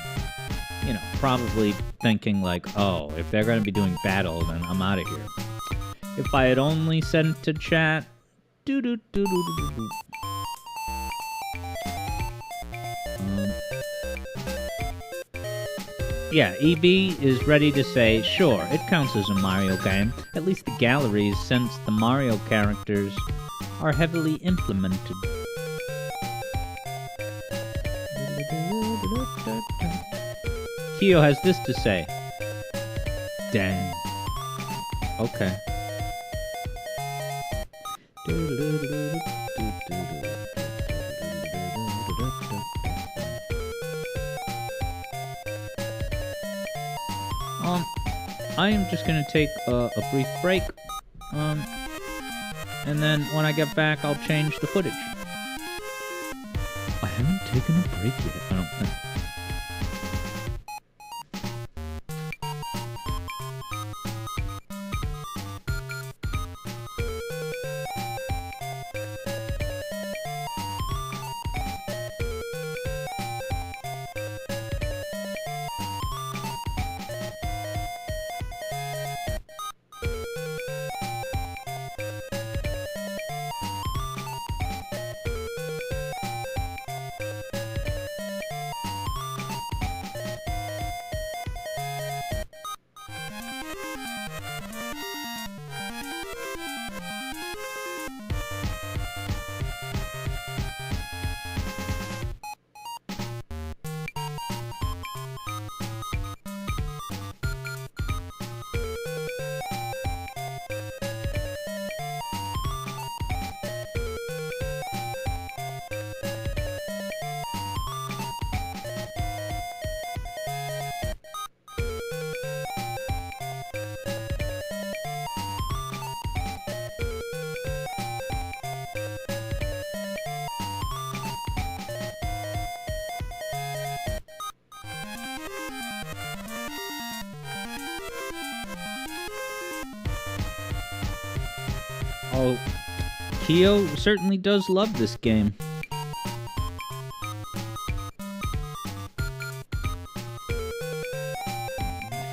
You know, probably thinking like, oh, if they're going to be doing battle, then I'm out of here. If I had only sent to chat, yeah, EB is ready to say, sure, it counts as a Mario game. At least the galleries, since the Mario characters are heavily implemented. Keo has this to say. Dang. Okay. I am just gonna take a brief break, and then when I get back, I'll change the footage. I haven't taken a break yet, I don't think. Oh, Keo certainly does love this game.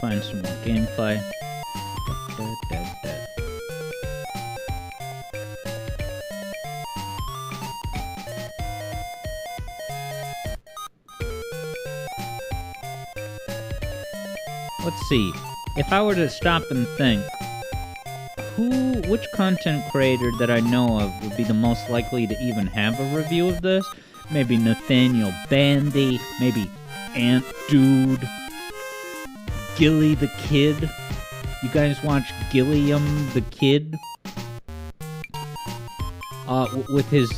Find some more gameplay. Let's see. If I were to stop and think, which content creator that I know of would be the most likely to even have a review of this? Maybe Nathaniel Bandy, maybe Ant Dude, Gilly the Kid. You guys watch Gilliam the Kid? With his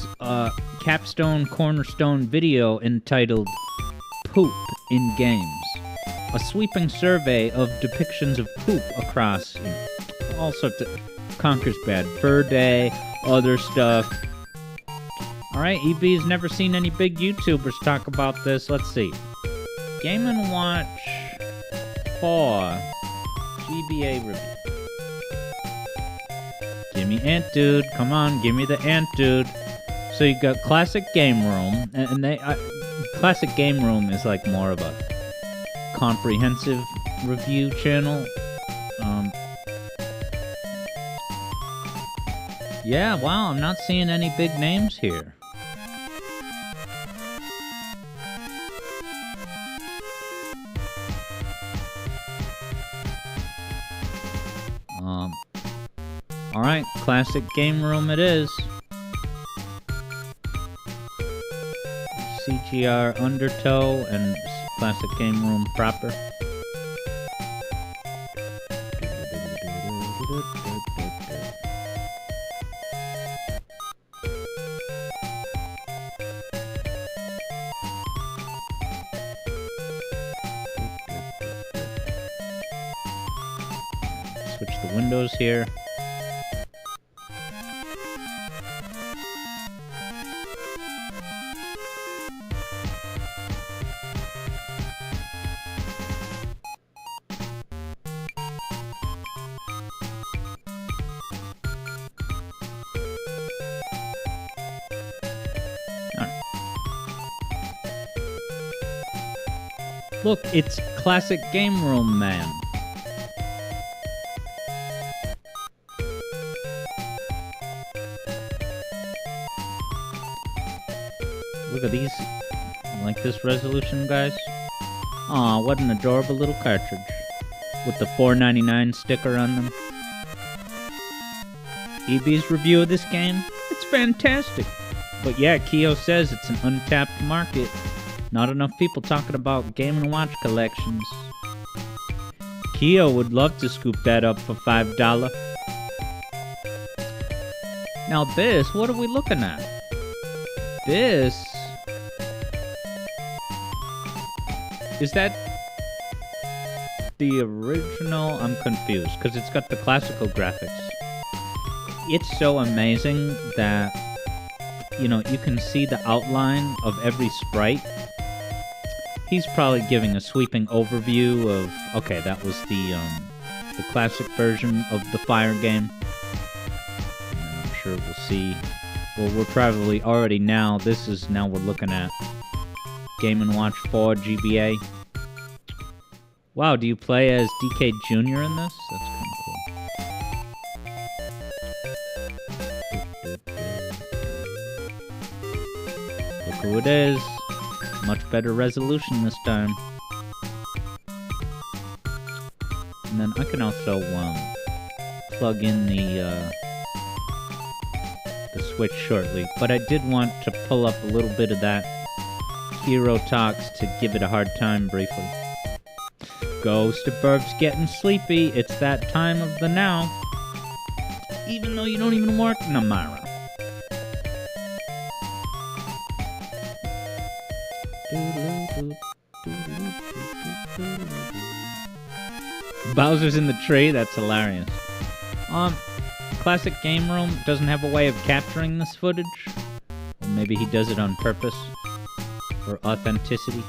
capstone cornerstone video entitled Poop in Games. A sweeping survey of depictions of poop across all sorts of Conker's Bad Fur Day, other stuff. Alright, EB's never seen any big YouTubers talk about this. Let's see. Game & Watch 4 GBA review. Give me Ant Dude. Come on, give me the Ant Dude. So you got Classic Game Room, and they Classic Game Room is like more of a comprehensive review channel. Yeah, wow, I'm not seeing any big names here. Alright, Classic Game Room it is. CGR Undertow and Classic Game Room proper. Switch the windows here. Look, it's Classic Game Room Man. Look at these. Like this resolution, guys? Aw, what an adorable little cartridge. With the $4.99 sticker on them. EB's review of this game? It's fantastic. But yeah, Keo says it's an untapped market. Not enough people talking about Game & Watch collections. Keo would love to scoop that up for $5. Now this, what are we looking at? This... Is that the original? I'm confused, because it's got the classical graphics. It's so amazing that, you know, you can see the outline of every sprite. He's probably giving a sweeping overview of, okay, that was the classic version of the Fire game. And I'm sure we'll see. Well, we're probably already now, we're looking at Game & Watch 4 GBA. Wow, do you play as DK Jr. in this? That's kind of cool. Look who it is. Much better resolution this time. And then I can also plug in the Switch shortly. But I did want to pull up a little bit of that Hero Talks to give it a hard time briefly. Ghost of Burb's getting sleepy. It's that time of the now. Even though you don't even work, Namara. Bowser's in the tree? That's hilarious. Classic Game Room doesn't have a way of capturing this footage. Or maybe he does it on purpose. For authenticity.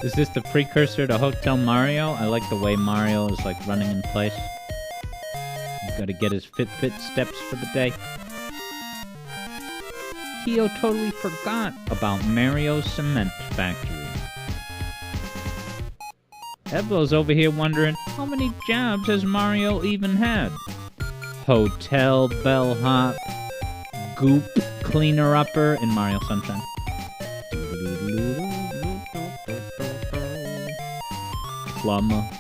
Is this the precursor to Hotel Mario? I like the way Mario is like running in place. He's got to get his Fitbit steps for the day. Kyo totally forgot about Mario's cement factory. Evlo's over here wondering, how many jobs has Mario even had? Hotel bellhop, goop cleaner-upper in Mario Sunshine. Plumber.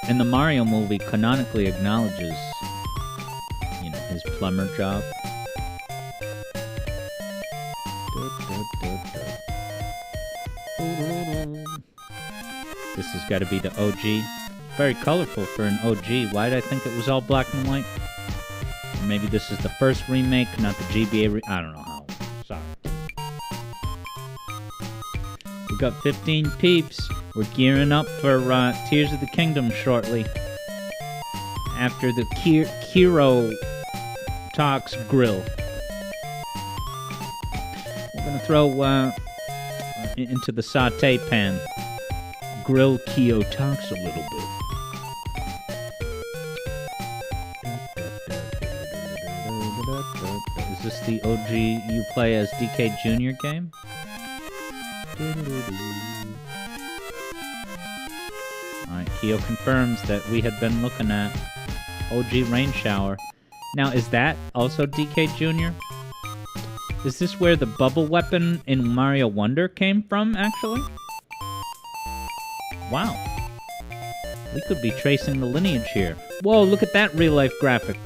And the Mario movie canonically acknowledges, you know, his plumber job. This has got to be the OG. Very colorful for an OG. Why did I think it was all black and white? Or maybe this is the first remake, not the GBA I don't know how. Sorry. We got 15 peeps. We're gearing up for Tears of the Kingdom shortly. After the Kiro Talks grill. We're going to throw into the saute pan. Grill Kyo Talks a little bit. Is this the OG you play as DK Jr. game? Alright, Kyo confirms that we had been looking at OG Rain Shower. Now, is that also DK Jr.? Is this where the bubble weapon in Mario Wonder came from, actually? Wow. We could be tracing the lineage here. Whoa, look at that real-life graphic.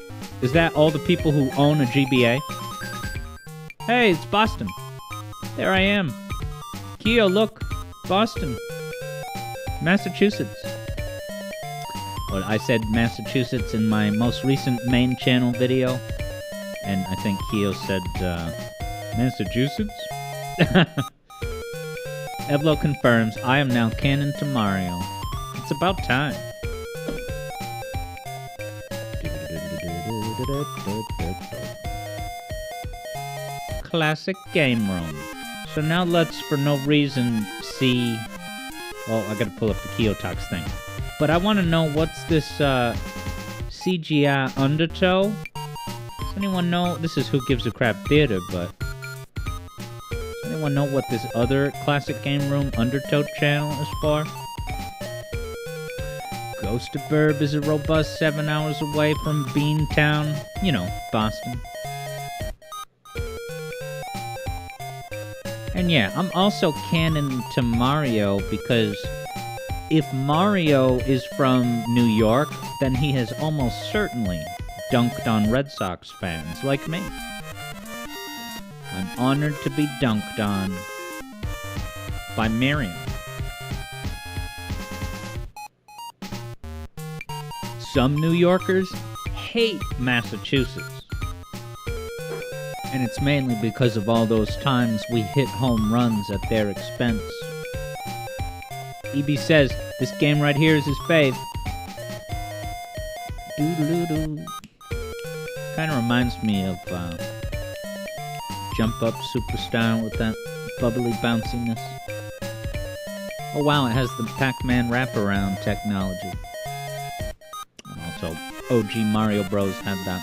Is that all the people who own a GBA? Hey, it's Boston. There I am. Kyo, look. Boston. Massachusetts. Well, I said Massachusetts in my most recent main channel video. And I think Kyo said, Massachusetts? Evlo confirms, I am now canon to Mario. It's about time. Classic game room. So now let's, for no reason, see... Well, I gotta pull up the Kyo Talks thing. But I want to know what's this CGI Undertow? Does anyone know? This is Who Gives a Crap Theater, but... Does anyone know what this other Classic Game Room Undertow channel is for? Ghost of Burb is a robust 7 hours away from Beantown. You know, Boston. And yeah, I'm also canon to Mario because if Mario is from New York, then he has almost certainly dunked on Red Sox fans like me. I'm honored to be dunked on by Mario. Some New Yorkers hate Massachusetts. And it's mainly because of all those times we hit home runs at their expense. EB says, this game right here is his fave. Doo-doo-doo-doo. Kind of reminds me of Jump Up Superstar with that bubbly bounciness. Oh wow, it has the Pac-Man wraparound technology. And also, OG Mario Bros. Had that.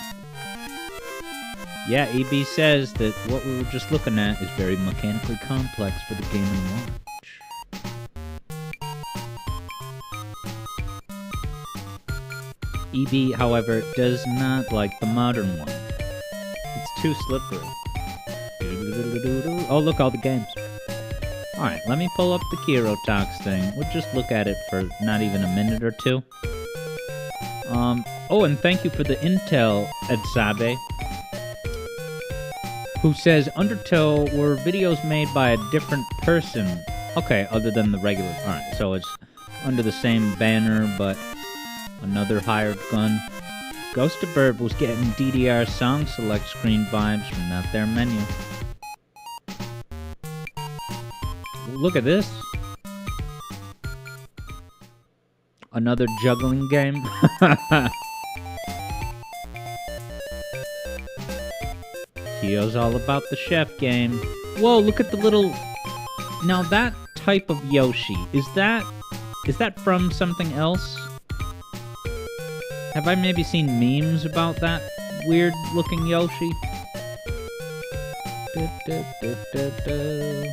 Yeah, EB says that what we were just looking at is very mechanically complex for the Game & Watch. EB, however, does not like the modern one. It's too slippery. Oh, look, all the games. Alright, let me pull up the Kyo Talks thing. We'll just look at it for not even a minute or two. Oh, and thank you for the intel, Edsabe, who says Undertow were videos made by a different person. Okay, other than the regular. Alright, so it's under the same banner, but another hired gun. Ghost of Burb was getting DDR song select screen vibes from that there menu. Look at this. Another juggling game. Kyo's all about the chef game. Whoa, look at the little... Now that type of Yoshi, is that from something else? Have I maybe seen memes about that weird looking Yoshi. Du, du, du, du, du.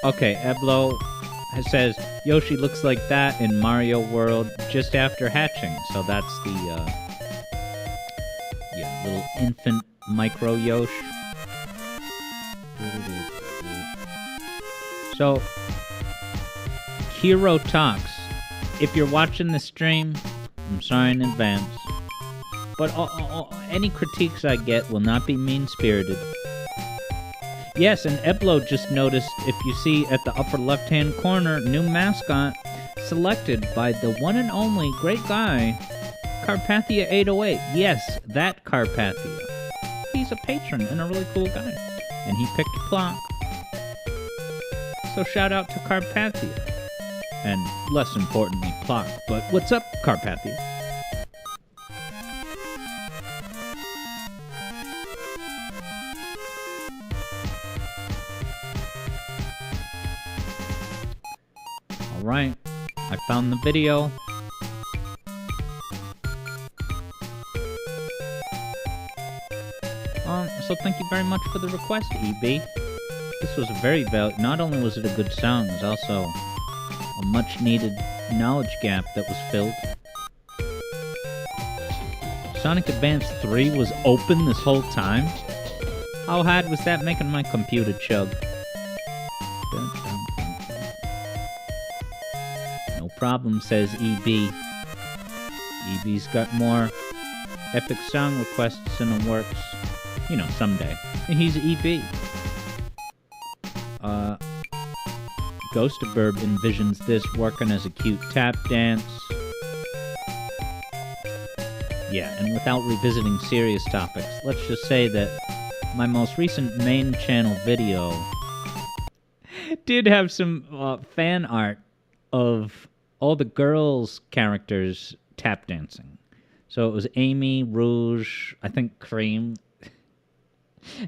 Okay, Eblo says Yoshi looks like that in Mario World just after hatching. So that's the little infant micro Yoshi. So Hero Talks, if you're watching the stream, I'm sorry in advance. But any critiques I get will not be mean-spirited. Yes, and Eblo just noticed, if you see at the upper left-hand corner, new mascot selected by the one and only great guy, Carpathia 808. Yes, that Carpathia. He's a patron and a really cool guy. And he picked Plonk. So shout out to Carpathia. And less importantly, Plonk. But what's up, Carpathia? Alright, I found the video. So thank you very much for the request, EB. This was a very not only was it a good song, it was also a much-needed knowledge gap that was filled. Sonic Advance 3 was open this whole time? How hard was that making my computer chug? No problem, says EB. EB's got more epic song requests in the works. You know, someday. He's EB. Ghostaburb envisions this working as a cute tap dance. Yeah, and without revisiting serious topics, let's just say that my most recent main channel video did have some fan art of all the girls' characters tap dancing. So it was Amy, Rouge, I think Cream,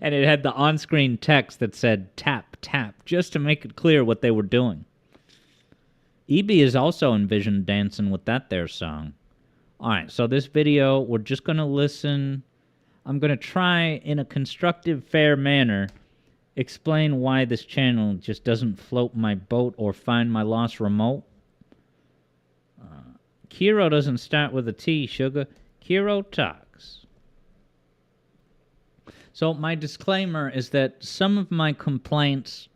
and it had the on-screen text that said tap, tap, just to make it clear what they were doing. EB is also envisioned dancing with that there song. Alright, so this video, we're just going to listen. I'm going to try, in a constructive, fair manner, explain why this channel just doesn't float my boat or find my lost remote. Kiro doesn't start with a T, sugar. Kiro Talks. So my disclaimer is that some of my complaints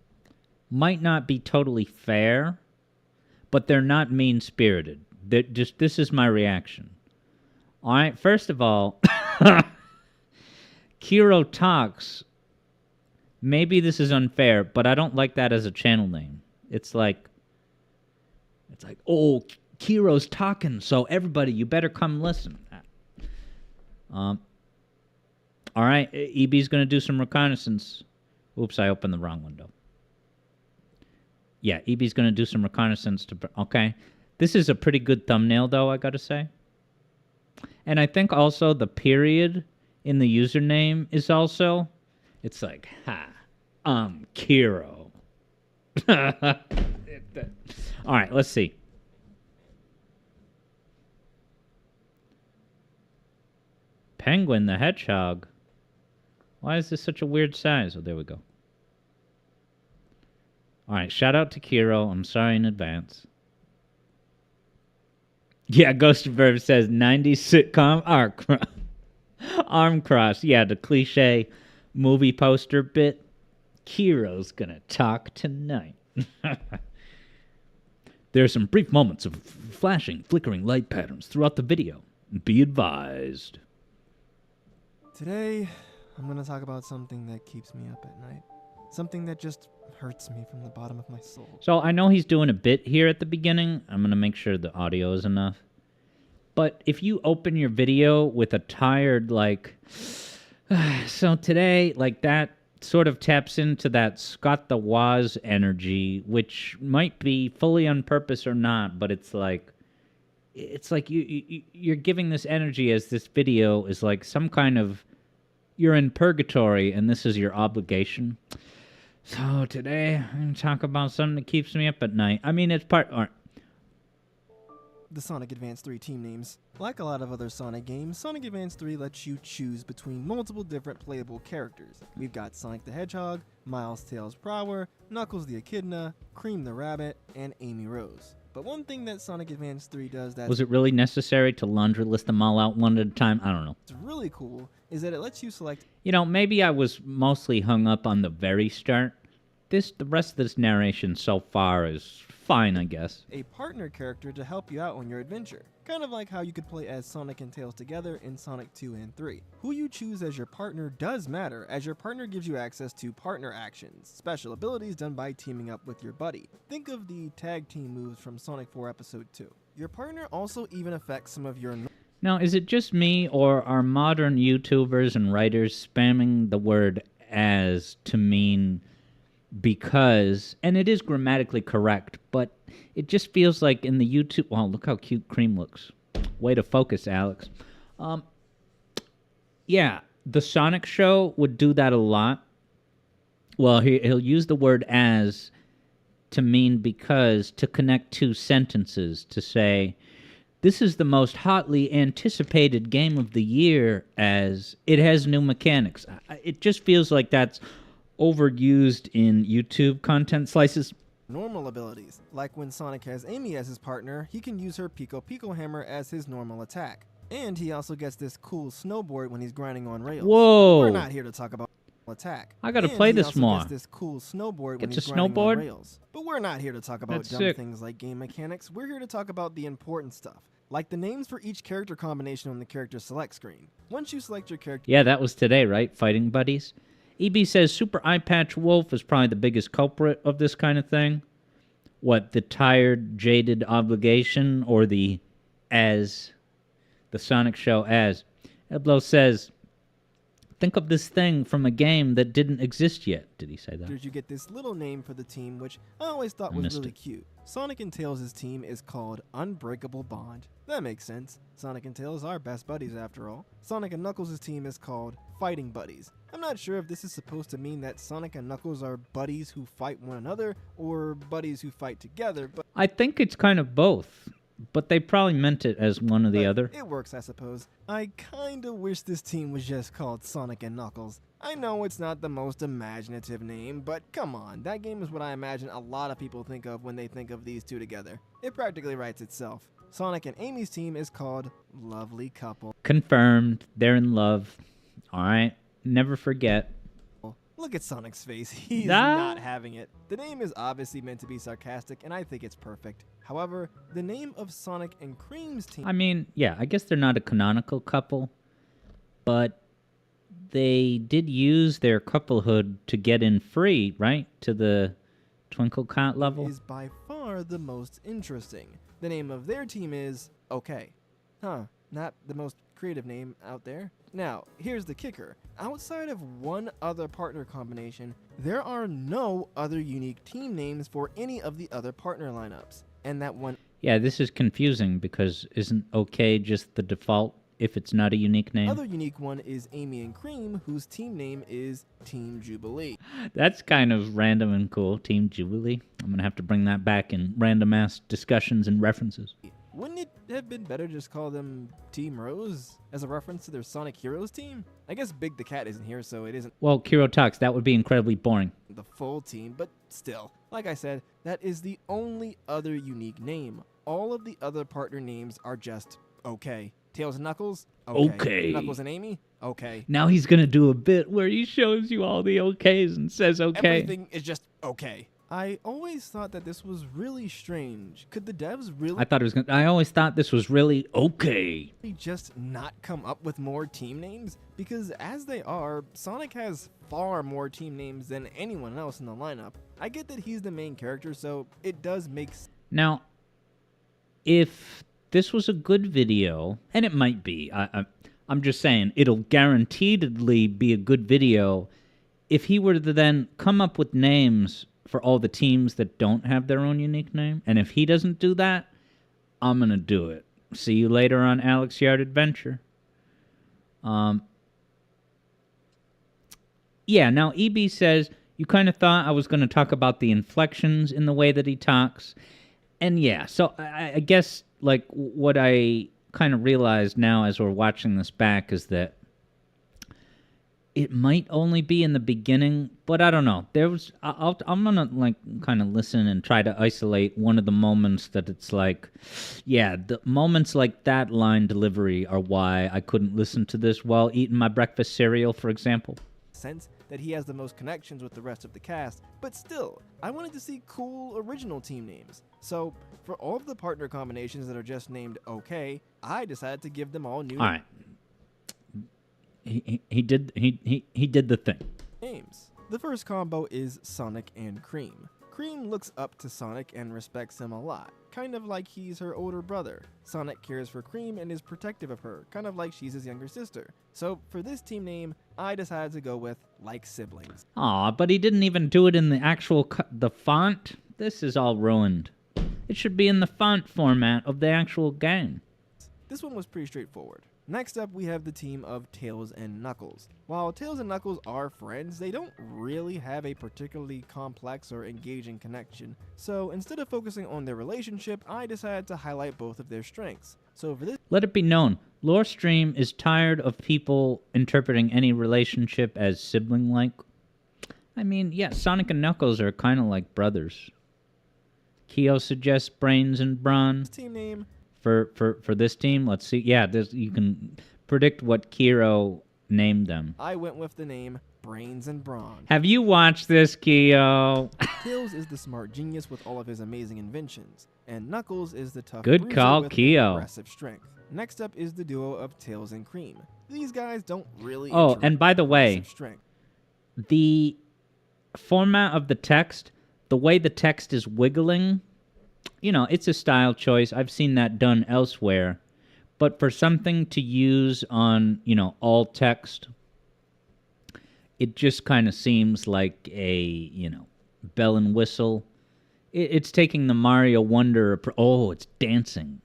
might not be totally fair, but they're not mean-spirited. This is my reaction. All right, first of all, Kiro Talks, maybe this is unfair, but I don't like that as a channel name. It's like, oh, Kiro's talking, so everybody, you better come listen. All right, EB's going to do some reconnaissance. Oops, I opened the wrong window. Yeah, EB's going to do some reconnaissance. Okay. This is a pretty good thumbnail, though, I got to say. And I think also the period in the username is also... It's like, ha, I'm Kiro. All right, let's see. Penguin the Hedgehog. Why is this such a weird size? Oh, there we go. All right, shout out to Kiro. I'm sorry in advance. Yeah, Ghost of Verb says 90s sitcom arm cross. Yeah, the cliche movie poster bit. Kiro's gonna talk tonight. There are some brief moments of flashing, flickering light patterns throughout the video. Be advised. Today, I'm going to talk about something that keeps me up at night. Something that just hurts me from the bottom of my soul. So I know he's doing a bit here at the beginning. I'm going to make sure the audio is enough. But if you open your video with a tired, like, so today, like that sort of taps into that Scott the Woz energy, which might be fully on purpose or not, but it's like you're giving this energy as this video is like some kind of, you're in purgatory and this is your obligation. So today I'm gonna talk about something that keeps me up at night. I mean, it's part. Or, The Sonic Advance 3 team names. Like a lot of other Sonic games, Sonic Advance 3 lets you choose between multiple different playable characters. We've got Sonic the Hedgehog, Miles Tails Prower, Knuckles the Echidna, Cream the Rabbit, and Amy Rose. But one thing that Sonic Advance 3 does that's was it really necessary to laundry list them all out one at a time? I don't know. really cool is that it lets you select You know, maybe I was mostly hung up on the very start. The rest of this narration so far is fine, I guess. a partner character to help you out on your adventure. Kind of like how you could play as Sonic and Tails together in Sonic 2 and 3. Who you choose as your partner does matter, as your partner gives you access to partner actions, special abilities done by teaming up with your buddy. Think of the tag team moves from Sonic 4 Episode 2. Your partner also even affects some of your Now, is it just me, or are modern YouTubers and writers spamming the word as to mean because, and it is grammatically correct, but it just feels like in the YouTube, wow, look how cute Cream looks. Way to focus, Alex. Yeah, the Sonic show would do that a lot. Well, he'll use the word as to mean because, to connect two sentences, to say, this is the most hotly anticipated game of the year, as it has new mechanics. It just feels like that's overused in YouTube content slices. normal abilities. Like when Sonic has Amy as his partner, he can use her Pico Pico Hammer as his normal attack. And he also gets this cool snowboard when he's grinding on rails. Whoa. We're not here to talk about attack. I gotta And play he this also more. Gets this cool snowboard when Gets he's a grinding on snowboard? rails. But we're not here to talk about That's dumb sick. things like game mechanics. We're here to talk about the important stuff, like the names for each character combination on the character select screen. Once you select your character, Yeah, that was today, right? Fighting buddies. EB says Super Eye Patch Wolf is probably the biggest culprit of this kind of thing. What, the tired, jaded obligation, or the Sonic show as? Eblo says, think of this thing from a game that didn't exist yet. Did he say that? you get this little name for the team, which I always thought I was missed really it. cute. Sonic and Tails' team is called Unbreakable Bond. That makes sense. Sonic and Tails are best buddies after all. Sonic and Knuckles' team is called Fighting Buddies. I'm not sure if this is supposed to mean that Sonic and Knuckles are buddies who fight one another or buddies who fight together, but I think it's kind of both, but they probably meant it as one or the but other. It works, I suppose. I kinda wish this team was just called Sonic and Knuckles. I know it's not the most imaginative name, but come on, that game is what I imagine a lot of people think of when they think of these two together. It practically writes itself. Sonic and Amy's team is called Lovely Couple. Confirmed. They're in love. All right. Never forget. Look at Sonic's face. He's Ah. not having it. The name is obviously meant to be sarcastic, and I think it's perfect. However, the name of Sonic and Cream's team I mean, yeah, I guess they're not a canonical couple, but they did use their couplehood to get in free, right? To the Twinkle Cat level. is by far the most interesting. The name of their team is OK. Huh, not the most creative name out there. Now, here's the kicker. Outside of one other partner combination, there are no other unique team names for any of the other partner lineups. And that one Yeah, this is confusing because isn't okay just the default if it's not a unique name? other unique one is Amy and Cream, whose team name is Team Jubilee. That's kind of random and cool. Team Jubilee. I'm going to have to bring that back in random ass discussions and references. Wouldn't it have been better to just call them Team Rose as a reference to their Sonic Heroes team? I guess Big the Cat isn't here, so it isn't Well, Kiro talks. That would be incredibly boring. the full team, but still. Like I said, that is the only other unique name. All of the other partner names are just okay. Tails and Knuckles? Okay. Knuckles and Amy? Okay. Now he's going to do a bit where he shows you all the okays and says okay. Everything is just okay. I always thought that this was really strange. Could the devs really I always thought this was really okay. just not come up with more team names? Because as they are, Sonic has far more team names than anyone else in the lineup. I get that he's the main character, so it does make sense. Now, if this was a good video, and it might be, I'm just saying, it'll guaranteedly be a good video if he were to then come up with names for all the teams that don't have their own unique name. And if he doesn't do that, I'm going to do it. See you later on Alex Yard Adventure. Yeah, now EB says, You kind of thought I was going to talk about the inflections in the way that he talks. And yeah, so I guess like what I kind of realized now as we're watching this back is that it might only be in the beginning, but I don't know. I'm gonna like kind of listen and try to isolate one of the moments that it's like, yeah, the moments like that line delivery are why I couldn't listen to this while eating my breakfast cereal, for example. Sense that he has the most connections with the rest of the cast, but still, I wanted to see cool original team names. So, for all of the partner combinations that are just named OK, I decided to give them all new All right. He did the thing. names. The first combo is Sonic and Cream. Cream looks up to Sonic and respects him a lot, kind of like he's her older brother. Sonic cares for Cream and is protective of her, kind of like she's his younger sister. So for this team name, I decided to go with like siblings. Aw, but he didn't even do it in the actual the font. This is all ruined. It should be in the font format of the actual game. This one was pretty straightforward. Next up, we have the team of Tails and Knuckles. While Tails and Knuckles are friends, they don't really have a particularly complex or engaging connection. So instead of focusing on their relationship, I decided to highlight both of their strengths. So for this, Let it be known, Lore Stream is tired of people interpreting any relationship as sibling-like. I mean, yeah, Sonic and Knuckles are kind of like brothers. Keo suggests Brains and Brawn. team name, For this team, let's see. Yeah, you can predict what Kiro named them. I went with the name Brains and Brawn. Have you watched this, Keo? Tails is the smart genius with all of his amazing inventions, and Knuckles is the tough Good bruiser call, with Keo. aggressive strength. Next up is the duo of Tails and Cream. These guys don't really Oh, interact and by the with way, aggressive strength. the format of the text, the way the text is wiggling, you know, it's a style choice. I've seen that done elsewhere. But for something to use on, you know, all text, it just kind of seems like a, you know, bell and whistle. It's taking the Mario Wonder. Oh, it's dancing.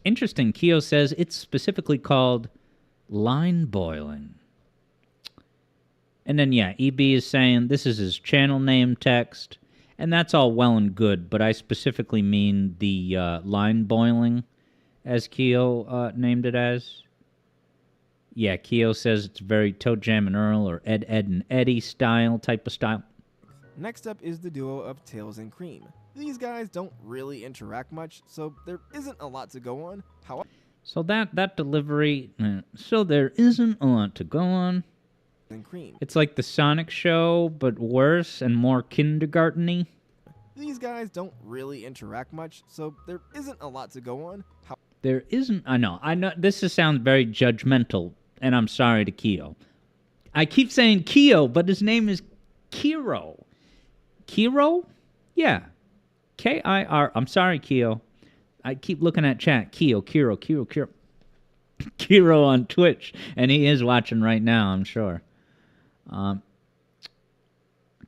Interesting. Keo says it's specifically called line boiling. And then, yeah, EB is saying this is his channel name text. And that's all well and good, but I specifically mean the line boiling, as Keo named it as. Yeah, Keo says it's very Toe Jam and Earl or Ed, and Eddie type of style. Next up is the duo of Tails and Cream. These guys don't really interact much, so there isn't a lot to go on. However, So that delivery, so there isn't a lot to go on. and Cream. It's like the Sonic show, but worse and more kindergarten-y. These guys don't really interact much, so there isn't a lot to go on. There isn't, I know, this sounds very judgmental, and I'm sorry to Keo. I keep saying Keo, but his name is Kiro. Kiro? Yeah. K-I-R, I'm sorry, Keo. I keep looking at chat. Kiro. Kiro on Twitch, and he is watching right now, I'm sure.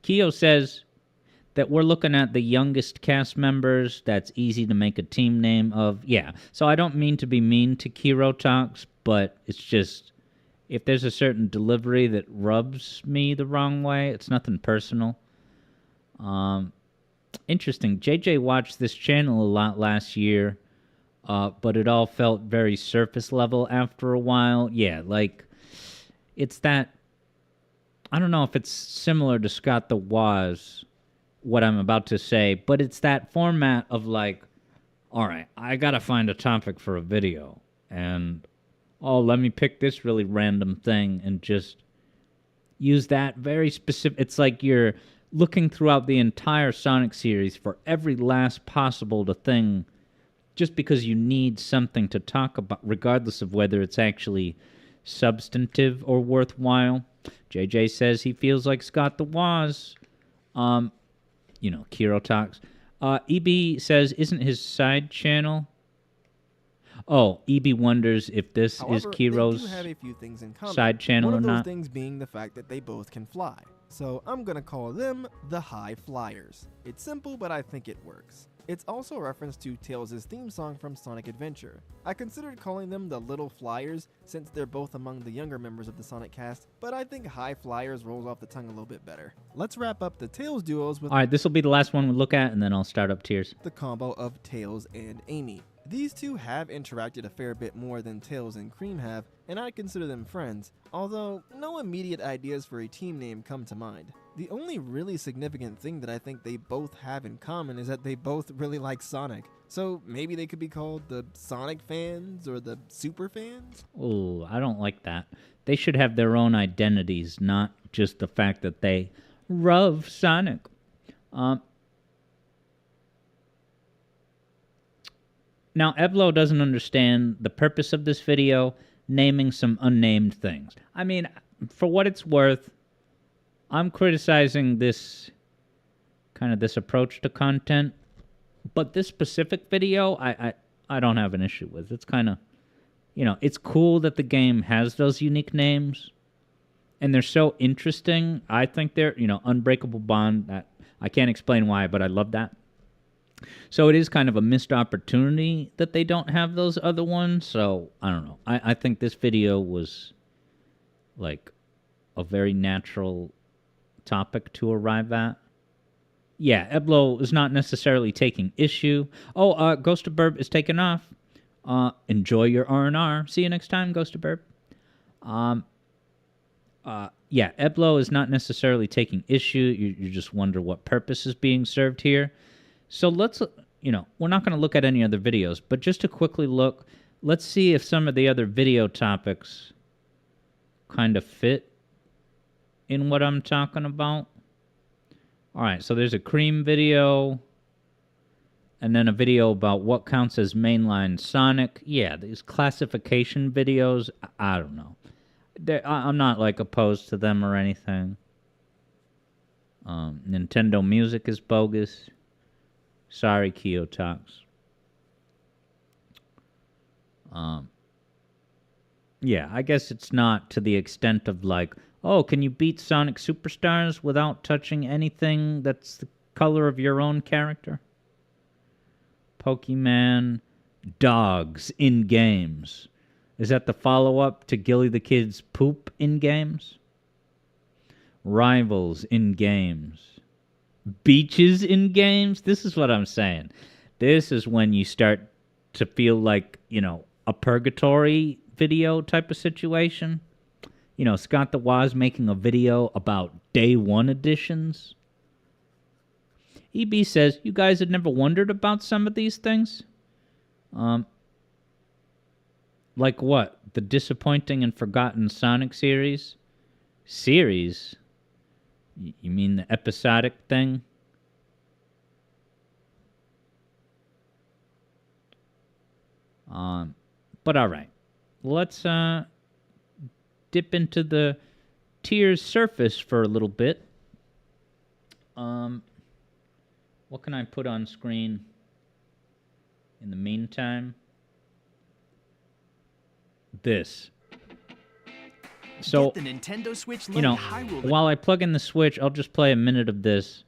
Keo says that we're looking at the youngest cast members. That's easy to make a team name of. Yeah, so I don't mean to be mean to Kiro Talks, but it's just, if there's a certain delivery that rubs me the wrong way, it's nothing personal. Interesting. JJ watched this channel a lot last year, but it all felt very surface level after a while. Yeah, like, it's that, I don't know if it's similar to Scott the Woz, what I'm about to say, but it's that format of like, all right, I gotta find a topic for a video, and let me pick this really random thing and just use that very specific. It's like you're looking throughout the entire Sonic series for every last possible thing, just because you need something to talk about, regardless of whether it's actually substantive or worthwhile. JJ says he feels like Scott the Woz. You know, Kiro Talks. EB says, isn't his side channel? Oh, EB wonders if this However, is they do Kiro's have a few things in common. side channel One or of those not. things being the fact that they both can fly. So I'm gonna call them the High Flyers. It's simple, but I think it works. It's also a reference to Tails' theme song from Sonic Adventure. I considered calling them the Little Flyers since they're both among the younger members of the Sonic cast, but I think High Flyers rolls off the tongue a little bit better. Let's wrap up the Tails duos with All right, this will be the last one we look at, and then I'll start up tiers. the combo of Tails and Amy. These two have interacted a fair bit more than Tails and Cream have, and I consider them friends, although no immediate ideas for a team name come to mind. The only really significant thing that I think they both have in common is that they both really like Sonic. So maybe they could be called the Sonic fans or the Super fans? Ooh, I don't like that. They should have their own identities, not just the fact that they love Sonic. Now, Evlo doesn't understand the purpose of this video, naming some unnamed things. I mean, for what it's worth, I'm criticizing this approach to content, but this specific video, I don't have an issue with. It's kind of, it's cool that the game has those unique names, and they're so interesting. I think they're, Unbreakable Bond. That I can't explain why, but I love that. So it is kind of a missed opportunity that they don't have those other ones. So I don't know. I think this video was like a very natural topic to arrive at. Yeah, Eblo is not necessarily taking issue. Oh, Ghost of Burb is taken off. Enjoy your R&R. See you next time, Ghost of Burb. Yeah, Eblo is not necessarily taking issue. You just wonder what purpose is being served here. So let's, we're not going to look at any other videos, but just to quickly look, let's see if some of the other video topics kind of fit in what I'm talking about. All right, so there's a Cream video, and then a video about what counts as mainline Sonic. Yeah, these classification videos, I don't know. I'm not, opposed to them or anything. Nintendo Music is bogus. Sorry, Kyotox. Yeah, I guess it's not to the extent of oh, can you beat Sonic Superstars without touching anything that's the color of your own character? Pokemon Dogs in games. Is that the follow-up to Gilly the Kid's Poop in games? Rivals in games. Beaches in games? This is what I'm saying. This is when you start to feel like, a purgatory video type of situation. Scott the Woz making a video about day one editions. EB says, you guys had never wondered about some of these things? Like what? The disappointing and forgotten Sonic series? Series? You mean the episodic thing? But all right. Let's dip into the tier's surface for a little bit. What can I put on screen in the meantime? This. So, Get the Nintendo Switch Hyrule. while I plug in the Switch, I'll just play a minute of this,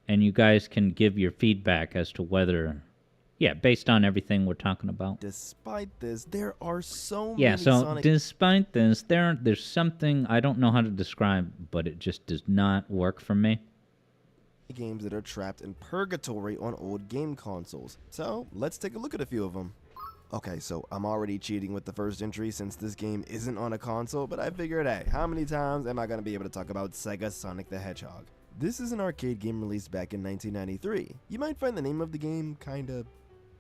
and you guys can give your feedback as to whether, based on everything we're talking about. Despite this, there are so Yeah, many so Sonic despite this, there's something I don't know how to describe, but it just does not work for me. games that are trapped in purgatory on old game consoles. So, let's take a look at a few of them. Okay, so I'm already cheating with the first entry since this game isn't on a console, but I figured, hey, how many times am I going to be able to talk about Sega Sonic the Hedgehog? This is an arcade game released back in 1993. You might find the name of the game kinda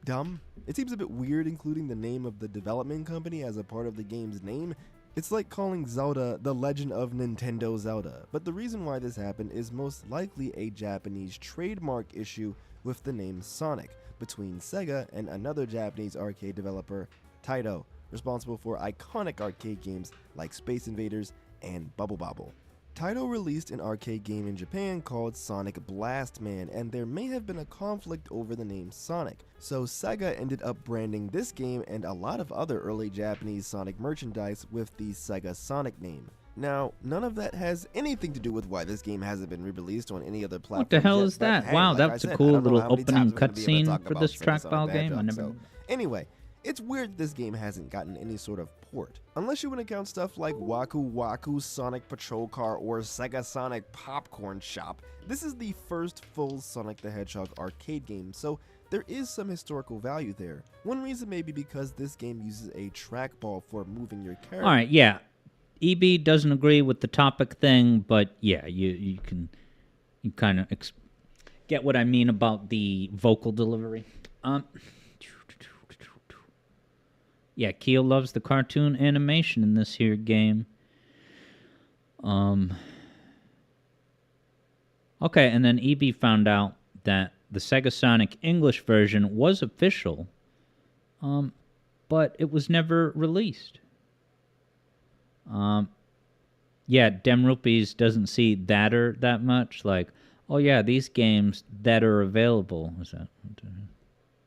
dumb. It seems a bit weird including the name of the development company as a part of the game's name. It's like calling Zelda The Legend of Nintendo Zelda, but the reason why this happened is most likely a Japanese trademark issue with the name Sonic between Sega and another Japanese arcade developer, Taito, responsible for iconic arcade games like Space Invaders and Bubble Bobble. Taito released an arcade game in Japan called Sonic Blast Man, and there may have been a conflict over the name Sonic, so Sega ended up branding this game and a lot of other early Japanese Sonic merchandise with the Sega Sonic name. Now, none of that has anything to do with why this game hasn't been re-released on any other platform. What the hell yet, is but that? hey, Wow, like that I was a said, cool I don't know little how many opening times we're gonna be able to cutscene talk for about this Sega Sonic trackball game. I Hedgehog, never. so anyway, it's weird this game hasn't gotten any sort of port. Unless you want to count stuff like Waku Waku Sonic Patrol Car or Sega Sonic Popcorn Shop, this is the first full Sonic the Hedgehog arcade game, so there is some historical value there. One reason may be because this game uses a trackball for moving your character. All right, yeah. EB doesn't agree with the topic thing, but yeah, you kind of get what I mean about the vocal delivery. Yeah, Keo loves the cartoon animation in this here game. Okay, and then EB found out that the Sega Sonic English version was official, but it was never released. Yeah, Dem Rupees doesn't see thatter that much. Like, oh yeah, these games that are available. Is that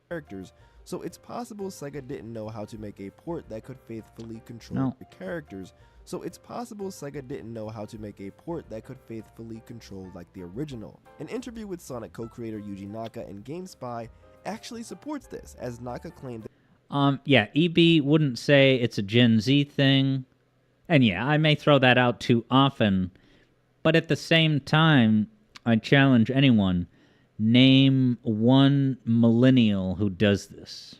characters? So it's possible Sega didn't know how to make a port that could faithfully control your characters. So it's possible Sega didn't know how to make a port that could faithfully control like the original. An interview with Sonic co-creator Yuji Naka and GameSpy actually supports this, as Naka claimed yeah, EB wouldn't say it's a Gen Z thing. And yeah, I may throw that out too often, but at the same time, I challenge anyone, name one millennial who does this.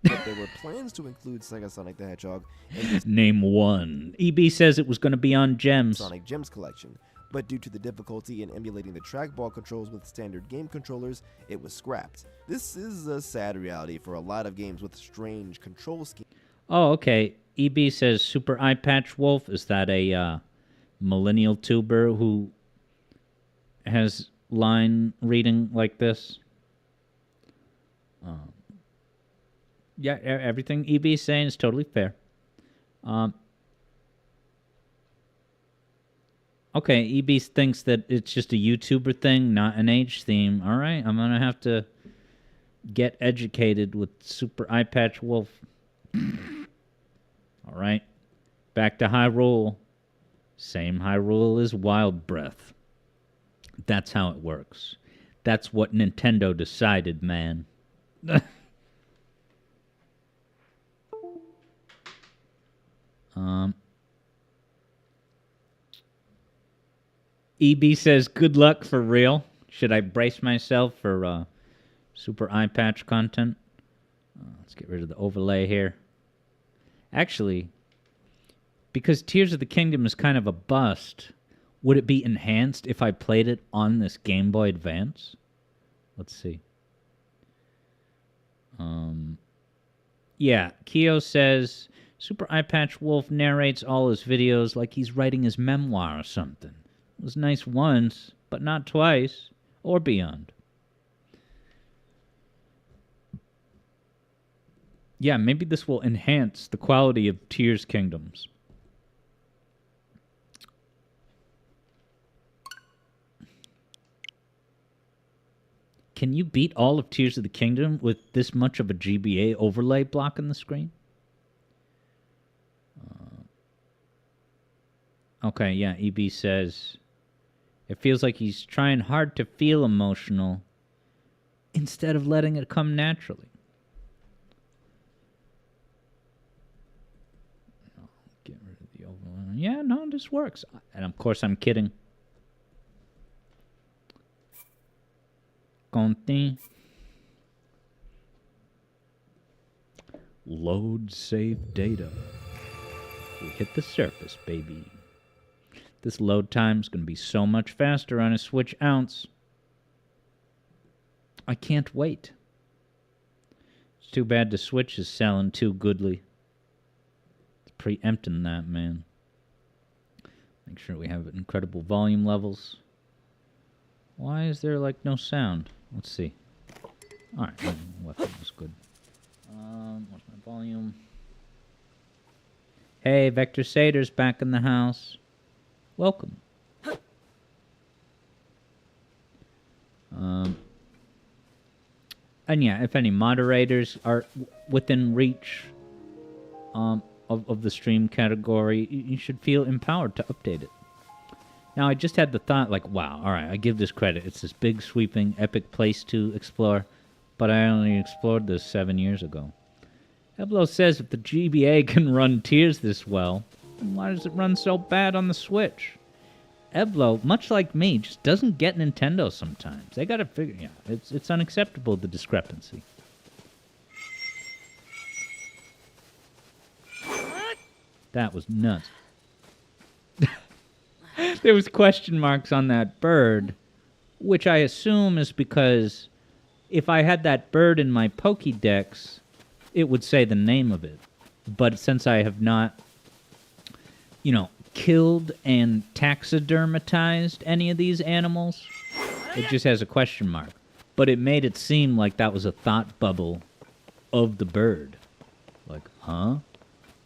that there were plans to include Sega Sonic the Hedgehog in this Name one. EB says it was going to be on Gems. Sonic Gems collection, but due to the difficulty in emulating the trackball controls with standard game controllers, it was scrapped. This is a sad reality for a lot of games with strange control schemes. Oh, okay. EB says Super Eye Patch Wolf. Is that a millennial tuber who has line reading like this? Yeah, everything EB is saying is totally fair. Okay, EB thinks that it's just a YouTuber thing, not an age theme. All right, I'm going to have to get educated with Super Eye Patch Wolf. All right, back to Hyrule. Same Hyrule as Wild Breath. That's how it works. That's what Nintendo decided, man. EB says, good luck for real. Should I brace myself for Super Eye Patch content? Let's get rid of the overlay here. Actually, because Tears of the Kingdom is kind of a bust, would it be enhanced if I played it on this Game Boy Advance? Let's see. Yeah, Keo says, Super Eye Patch Wolf narrates all his videos like he's writing his memoir or something. It was nice once, but not twice, or beyond. Yeah, maybe this will enhance the quality of Tears Kingdoms. Can you beat all of Tears of the Kingdom with this much of a GBA overlay blocking the screen? Okay, yeah, EB says, it feels like he's trying hard to feel emotional instead of letting it come naturally. Get rid of the overlay. Yeah, no, this works. And of course, I'm kidding. Content. Load save data. We hit the surface, baby. This load time is going to be so much faster on a Switch Ounce. I can't wait. It's too bad the Switch is selling too goodly. It's preempting that, man. Make sure we have incredible volume levels. Why is there, like, no sound? Let's see. Alright, weapon was good. What's my volume? Hey, Vector Sader's back in the house. Welcome. And yeah, if any moderators are within reach, of the stream category, you should feel empowered to update it. Now, I just had the thought, like, wow, all right, I give this credit. It's this big, sweeping, epic place to explore, but I only explored this 7 years ago. Eblo says if the GBA can run Tears this well, then why does it run so bad on the Switch? Eblo, much like me, just doesn't get Nintendo sometimes. They gotta figure, yeah, it's unacceptable, the discrepancy. That was nuts. There was question marks on that bird, which I assume is because if I had that bird in my Pokédex, it would say the name of it. But since I have not, killed and taxidermatized any of these animals, it just has a question mark. But it made it seem like that was a thought bubble of the bird. Like, huh?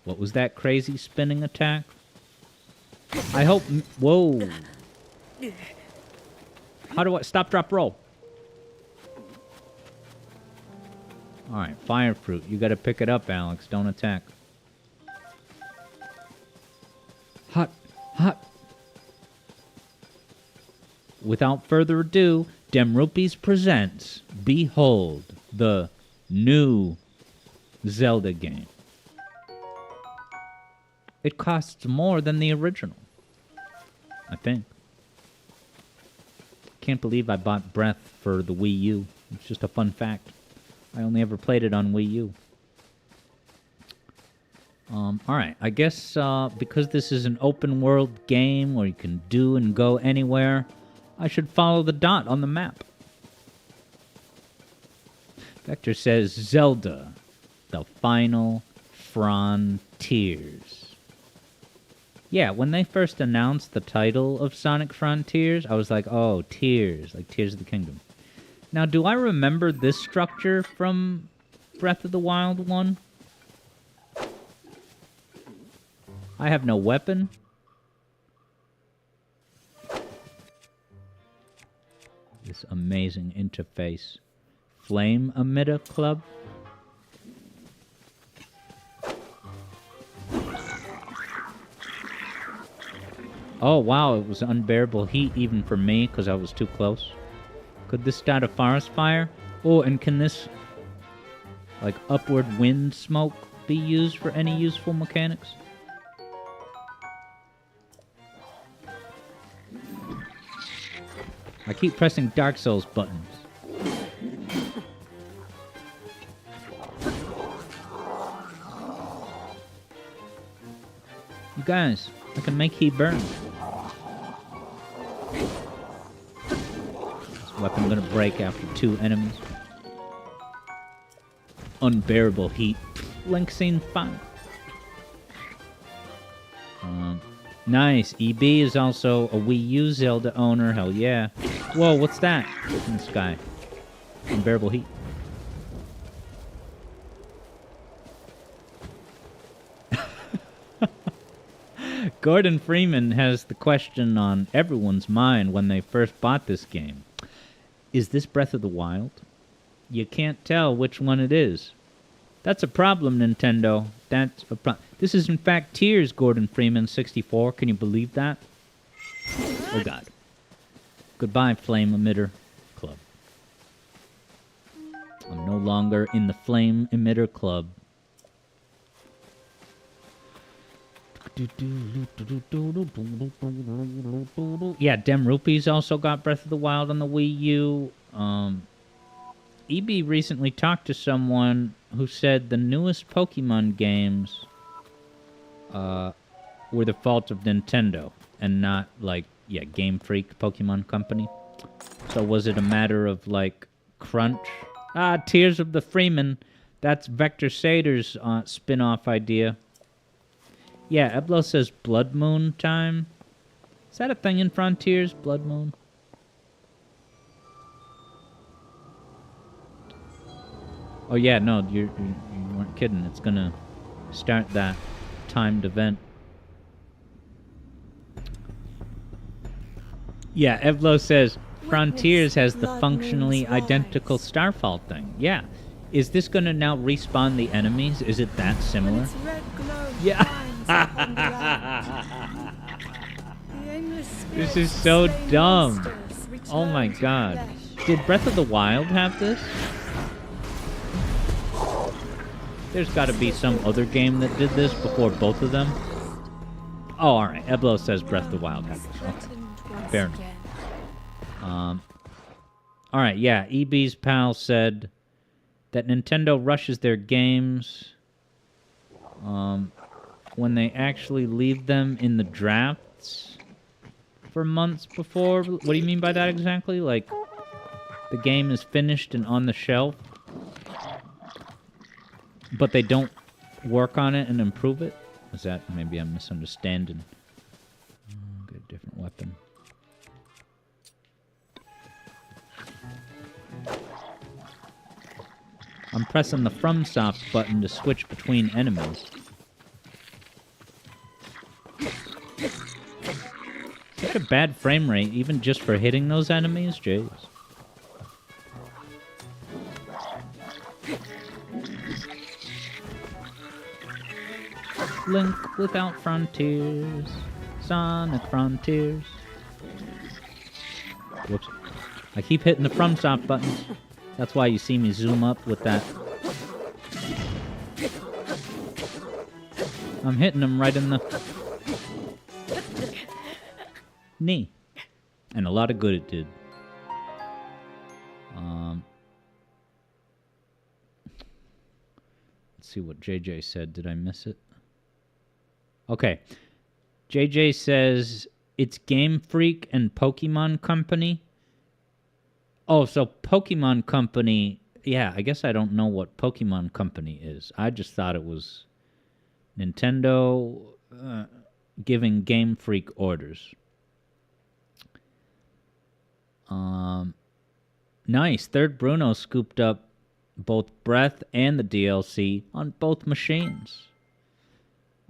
What was that crazy spinning attack? I hope... Whoa. How do I... Stop, drop, roll. Alright, fire fruit. You gotta pick it up, Alex. Don't attack. Hot. Hot. Without further ado, Demrupees presents Behold, the new Zelda game. It costs more than the original, I think. Can't believe I bought Breath for the Wii U. It's just a fun fact. I only ever played it on Wii U. Alright, I guess because this is an open world game where you can do and go anywhere, I should follow the dot on the map. Vector says Zelda, the final frontiers. Yeah, when they first announced the title of Sonic Frontiers, I was like, oh, Tears, like Tears of the Kingdom. Now, do I remember this structure from Breath of the Wild 1? I have no weapon. This amazing interface. Flame Emitter Club. Oh, wow, it was unbearable heat even for me because I was too close. Could this start a forest fire? Oh, and can this, like, upward wind smoke be used for any useful mechanics? I keep pressing Dark Souls buttons. You guys, I can make heat burn. This weapon gonna break after 2 enemies. Unbearable heat. Link scene fun. Nice. EB is also a Wii U Zelda owner. Hell yeah. Whoa, what's that in the sky? Unbearable heat. Gordon Freeman has the question on everyone's mind when they first bought this game. Is this Breath of the Wild? You can't tell which one it is. That's a problem, Nintendo. That's a problem. This is, in fact, Tears, Gordon Freeman, 64. Can you believe that? Oh, God. Goodbye, Flame Emitter Club. I'm no longer in the Flame Emitter Club. Yeah, Demrupees also got Breath of the Wild on the Wii U. EB recently talked to someone who said the newest Pokemon games were the fault of Nintendo and not, like, Game Freak Pokemon Company. So was it a matter of, like, crunch? Tears of the Freeman. That's Vector Sader's spin-off idea. Yeah, Eblo says Blood Moon time. Is that a thing in Frontiers? Blood Moon? Oh yeah, no, you weren't kidding. It's gonna start that timed event. Yeah, Evlo says Frontiers has the functionally identical Starfall thing. Yeah, Is this gonna now respawn the enemies? Is it that similar? Yeah. This is so dumb. Oh my god. Did Breath of the Wild have this? There's got to be some other game that did this before both of them. Oh, alright. Eblo says Breath of the Wild had this. Okay. Fair enough. Alright, yeah. EB's pal said that Nintendo rushes their games when they actually leave them in the drafts for months before. What do you mean by that exactly? Like, the game is finished and on the shelf, but they don't work on it and improve it? Is that, maybe I'm misunderstanding. Get a different weapon. I'm pressing the FromSoft button to switch between enemies. Such a bad frame rate, even just for hitting those enemies? Jeez. Link without frontiers. Sonic Frontiers. Whoops. I keep hitting the FromSoft buttons. That's why you see me zoom up with that. I'm hitting them right in the knee. And a lot of good it did. Let's see what JJ said. Did I miss it? Okay. JJ says it's Game Freak and Pokemon Company. Oh, so Pokemon Company... Yeah, I guess I don't know what Pokemon Company is. I just thought it was Nintendo giving Game Freak orders. Nice. Third Bruno scooped up both Breath and the DLC on both machines.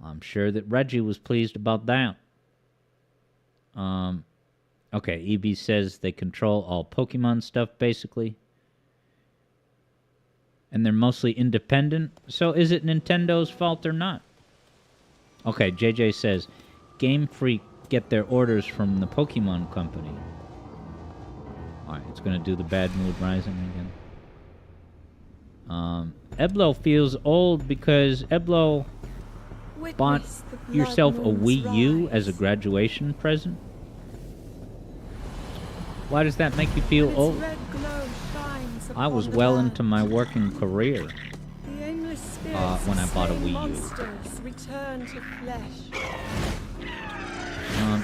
I'm sure that Reggie was pleased about that. Okay, EB says they control all Pokemon stuff, basically. And they're mostly independent. So is it Nintendo's fault or not? Okay, JJ says, Game Freak get their orders from the Pokemon Company. Alright, it's going to do the Bad Mood Rising again. Eblo feels old because Eblo bought yourself a Wii U as a graduation present. Why does that make you feel old? I was well into my working career when I bought a Wii U.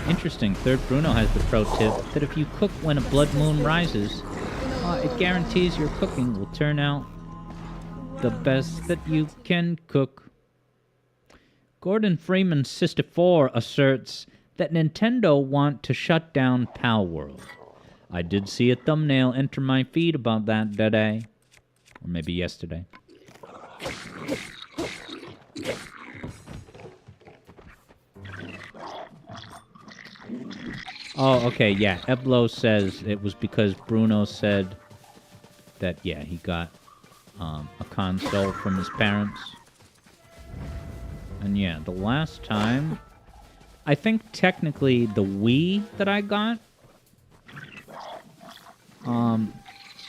Interesting. Third Bruno has the pro tip that if you cook when a blood moon rises, it guarantees your cooking will turn out the best that you can cook. Gordon Freeman 64 asserts that Nintendo want to shut down Pal World. I did see a thumbnail enter my feed about that today. Or maybe yesterday. Oh, okay, yeah. Eblo says it was because Bruno said that, yeah, he got a console from his parents. And yeah, the last time... I think technically the Wii that I got...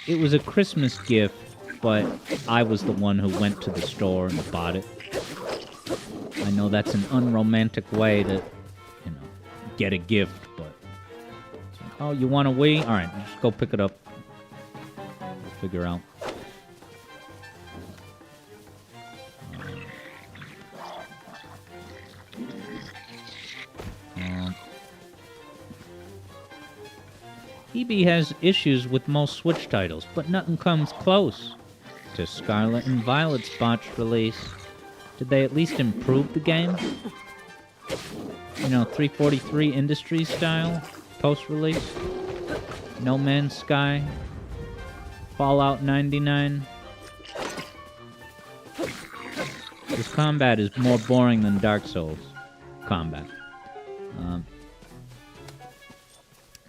it was a Christmas gift, but I was the one who went to the store and bought it. I know that's an unromantic way to, you know, get a gift, but... It's like, oh, you want a Wii? Alright, just go pick it up. We'll figure out. EB has issues with most Switch titles, but nothing comes close to Scarlet and Violet's botched release. Did they at least improve the game? You know, 343 Industries style, post-release? No Man's Sky? Fallout 99? This combat is more boring than Dark Souls combat.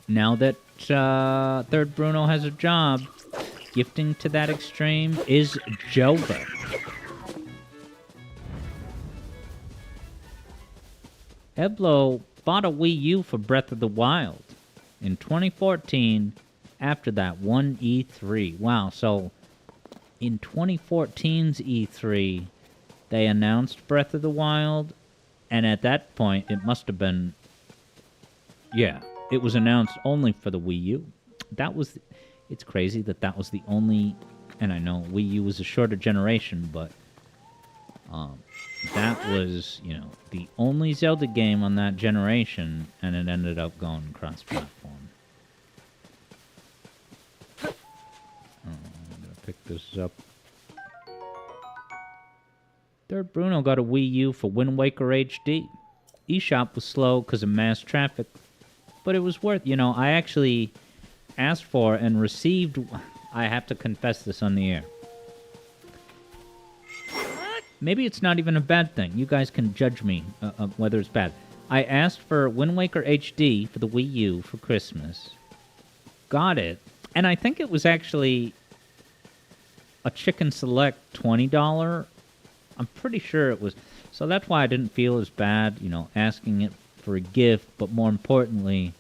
Now that Third Bruno has a job, gifting to that extreme is Jova. Eblo bought a Wii U for Breath of the Wild in 2014 after that one E3. Wow, so in 2014's E3, they announced Breath of the Wild, and at that point, it must have been... Yeah, it was announced only for the Wii U. That was... It's crazy that that was the only... And I know Wii U was a shorter generation, but... that was, you know, the only Zelda game on that generation, and it ended up going cross-platform. I'm gonna pick this up. Third Bruno got a Wii U for Wind Waker HD. eShop was slow because of mass traffic, but it was worth, you know, I actually asked for and received, I have to confess this on the air. Maybe it's not even a bad thing. You guys can judge me whether it's bad. I asked for Wind Waker HD for the Wii U for Christmas. Got it. And I think it was actually a Chicken Select $20. I'm pretty sure it was. So that's why I didn't feel as bad, you know, asking it for a gift. But more importantly,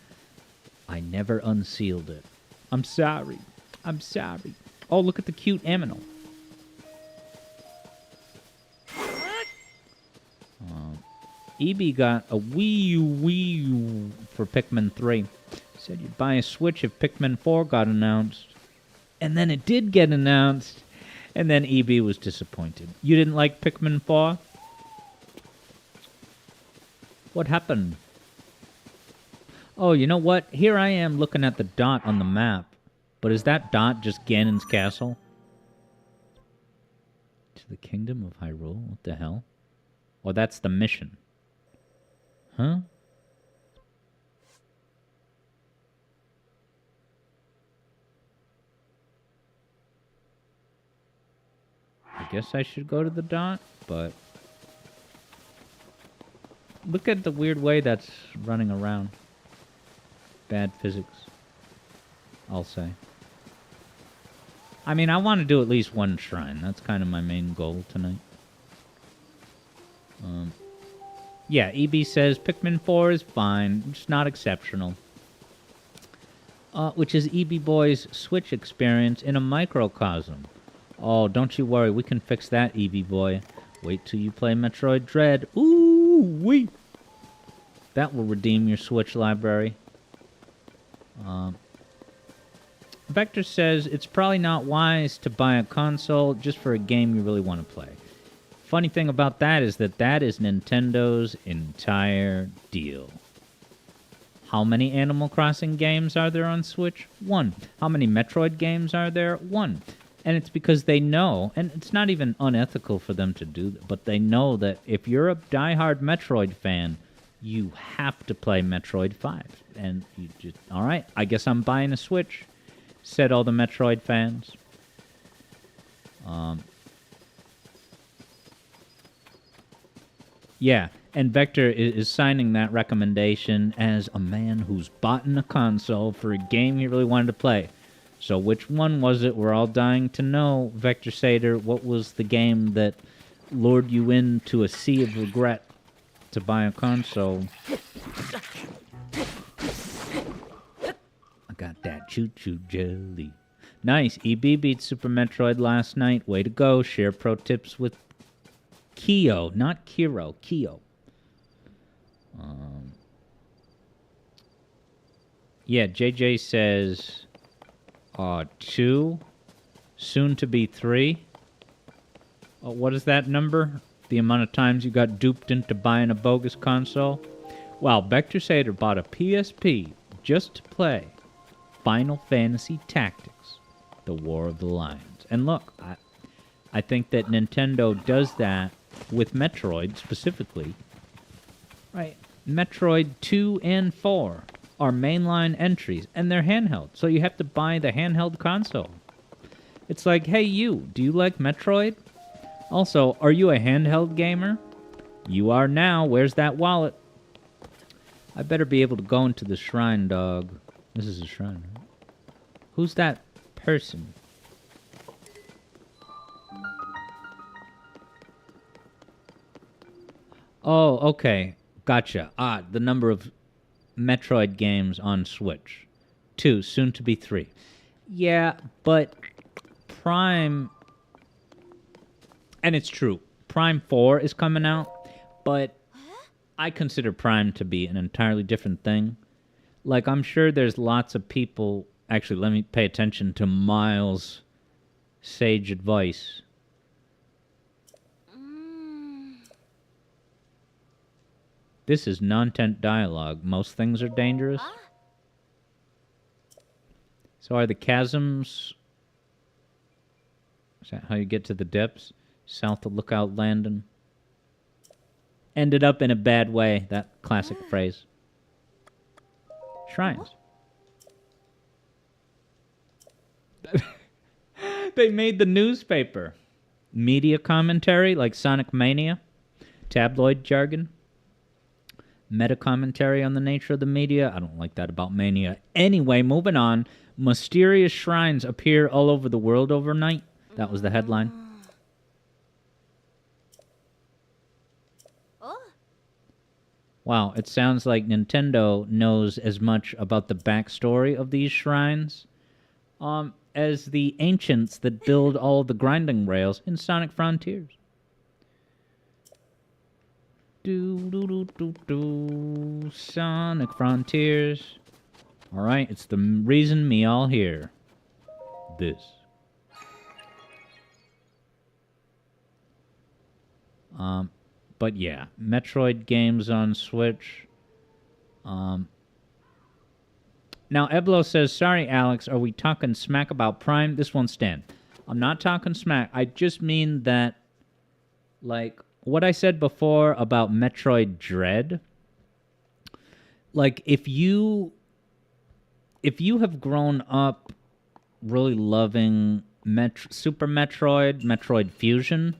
I never unsealed it. I'm sorry. I'm sorry. Oh, look at the cute Aminal. EB got a Wii U for Pikmin 3. Said you'd buy a Switch if Pikmin 4 got announced. And then it did get announced. And then EB was disappointed. You didn't like Pikmin 4? What happened? Oh, you know what? Here I am looking at the dot on the map. But is that dot just Ganon's castle? To the Kingdom of Hyrule? What the hell? Oh, that's the mission. Huh? I guess I should go to the dot, but... Look at the weird way that's running around. Bad physics, I'll say. I mean, I want to do at least one shrine. That's kind of my main goal tonight. Yeah, EB says Pikmin 4 is fine, just not exceptional. Which is EB Boy's Switch experience in a microcosm. Oh, don't you worry, we can fix that, EB Boy. Wait till you play Metroid Dread. Ooh, wee! That will redeem your Switch library. Vector says it's probably not wise to buy a console just for a game you really want to play. Funny thing about that is that is Nintendo's entire deal. How many Animal Crossing games are there on Switch? 1. How many Metroid games are there? 1. And it's because they know, and it's not even unethical for them to do that, but they know that if you're a diehard Metroid fan, you have to play Metroid 5. And you just, all right, I guess I'm buying a Switch, said all the Metroid fans. Yeah, and Vector is signing that recommendation as a man who's bought a console for a game he really wanted to play. So which one was it? We're all dying to know, Vector Sater. What was the game that lured you into a sea of regret to buy a console? I got that choo-choo jelly. Nice. EB beat Super Metroid last night. Way to go. Share pro tips with Kyo, not Kiro, Kyo. Yeah, JJ says 2, soon to be 3. What is that number? The amount of times you got duped into buying a bogus console? Well, Vector Sater bought a PSP just to play Final Fantasy Tactics, The War of the Lions. And look, I think that Nintendo does that with Metroid specifically. Right. Metroid 2 and 4 are mainline entries, and they're handheld, so you have to buy the handheld console. It's like, hey you, do you like Metroid? Also, are you a handheld gamer? You are now. Where's that wallet? I better be able to go into the shrine, dog. This is a shrine, right? Who's that person? Oh, okay. Gotcha. The number of Metroid games on Switch. 2, soon to be 3. Yeah, but Prime... And it's true. Prime 4 is coming out, but I consider Prime to be an entirely different thing. Like, I'm sure there's lots of people... Actually, let me pay attention to Miles' sage advice. This is non-tent dialogue. Most things are dangerous. So are the chasms... Is that how you get to the depths? South of Lookout Landing. Ended up in a bad way. That classic phrase. Shrines. They made the newspaper. Media commentary like Sonic Mania. Tabloid jargon. Meta commentary on the nature of the media. I don't like that about Mania. Anyway, moving on. Mysterious shrines appear all over the world overnight. That was the headline. Wow, it sounds like Nintendo knows as much about the backstory of these shrines as the ancients that build all the grinding rails in Sonic Frontiers. Sonic Frontiers. Alright, it's the reason me all here. This. But yeah, Metroid games on Switch. Now, Eblo says, sorry, Alex, are we talking smack about Prime? This won't stand. I'm not talking smack. I just mean that, like, what I said before about Metroid Dread, like, if you have grown up really loving Super Metroid, Metroid Fusion,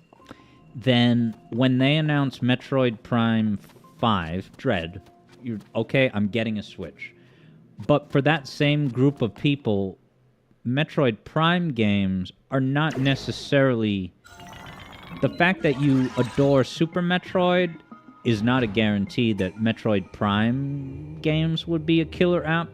then when they announce Metroid Prime 5, Dread, you're, okay, I'm getting a Switch. But for that same group of people, Metroid Prime games are not necessarily... The fact that you adore Super Metroid is not a guarantee that Metroid Prime games would be a killer app.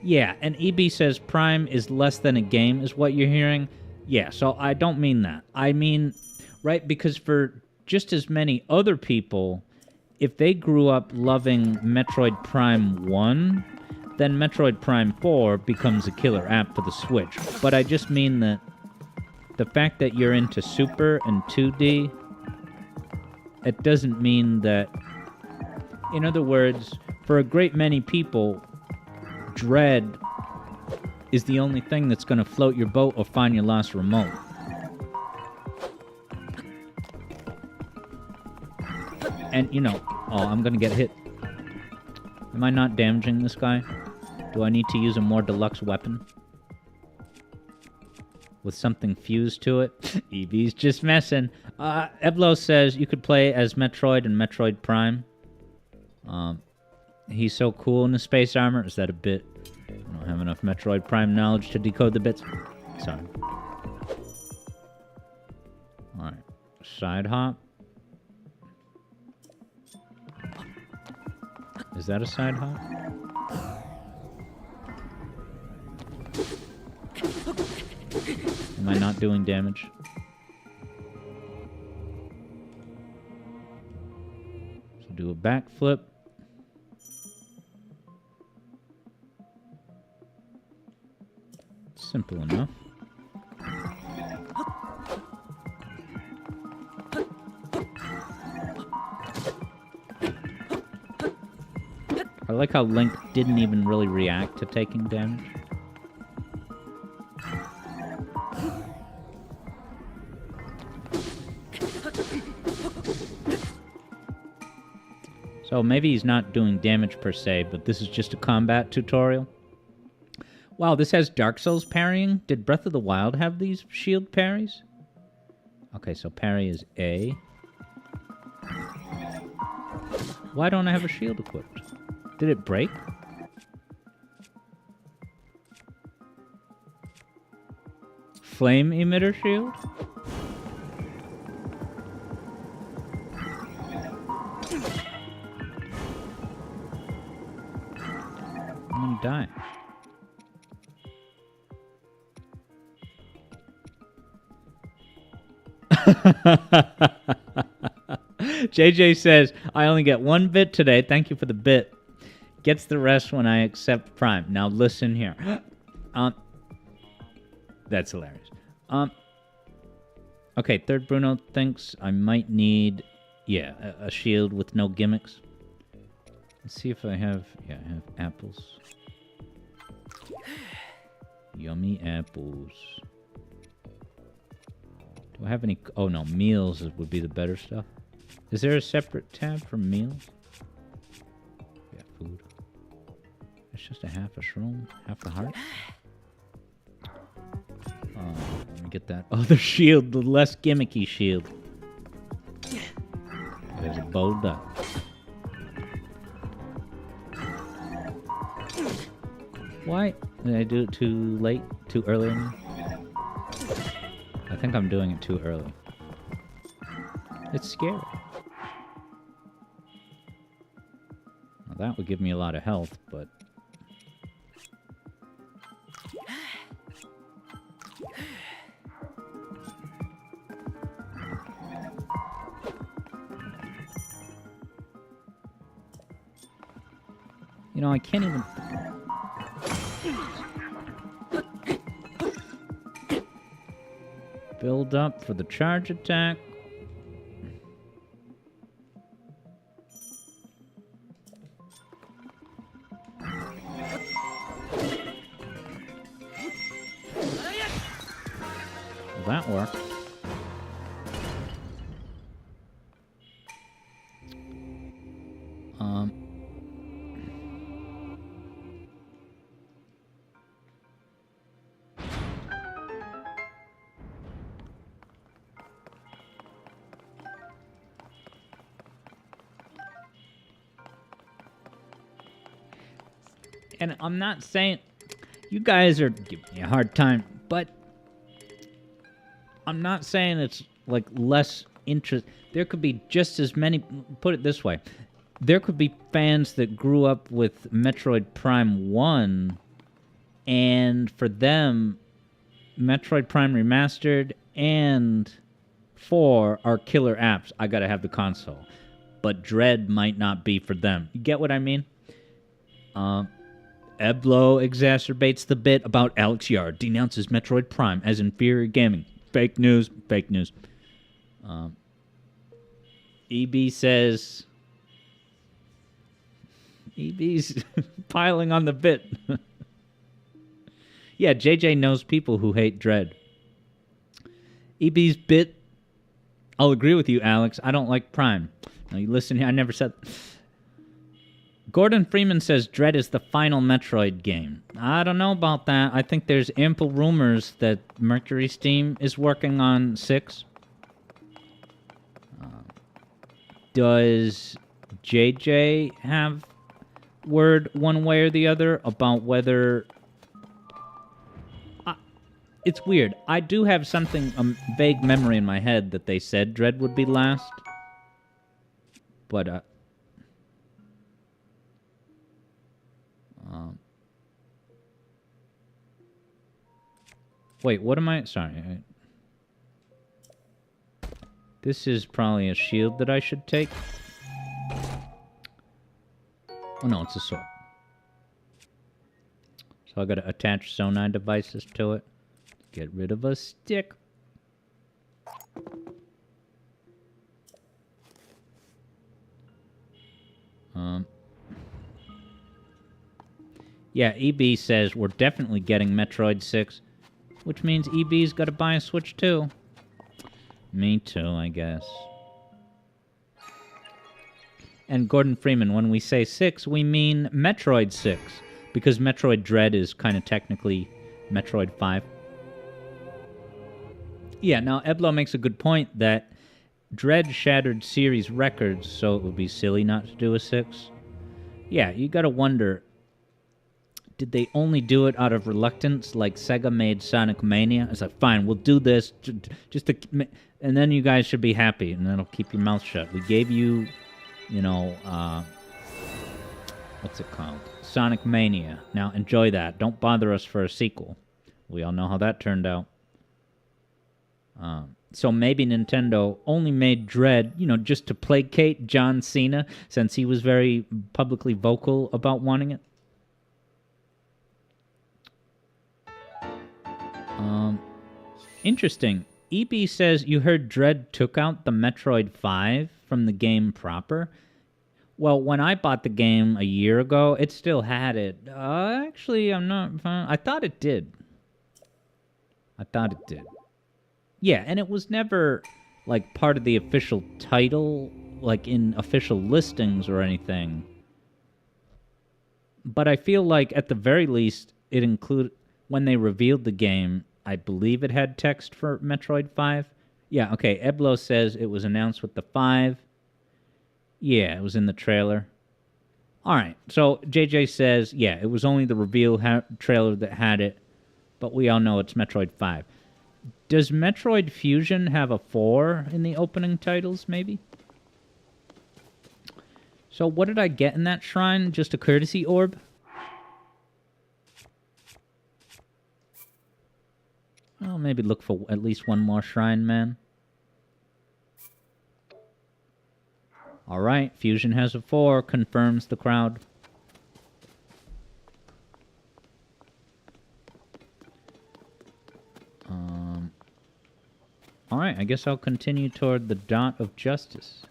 Yeah, and EB says Prime is less than a game, is what you're hearing. Yeah, so I don't mean that. I mean, right, because for just as many other people, if they grew up loving Metroid Prime 1, then Metroid Prime 4 becomes a killer app for the Switch. But I just mean that the fact that you're into Super and 2D, it doesn't mean that... In other words, for a great many people... Dread is the only thing that's going to float your boat or find your lost remote. And, you know... Oh, I'm going to get hit. Am I not damaging this guy? Do I need to use a more deluxe weapon? With something fused to it? Eevee's just messing. Eblo says you could play as Metroid and Metroid Prime. He's so cool in the space armor. Is that a bit? I don't have enough Metroid Prime knowledge to decode the bits. Sorry. Alright. Side hop. Is that a side hop? Am I not doing damage? So do a backflip. Simple enough. I like how Link didn't even really react to taking damage. So maybe he's not doing damage per se, but this is just a combat tutorial. Wow, this has Dark Souls parrying? Did Breath of the Wild have these shield parries? Okay, so parry is A. Why don't I have a shield equipped? Did it break? Flame emitter shield? die. JJ says, I only get 1 bit today. Thank you for the bit. Gets the rest when I accept Prime. Now listen here. That's hilarious. Okay, Third Bruno thinks I might need, a shield with no gimmicks. Let's see if I have, I have apples. Yummy apples. Do I have any, oh no, meals would be the better stuff. Is there a separate tab for meals? Yeah, food. It's just a half a shroom, half a heart. Let me get that other shield, the less gimmicky shield. There's a bold duck. Why? Did I do it too late? Too early? I think I'm doing it too early. It's scary. Well, that would give me a lot of health, but... You know, I can't even... Build up for the charge attack. Will that work? And I'm not saying you guys are giving me a hard time, but I'm not saying it's like less interest. There could be just as many, put it this way, there could be fans that grew up with Metroid Prime 1, and for them, Metroid Prime Remastered and 4 are killer apps. I gotta have the console. But Dread might not be for them. You get what I mean? Eblo exacerbates the bit about Alex Yard, denounces Metroid Prime as inferior gaming. Fake news, fake news. EB says... EB's piling on the bit. Yeah, JJ knows people who hate Dread. EB's bit... I'll agree with you, Alex. I don't like Prime. Now, you listen here. I never said... Gordon Freeman says Dread is the final Metroid game. I don't know about that. I think there's ample rumors that Mercury Steam is working on 6. Does JJ have word one way or the other about whether... It's weird. I do have something, a vague memory in my head that they said Dread would be last. But, wait, what am I... Sorry. This is probably a shield that I should take. Oh, no, it's a sword. So I gotta attach Zonai devices to it. Get rid of a stick. Yeah, EB says we're definitely getting Metroid 6, which means EB's got to buy a Switch too. Me too, I guess. And Gordon Freeman, when we say 6, we mean Metroid 6, because Metroid Dread is kind of technically Metroid 5. Yeah, now Eblo makes a good point that Dread shattered series records, so it would be silly not to do a 6. Yeah, you gotta wonder, did they only do it out of reluctance, like Sega made Sonic Mania? It's like, fine, we'll do this, just to, and then you guys should be happy, and that'll keep your mouth shut. We gave you, you know, what's it called? Sonic Mania. Now enjoy that. Don't bother us for a sequel. We all know how that turned out. So maybe Nintendo only made Dread, just to placate John Cena, since he was very publicly vocal about wanting it. Interesting. EB says you heard Dread took out the Metroid 5 from the game proper. Well, when I bought the game a year ago, it still had it. Actually, I'm not... I thought it did. Yeah, and it was never, like, part of the official title, like, in official listings or anything. But I feel like, at the very least, it included... When they revealed the game, I believe it had text for Metroid 5. Yeah, okay, Eblo says it was announced with the 5. Yeah, it was in the trailer. Alright, so JJ says, yeah, it was only the reveal trailer that had it, but we all know it's Metroid 5. Does Metroid Fusion have a 4 in the opening titles, maybe? So what did I get in that shrine? Just a courtesy orb? I'll maybe look for at least one more shrine, man. Alright, Fusion has a 4, confirms the crowd. Alright, I guess I'll continue toward the Dot of Justice.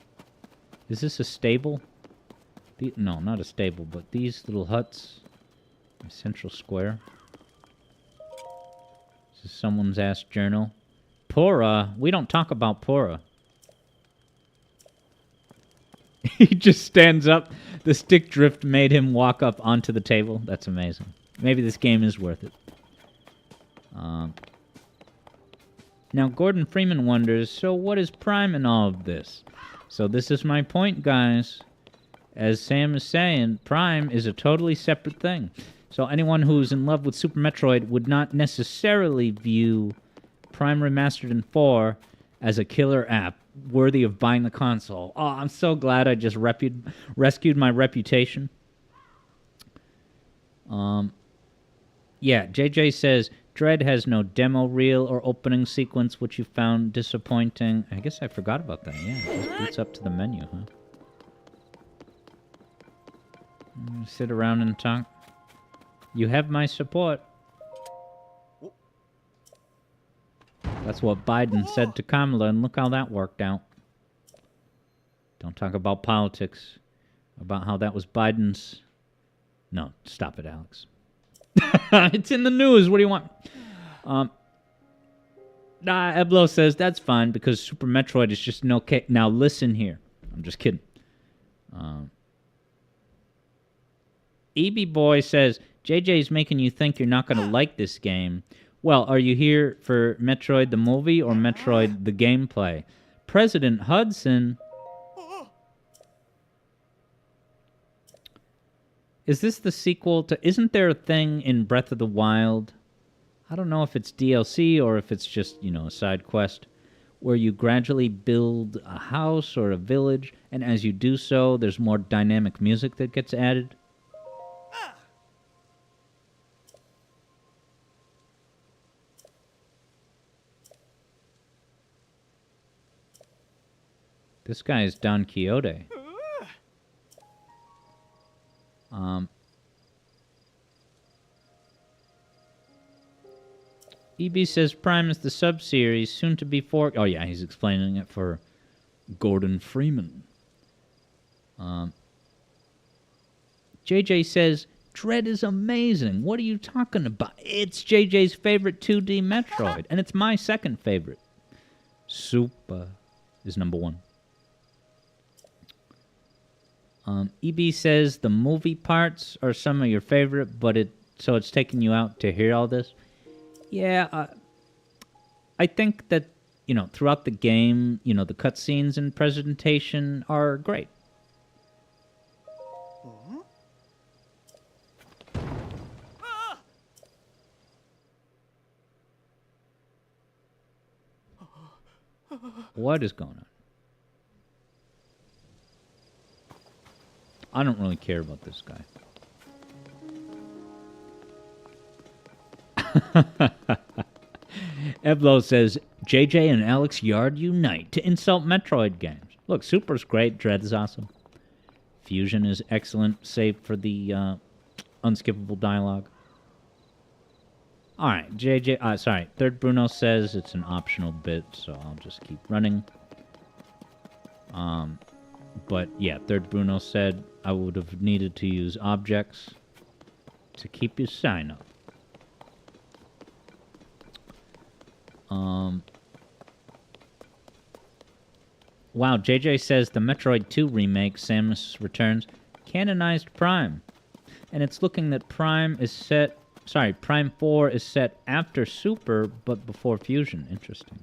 Is this a stable? No, not a stable, but these little huts. Central Square. This is someone's ass journal. Pura? We don't talk about Pura. He just stands up. The stick drift made him walk up onto the table. That's amazing. Maybe this game is worth it. Now, Gordon Freeman wonders, so what is Prime in all of this? So this is my point, guys. As Sam is saying, Prime is a totally separate thing. So anyone who's in love with Super Metroid would not necessarily view Prime Remastered in 4 as a killer app worthy of buying the console. Oh, I'm so glad I just rescued my reputation. Yeah, JJ says, Dread has no demo reel or opening sequence, which you found disappointing. I guess I forgot about that, yeah. It just boots up to the menu, huh? Sit around and talk. You have my support. That's what Biden said to Kamala, and look how that worked out. Don't talk about politics. About how that was Biden's... No, stop it, Alex. It's in the news. What do you want? Eblo says that's fine because Super Metroid is just no case. Now listen here. I'm just kidding. EB Boy says, JJ's making you think you're not going to like this game. Well, are you here for Metroid the movie or Metroid the gameplay? President Hudson... Is this the sequel to... Isn't there a thing in Breath of the Wild? I don't know if it's DLC or if it's just, a side quest, where you gradually build a house or a village, and as you do so, there's more dynamic music that gets added. This guy is Don Quixote. EB says Prime is the sub-series, soon to be for... Oh yeah, he's explaining it for Gordon Freeman. JJ says, Dread is amazing. What are you talking about? It's JJ's favorite 2D Metroid, and it's my second favorite. Super is number 1. EB says the movie parts are some of your favorite, but so it's taking you out to hear all this. Yeah, I think that, throughout the game, the cutscenes and presentation are great. What is going on? I don't really care about this guy. Evlo says, JJ and Alex Yard unite to insult Metroid games. Look, Super's great, Dread is awesome. Fusion is excellent, save for the unskippable dialogue. Alright, JJ, sorry, Third Bruno says it's an optional bit, so I'll just keep running. But yeah, Third Bruno said I would have needed to use objects to keep his sign up. Wow, JJ says the Metroid 2 remake, Samus Returns, canonized Prime. And it's looking that Prime 4 is set after Super, but before Fusion. Interesting.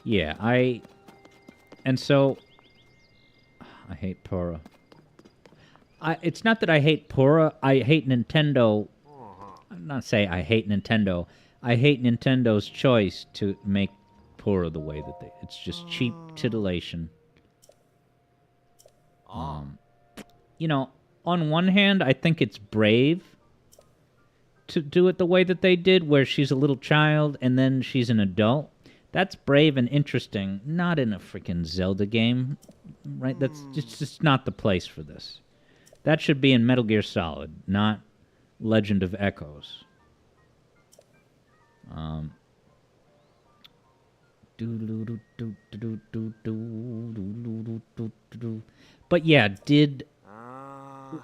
Yeah, I hate Pura. It's not that I hate Pura, I hate Nintendo. I'm not saying I hate Nintendo. I hate Nintendo's choice to make Pura the way that they... It's just cheap titillation. You know, on one hand, I think it's brave to do it the way that they did, where she's a little child and then she's an adult. That's brave and interesting, not in a freaking Zelda game, right? That's just not the place for this. That should be in Metal Gear Solid, not Legend of Echoes. But yeah,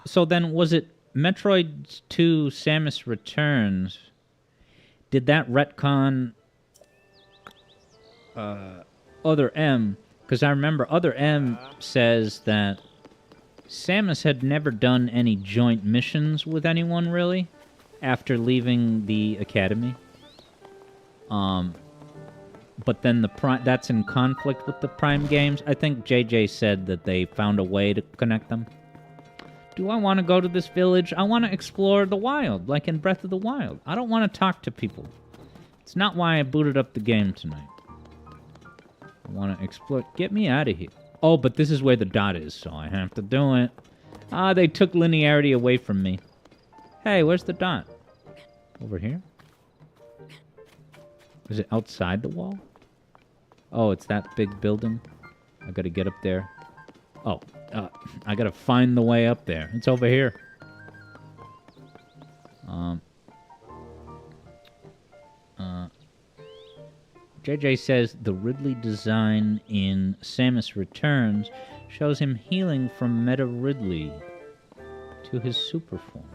so then was it Metroid 2 Samus Returns? Did that retcon Other M? Because I remember Other M says that Samus had never done any joint missions with anyone, really, after leaving the Academy. But then that's in conflict with the Prime games. I think JJ said that they found a way to connect them. Do I want to go to this village? I want to explore the wild, like in Breath of the Wild. I don't want to talk to people. It's not why I booted up the game tonight. I want to explore. Get me out of here. Oh, but this is where the dot is, so I have to do it. Ah, they took linearity away from me. Hey, where's the dot? Over here? Is it outside the wall? Oh, it's that big building. I gotta get up there. Oh, I gotta find the way up there. It's over here. JJ says the Ridley design in Samus Returns shows him healing from Meta Ridley to his super form.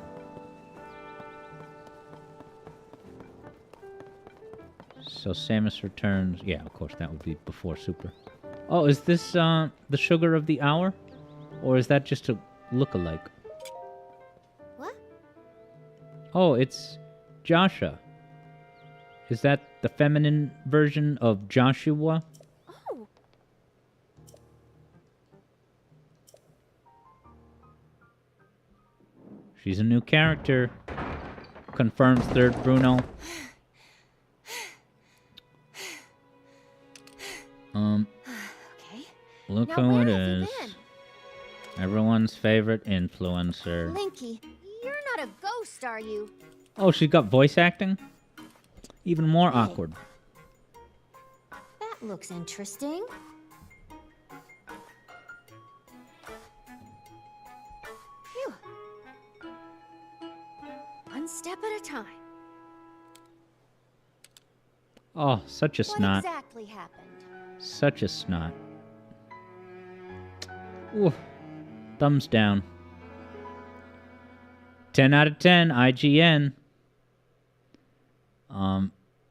So Samus Returns... Yeah, of course, that would be before Super. Oh, is this the Sugar of the Hour? Or is that just a look-alike? What? Oh, it's Joshua. Is that the feminine version of Joshua? Oh. She's a new character. Confirms Third Bruno. Okay. Look Now, who where it have you is. been? Everyone's favorite influencer. Linky, you're not a ghost, are you? Oh, she got voice acting? Even more Hey. awkward. That looks interesting. Phew. One step at a time. Oh, such a What snot. exactly happened? Such a snot. Ooh. Thumbs down. 10 out of 10, IGN.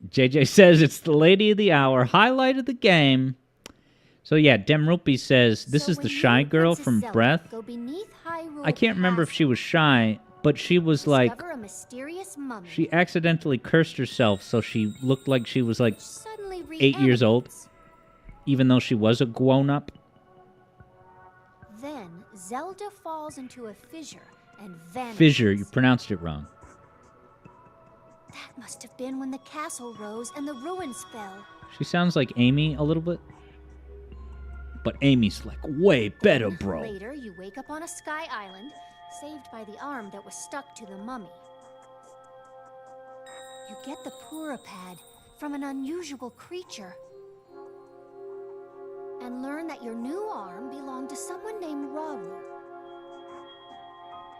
JJ says it's the lady of the hour, highlight of the game. So yeah, Demrupi says this So is the when shy you, girl Princess from Zelda, Breath. go beneath Hyrule I can't remember if she Castle, was shy, but she was like, discover a mysterious mummy. she accidentally cursed herself, so she looked like she was like Suddenly 8 years old, reanimates. even though she was a grown-up. Then Zelda falls into a fissure and vanishes. Fissure, you pronounced it wrong. That must have been when the castle rose and the ruins fell. She sounds like Amy a little bit. but Amy's like way better, bro. Later, you wake up on a sky island, saved by the arm that was stuck to the mummy. You get the Pura pad from an unusual creature, and learn that your new arm belonged to someone named Rauru.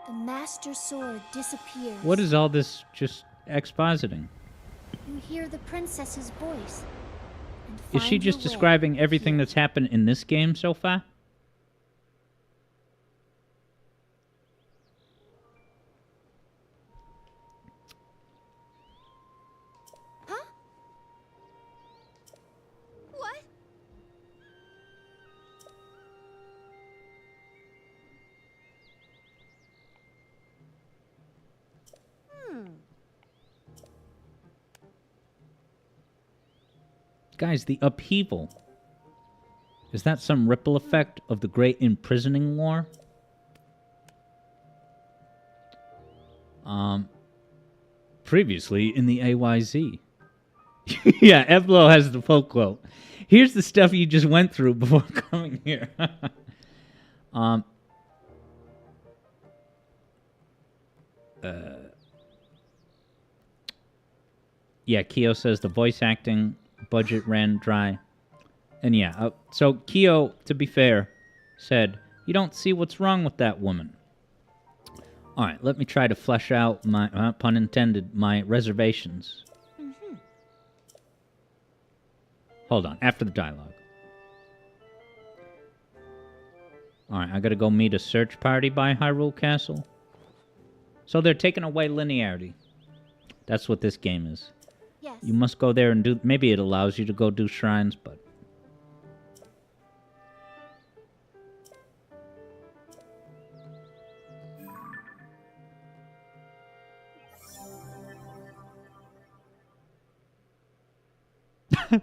The Master Sword disappears. What is all this just expositing? You hear the princess's voice. And Is she find just your way describing everything here. that's happened in this game so far? Huh? What? Guys, the upheaval. Is that some ripple effect of the Great Imprisoning War? Previously in the AYZ. Yeah, Evlo has the full quote. Here's the stuff you just went through before coming here. Yeah, Kyo says the voice acting budget ran dry. And yeah, so Kyo, to be fair, said, you don't see what's wrong with that woman. All right, let me try to flesh out my, pun intended, my reservations. Hold on, after the dialogue. All right, I gotta go meet a search party by Hyrule Castle. So they're taking away linearity. That's what this game is. Yes. You must go there and do... Maybe it allows you to go do shrines, but...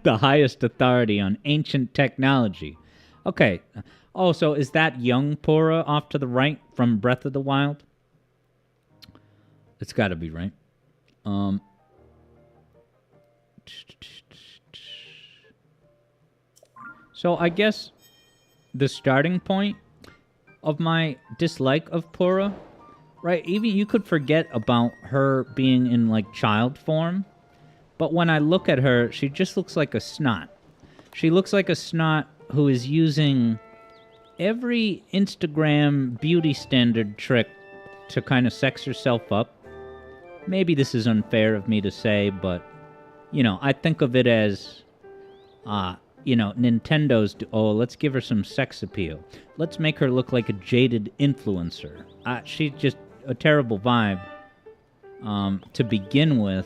The highest authority on ancient technology. Okay. Oh, so is that young Pura off to the right from Breath of the Wild? It's gotta be, right? So I guess the starting point of my dislike of Pura, right? Even you could forget about her being in like child form, but when I look at her, she just looks like a snot. She looks like a snot who is using every Instagram beauty standard trick to kind of sex herself up. Maybe this is unfair of me to say, but you know, I think of it as, you know, Nintendo's, let's give her some sex appeal. Let's make her look like a jaded influencer. She's just a terrible vibe to begin with.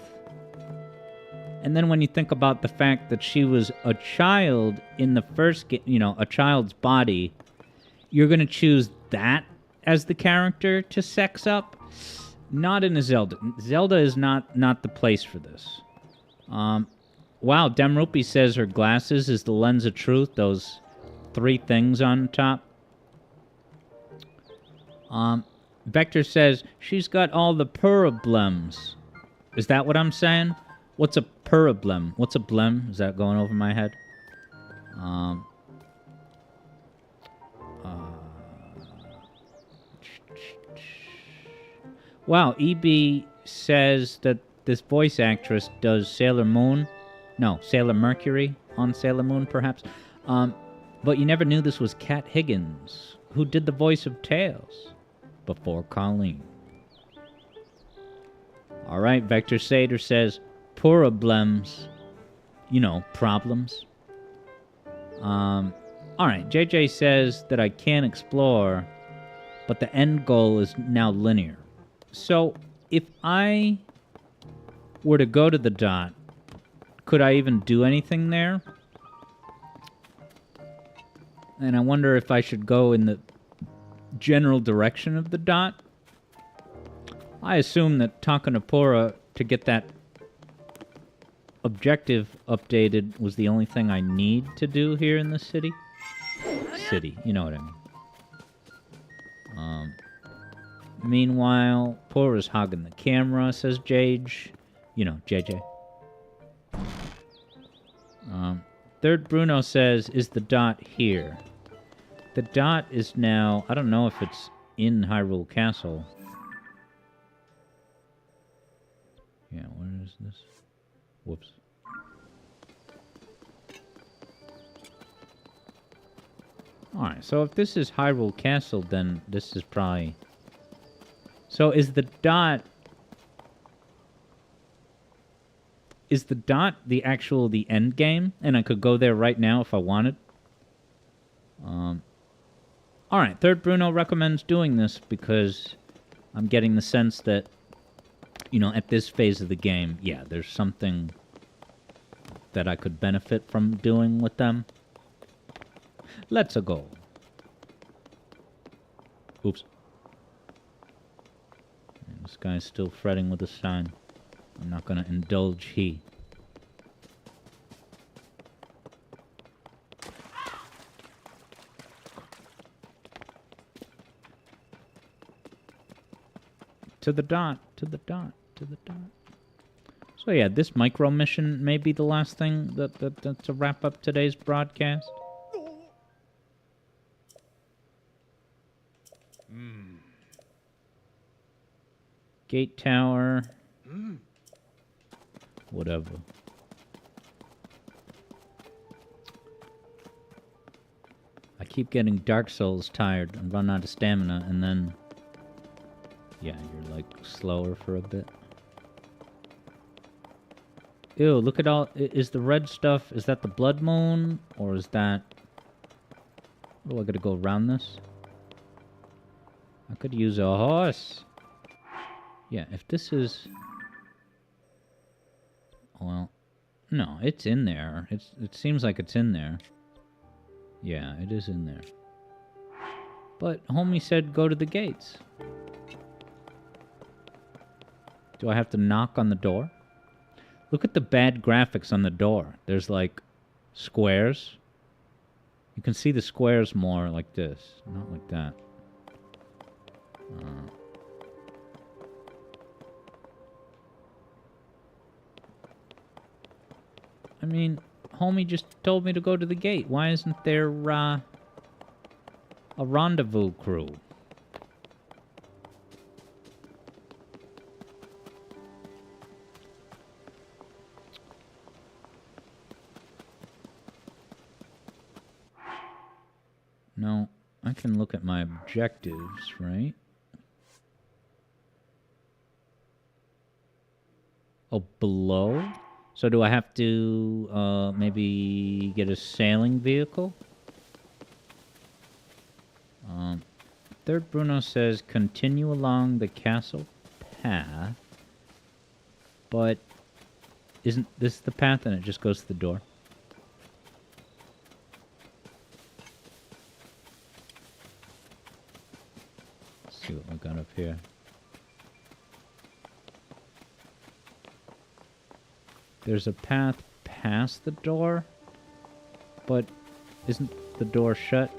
And then when you think about the fact that she was a child in the first game, you know, a child's body, you're going to choose that as the character to sex up? Not in a Zelda. Zelda is not the place for this. Wow, Demrupi says her glasses is the lens of truth, those 3 things on top. Vector says she's got all the problems. Is that what I'm saying? What's a problem? What's a blem? Is that going over my head? Wow, EB says that this voice actress does Sailor Moon. No, Sailor Mercury on Sailor Moon, perhaps. But you never knew this was Kat Higgins, who did the voice of Tails before Colleen. All right, Vector Sater says, problems. You know, problems. All right, JJ says that I can explore, but the end goal is now linear. So, if I were to go to the dot, could I even do anything there? And I wonder if I should go in the general direction of the dot. I assume that Takanapura, to get that objective updated, was the only thing I need to do here in the city. City, you know what I mean. Meanwhile, Pura's hogging the camera, says Jage. You know, JJ. Third Bruno says, is the dot here? The dot is now... I don't know if it's in Hyrule Castle. Yeah, where is this? Whoops. Alright, so if this is Hyrule Castle, then this is probably... So is the dot... Is the dot the end game? And I could go there right now if I wanted? Alright, Third Bruno recommends doing this because I'm getting the sense that, you know, at this phase of the game, yeah, there's something that I could benefit from doing with them. Let's go. Oops. And this guy's still fretting with the sign. I'm not going to indulge he. To the dot, to the dot, to the dot. So yeah, this micro mission may be the last thing to wrap up today's broadcast. Gate tower. Whatever. I keep getting Dark Souls tired and run out of stamina, and then... Yeah, you're like slower for a bit. Ew, look at all... Is the red stuff... Is that the Blood Moon? Or is that... Oh, I gotta go around this? I could use a horse. Yeah, if this is... Well... No, it's in there. It seems like it's in there. Yeah, it is in there. But homie said go to the gates. Do I have to knock on the door? Look at the bad graphics on the door. There's like squares. You can see the squares more like this, not like that. I mean, homie just told me to go to the gate. Why isn't there a rendezvous crew? No, I can look at my objectives, right? Oh, below? So do I have to, maybe get a sailing vehicle? Third Bruno says continue along the castle path. But isn't this the path and it just goes to the door? Let's see what we got up here. There's a path past the door, but isn't the door shut?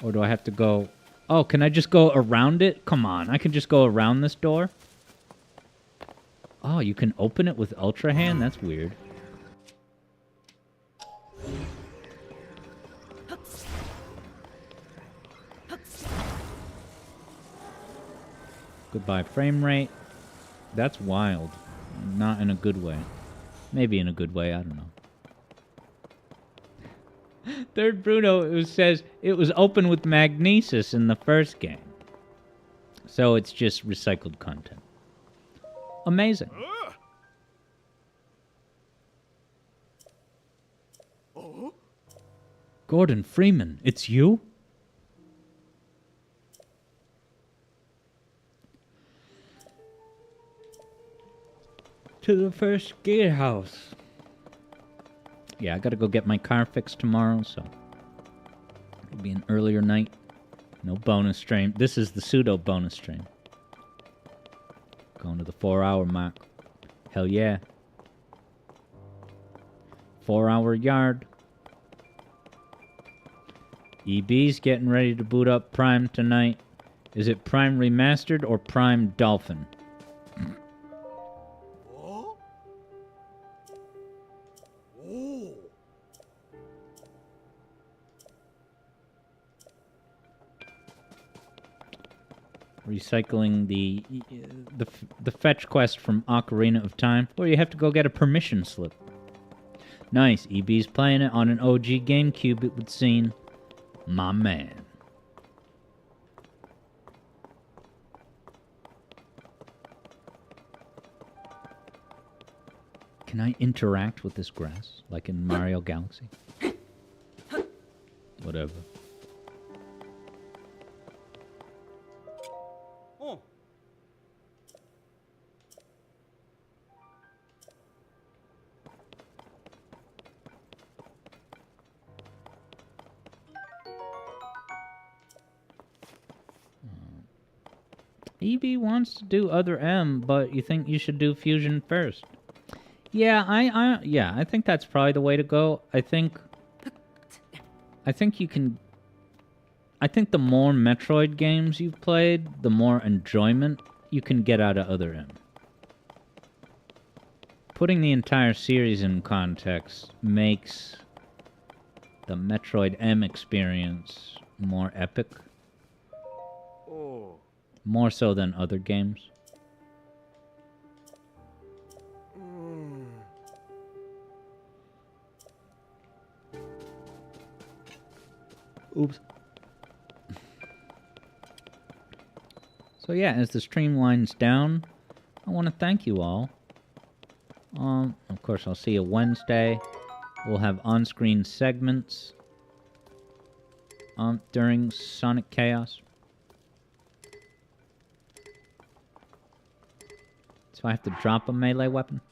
Or do I have to go... Oh, can I just go around it? Come on, I can just go around this door? Oh, you can open it with Ultra Hand? That's weird. Goodbye frame rate. That's wild. Not in a good way. Maybe in a good way, I don't know. Third Bruno says it was open with magnesis in the first game. So it's just recycled content. Amazing. Gordon Freeman, it's you? To the first gatehouse. Yeah, I gotta go get my car fixed tomorrow, so it'll be an earlier night. No bonus stream. This is the pseudo bonus stream. Going to the 4-hour mark. Hell yeah. 4-hour yard. EB's getting ready to boot up Prime tonight. Is it Prime Remastered or Prime Dolphin? recycling the fetch quest from Ocarina of Time, where you have to go get a permission slip. Nice. EB's playing it on an OG GameCube, it would seem. My man. Can I interact with this grass, like in Mario Galaxy? Whatever. Oh. EB wants to do other M, but you think you should do fusion first. Yeah, I think that's probably the way to go. I think you can. I think the more Metroid games you've played, the more enjoyment you can get out of other M. Putting the entire series in context makes the Metroid M experience more epic. Oh. More so than other games. Oops. So yeah, as the stream winds down, I want to thank you all. Of course, I'll see you Wednesday. We'll have on-screen segments during Sonic Chaos. So I have to drop a melee weapon?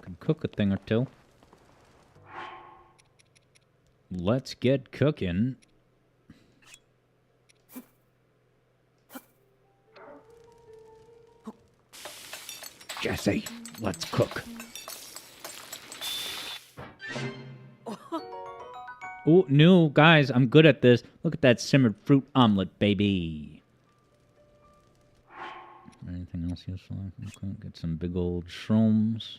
Can cook a thing or two. Let's get cooking. Jesse, let's cook. Ooh, no, guys, I'm good at this. Look at that simmered fruit omelet, baby. Anything else useful? Okay, get some big old shrooms.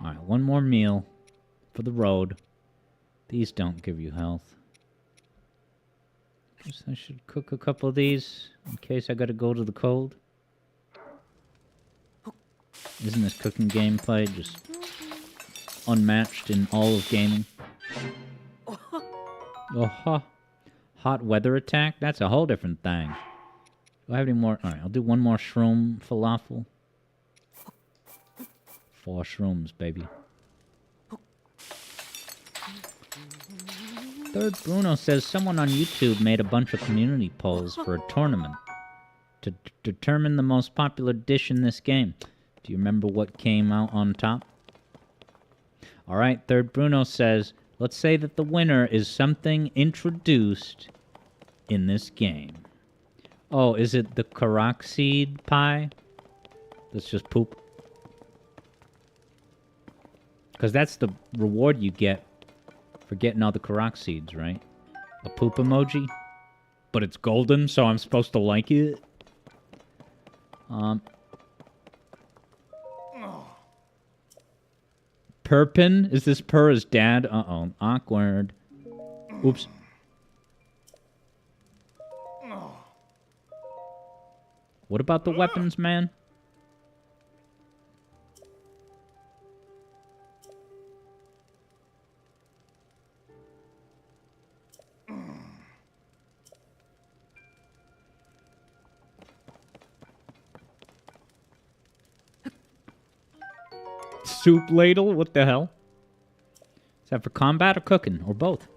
Alright, one more meal for the road. These don't give you health. Guess I should cook a couple of these in case I gotta go to the cold. Isn't this cooking gameplay just unmatched in all of gaming? Oh, hot weather attack? That's a whole different thing. Do I have any more? Alright, I'll do one more shroom falafel. 4 shrooms, baby. Third Bruno says someone on YouTube made a bunch of community polls for a tournament to determine the most popular dish in this game. Do you remember what came out on top? Alright, Third Bruno says, let's say that the winner is something introduced in this game. Oh, is it the Karak seed pie? That's just poop. Because that's the reward you get for getting all the Karak seeds, right? A poop emoji? But it's golden, so I'm supposed to like it? Purpin? Is this Purr's dad? Uh-oh. Awkward. Oops. What about the weapons, man? Soup ladle? What the hell? Is that for combat or cooking? Or both?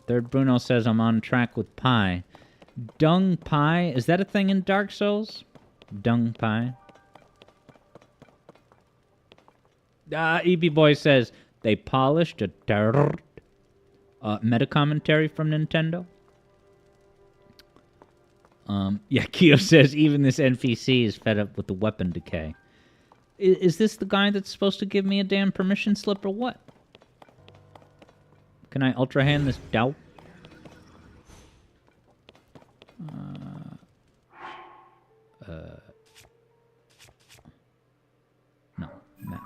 Third Bruno says I'm on track with pie. Dung pie? Is that a thing in Dark Souls? Dung pie. EB Boy says they polished a meta commentary from Nintendo. Yeah, Kyo says even this NPC is fed up with the weapon decay. Is this the guy that's supposed to give me a damn permission slip or what? Can I Ultra Hand this doubt? No, map.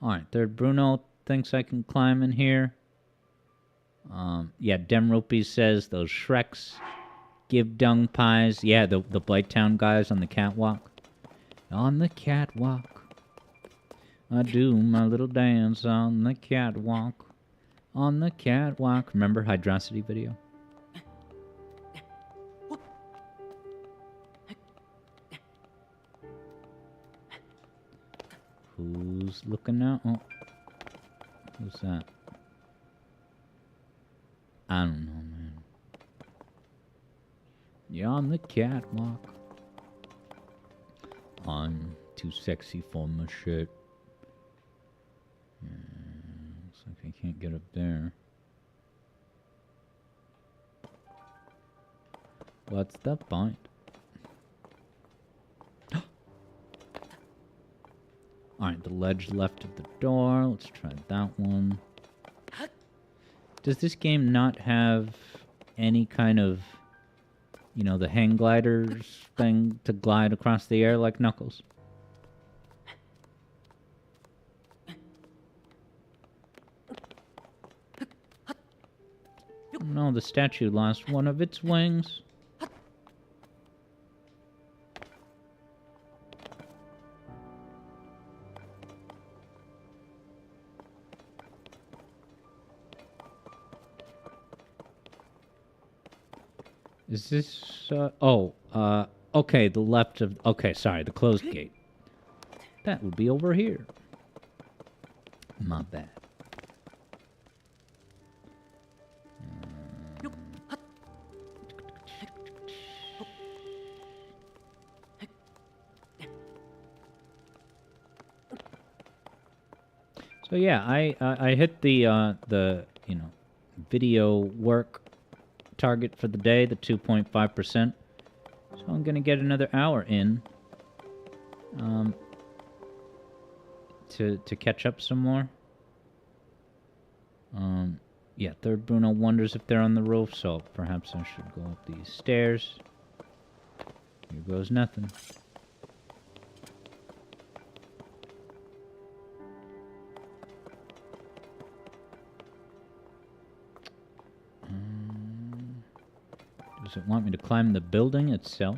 Alright, third Bruno thinks I can climb in here. Yeah, Demropes says those Shreks give dung pies. Yeah, the Blighttown guys on the catwalk. On the catwalk. I do my little dance on the catwalk. On the catwalk. Remember Hydrosity video? Who's looking out? Oh. Who's that? I don't know, man. You're on the catwalk. I'm too sexy for my shirt. Looks like I can't get up there. What's the point? Alright, the ledge left of the door. Let's try that one. Does this game not have any kind of, you know, the hang gliders thing to glide across the air like Knuckles? No, the statue lost one of its wings. Is this, okay, the left of, okay, sorry, the closed gate. That would be over here. My bad. So yeah, I hit the you know, video work target for the day, the 2.5%. So I'm gonna get another hour in to catch up some more. Yeah, third Bruno wonders if they're on the roof, so perhaps I should go up these stairs. Here goes nothing. Does it want me to climb the building itself?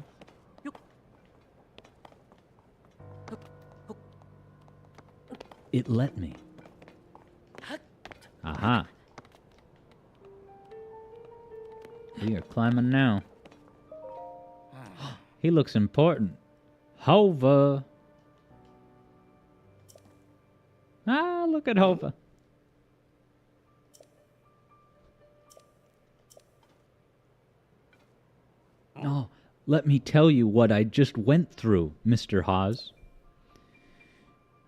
It let me. Aha. We are climbing now. He looks important. Hova. Ah, look at Hova. Oh, let me tell you what I just went through, Mr. Haas.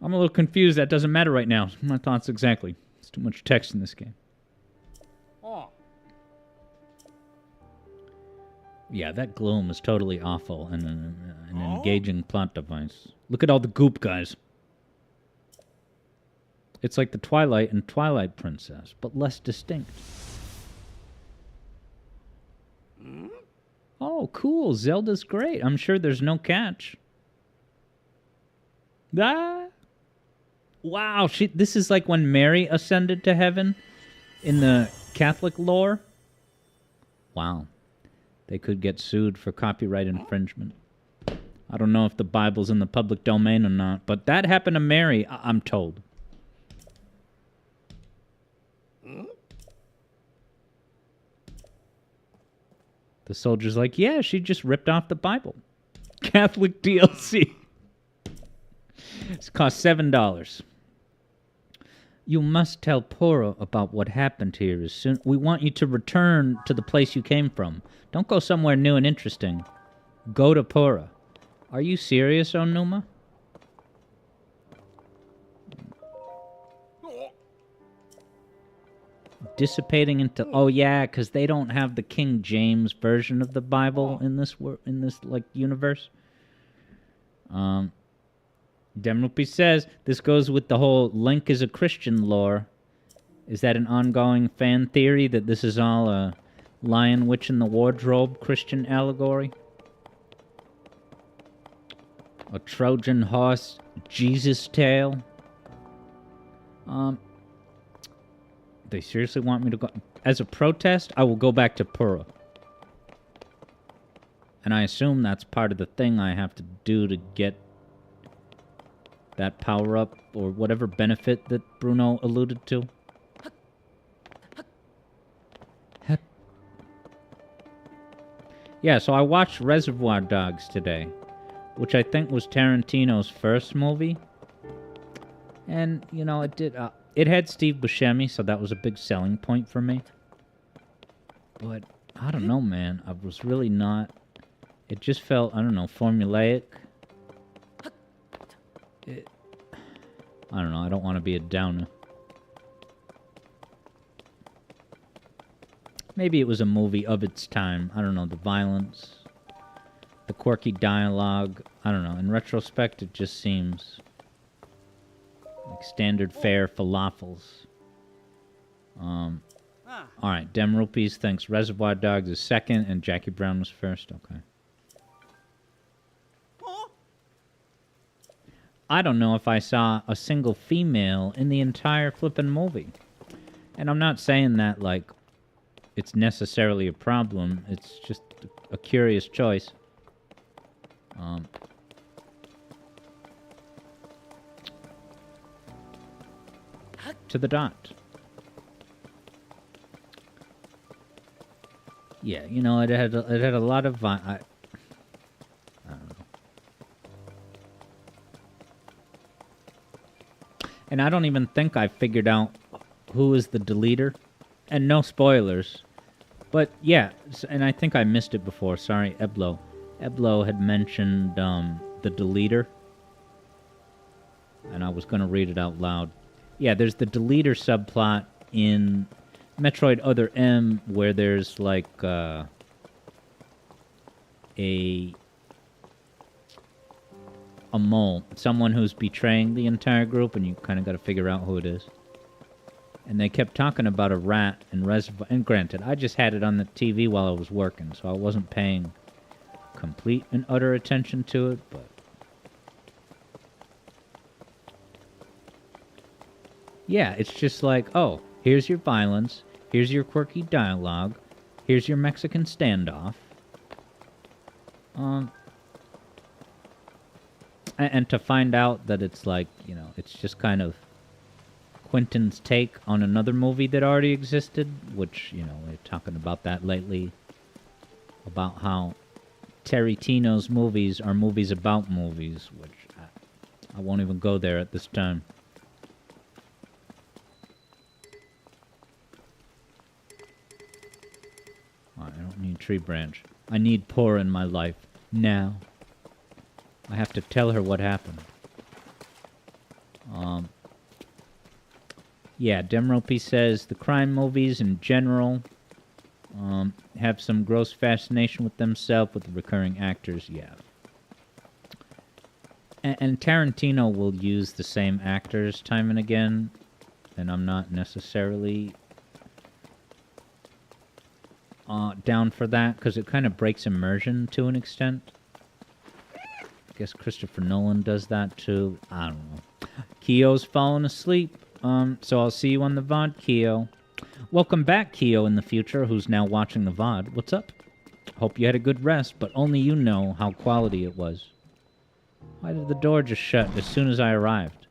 I'm a little confused. That doesn't matter right now. My thoughts exactly. There's too much text in this game. Oh. Yeah, that gloom is totally awful and an engaging plot device. Look at all the goop, guys. It's like the Twilight and Twilight Princess, but less distinct. Oh, cool. Zelda's great. I'm sure there's no catch. Ah! Wow, this is like when Mary ascended to heaven in the Catholic lore. Wow. They could get sued for copyright infringement. I don't know if the Bible's in the public domain or not, but that happened to Mary, I'm told. The soldier's like, yeah, she just ripped off the Bible. Catholic DLC. It's cost $7. You must tell Poro about what happened here as soon. We want you to return to the place you came from. Don't go somewhere new and interesting. Go to Pora. Are you serious, Onuma? dissipating into, oh yeah, because they don't have the King James version of the Bible in this like universe. Demrupi says this goes with the whole Link is a Christian lore. Is that an ongoing fan theory that this is all a Lion Witch in the Wardrobe Christian allegory? A Trojan horse Jesus tale? They seriously want me to go... As a protest, I will go back to Pura. And I assume that's part of the thing I have to do to get that power-up or whatever benefit that Bruno alluded to. Yeah, so I watched Reservoir Dogs today, which I think was Tarantino's first movie. And, you know, it did... it had Steve Buscemi, so that was a big selling point for me. But, I don't know, man. I was really not... It just felt, I don't know, formulaic. I don't know, I don't want to be a downer. Maybe it was a movie of its time. I don't know, the violence, the quirky dialogue. I don't know. In retrospect, it just seems like standard fare falafels. Alright, Dem Rupees thinks Reservoir Dogs is second and Jackie Brown was first. Okay. I don't know if I saw a single female in the entire flippin' movie. And I'm not saying that, like, it's necessarily a problem. It's just a curious choice. To the dot. Yeah, you know, it had a lot of I don't know. And I don't even think I figured out who is the deleter. And no spoilers. But yeah, and I think I missed it before. Sorry, Eblo. Eblo had mentioned the deleter. And I was going to read it out loud. Yeah, there's the deleter subplot in Metroid Other M, where there's like a mole, someone who's betraying the entire group, and you kind of got to figure out who it is. And they kept talking about a rat in Reservoir. And granted, I just had it on the TV while I was working, so I wasn't paying complete and utter attention to it, but yeah, it's just like, oh, here's your violence, here's your quirky dialogue, here's your Mexican standoff. And to find out that it's like, you know, it's just kind of Quentin's take on another movie that already existed, which, you know, we're talking about that lately, about how Tarantino's movies are movies about movies, which I won't even go there at this time. I don't need Tree Branch. I need Poor in my life. Now. I have to tell her what happened. Yeah, Demropi says the crime movies in general have some gross fascination with themselves, with the recurring actors, yeah. And Tarantino will use the same actors time and again, and I'm not necessarily down for that, because it kind of breaks immersion to an extent. I guess Christopher Nolan does that too. I don't know. Keo's fallen asleep, so I'll see you on the VOD, Keo. Welcome back, Keo in the future, who's now watching the VOD. What's up? Hope you had a good rest, but only you know how quality it was. Why did the door just shut as soon as I arrived?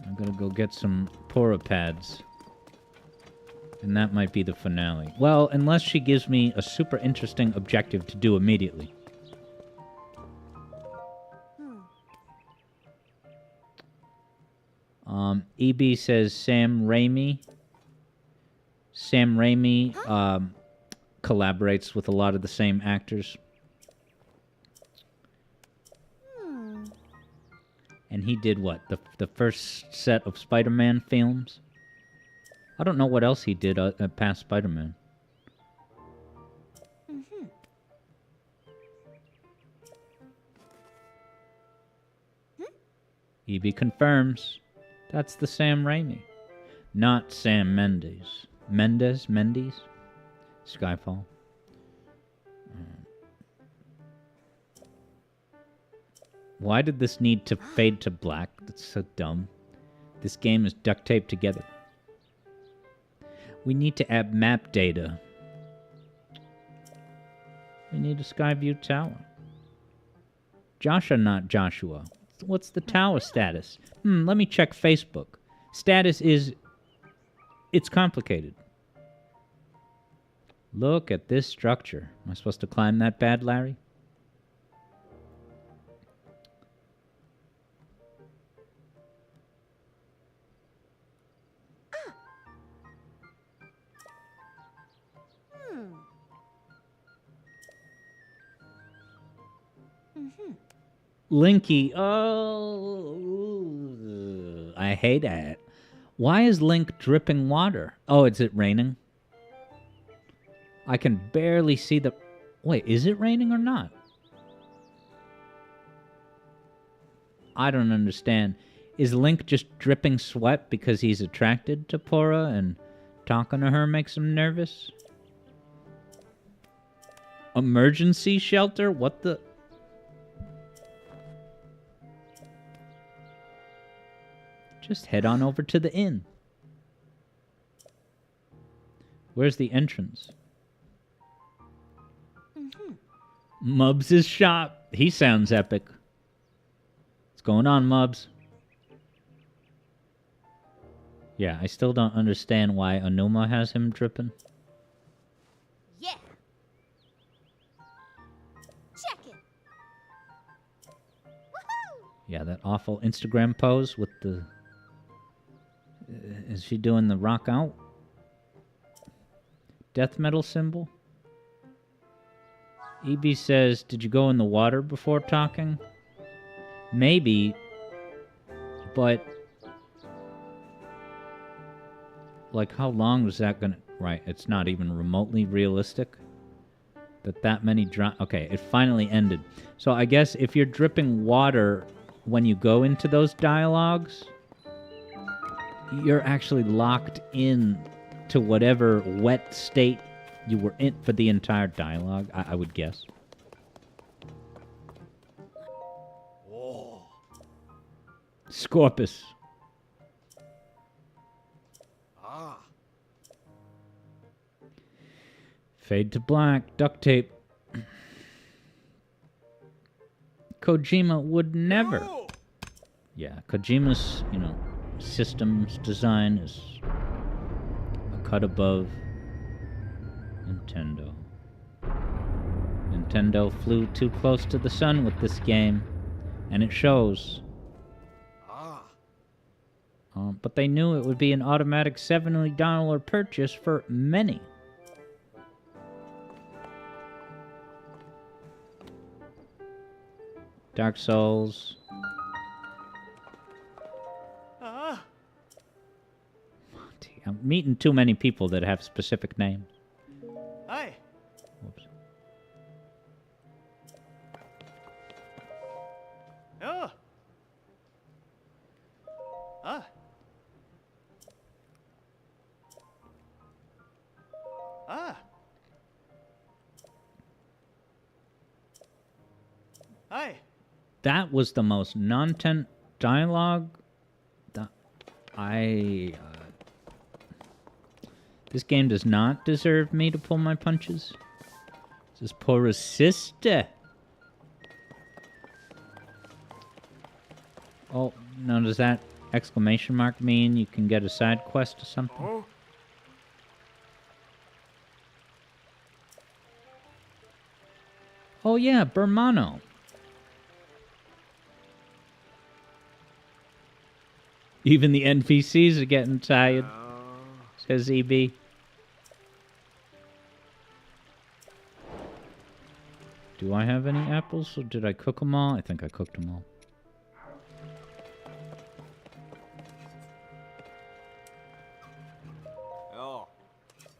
I'm gonna go get some Pora pads. And that might be the finale. Well, unless she gives me a super interesting objective to do immediately. EB says Sam Raimi. Sam Raimi collaborates with a lot of the same actors. And he did what? The first set of Spider-Man films? I don't know what else he did past Spider-Man. EB confirms. That's the Sam Raimi. Not Sam Mendes. Mendes? Skyfall. Why did this need to fade to black? That's so dumb. This game is duct taped together. We need to add map data. We need a Skyview tower. Joshua, not Joshua. What's the tower status? Let me check Facebook. Status is... It's complicated. Look at this structure. Am I supposed to climb that bad, Larry? Linky, oh, I hate it. Why is Link dripping water? Oh, is it raining? I can barely see the... Wait, is it raining or not? I don't understand. Is Link just dripping sweat because he's attracted to Pora and talking to her makes him nervous? Emergency shelter? What the... Just head on over to the inn. Where's the entrance? Mubs' shop. He sounds epic. What's going on, Mubs? Yeah, I still don't understand why Anuma has him dripping. Yeah. Check it. Woohoo! Yeah, that awful Instagram pose with the... Is she doing the rock out? Death metal symbol? EB says, did you go in the water before talking? Maybe, but... Like, how long was that gonna... Right, it's not even remotely realistic. That many okay, it finally ended. So I guess if you're dripping water when you go into those dialogues... You're actually locked in to whatever wet state you were in for the entire dialogue, I would guess. Oh. Scorpus. Ah. Fade to black, duct tape. Kojima would never. No. Yeah, Kojima's, systems design is a cut above Nintendo. Nintendo flew too close to the sun with this game, and it shows. But they knew it would be an automatic $70 purchase for many. Dark Souls. I'm meeting too many people that have specific names. Hi. Whoops. Oh. Ah. Ah. Hi. That was the most nonsense dialogue that this game does not deserve me to pull my punches. This is Pora's sister. Oh, now does that exclamation mark mean you can get a side quest or something? Oh. Oh yeah, Bermano. Even the NPCs are getting tired, says EB. Do I have any apples, or did I cook them all? I think I cooked them all.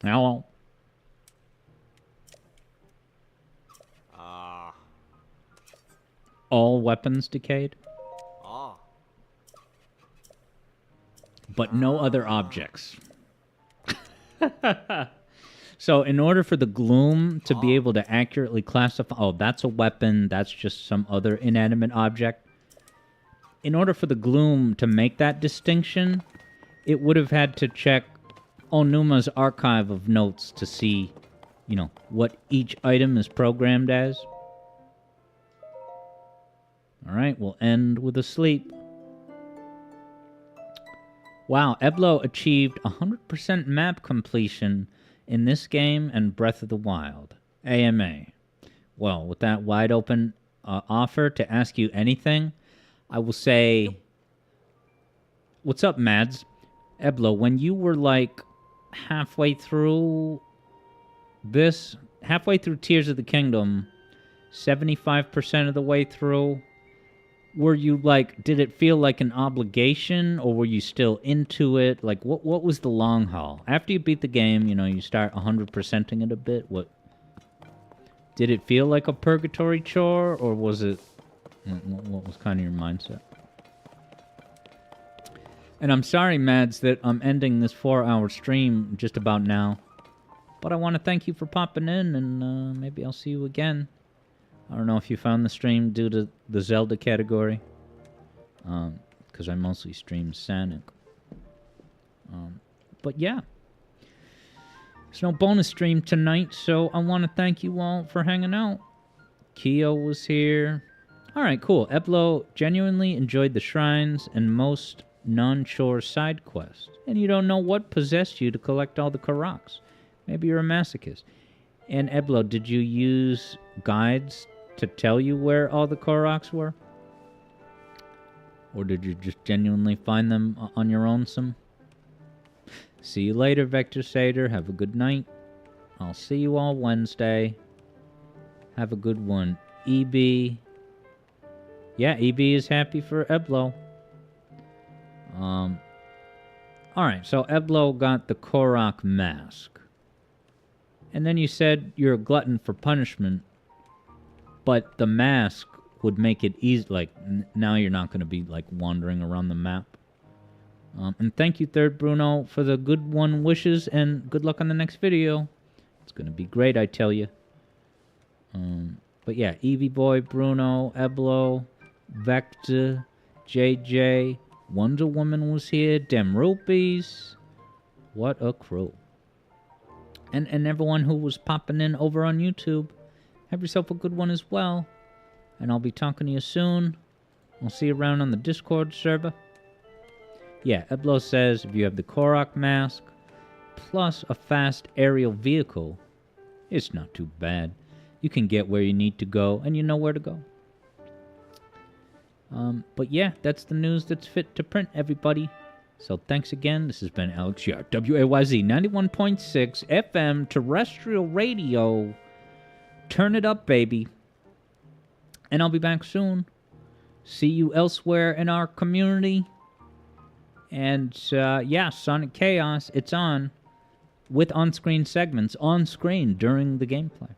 Hello. All weapons decayed, but no other objects. So in order for the gloom to be able to accurately classify, oh, that's a weapon, that's just some other inanimate object. In order for the gloom to make that distinction, it would have had to check Onuma's archive of notes to see, you know, what each item is programmed as. Alright, we'll end with a sleep. Wow, Eblo achieved 100% map completion in this game and Breath of the Wild. AMA. Well, with that wide open offer to ask you anything, I will say, what's up, Mads? Eblo, when you were like halfway through Tears of the Kingdom, 75% of the way through, were you like, did it feel like an obligation, or were you still into it? Like, what was the long haul? After you beat the game, you know, you start 100%ing it a bit. What did it feel like, a purgatory chore, or was it, what was kind of your mindset? And I'm sorry, Mads, that I'm ending this 4-hour stream just about now, but I want to thank you for popping in, and maybe I'll see you again. I don't know if you found the stream due to the Zelda category, because I mostly stream Sonic. But yeah, there's no bonus stream tonight, so I want to thank you all for hanging out. Keo was here. Alright, cool. Eblo genuinely enjoyed the shrines and most non-chore side quests, and you don't know what possessed you to collect all the Koroks. Maybe you're a masochist. And Eblo, did you use guides to tell you where all the Koroks were? Or did you just genuinely find them on your own some? See you later, Vector Sater. Have a good night. I'll see you all Wednesday. Have a good one. EB. Yeah, EB is happy for Eblo. Alright, so Eblo got the Korok mask. And then you said you're a glutton for punishment, but the mask would make it easy, like, now you're not going to be, like, wandering around the map. And thank you, Third Bruno, for the good one wishes, and good luck on the next video. It's going to be great, I tell you. But yeah, Eevee Boy, Bruno, Eblo, Vector, JJ, Wonder Woman was here, Dem Rupees. What a crew. And everyone who was popping in over on YouTube. Have yourself a good one as well. And I'll be talking to you soon. I'll see you around on the Discord server. Yeah, Eblo says if you have the Korok mask, plus a fast aerial vehicle, it's not too bad. You can get where you need to go, and you know where to go. But yeah, that's the news that's fit to print, everybody. So thanks again. This has been Alex Yard, WAYZ 91.6 FM terrestrial radio. Turn it up, baby. And I'll be back soon. See you elsewhere in our community. And yeah, Sonic Chaos, it's on. With on-screen segments on screen during the gameplay.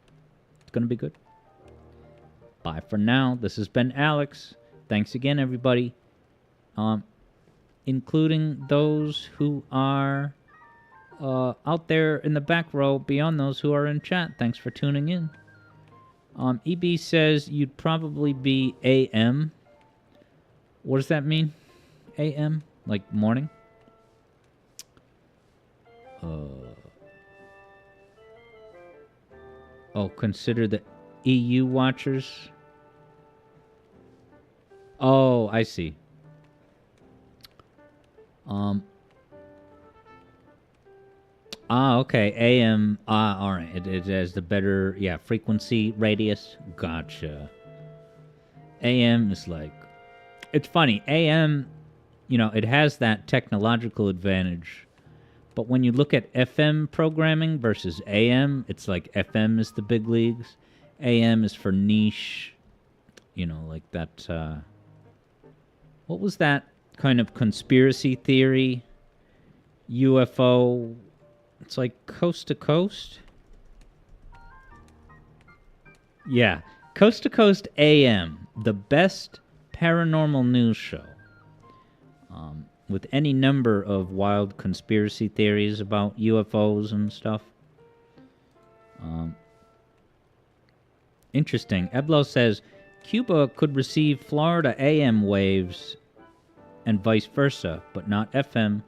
It's going to be good. Bye for now. This has been Alex. Thanks again, everybody. Including those who are out there in the back row, beyond those who are in chat. Thanks for tuning in. EB says you'd probably be AM. What does that mean? AM? Like morning? Oh, consider the EU watchers. Oh, I see. Okay, AM, alright, it has the better, yeah, frequency radius, gotcha. AM is like, it's funny, AM, you know, it has that technological advantage, but when you look at FM programming versus AM, it's like FM is the big leagues, AM is for niche, you know, like that, what was that kind of conspiracy theory, UFO It's like coast to coast. Yeah, Coast to Coast AM, the best paranormal news show. With any number of wild conspiracy theories about UFOs and stuff. Interesting. Eblo says Cuba could receive Florida AM waves and vice versa, but not FM.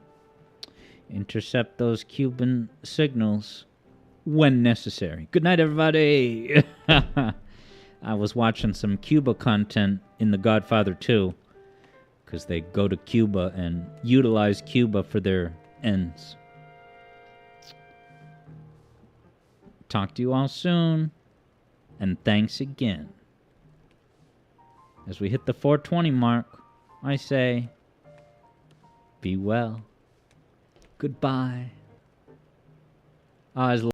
Intercept those Cuban signals when necessary. Good night, everybody. I was watching some Cuba content in The Godfather 2 because they go to Cuba and utilize Cuba for their ends. Talk to you all soon, and thanks again. As we hit the 420 mark, I say, be well. Goodbye.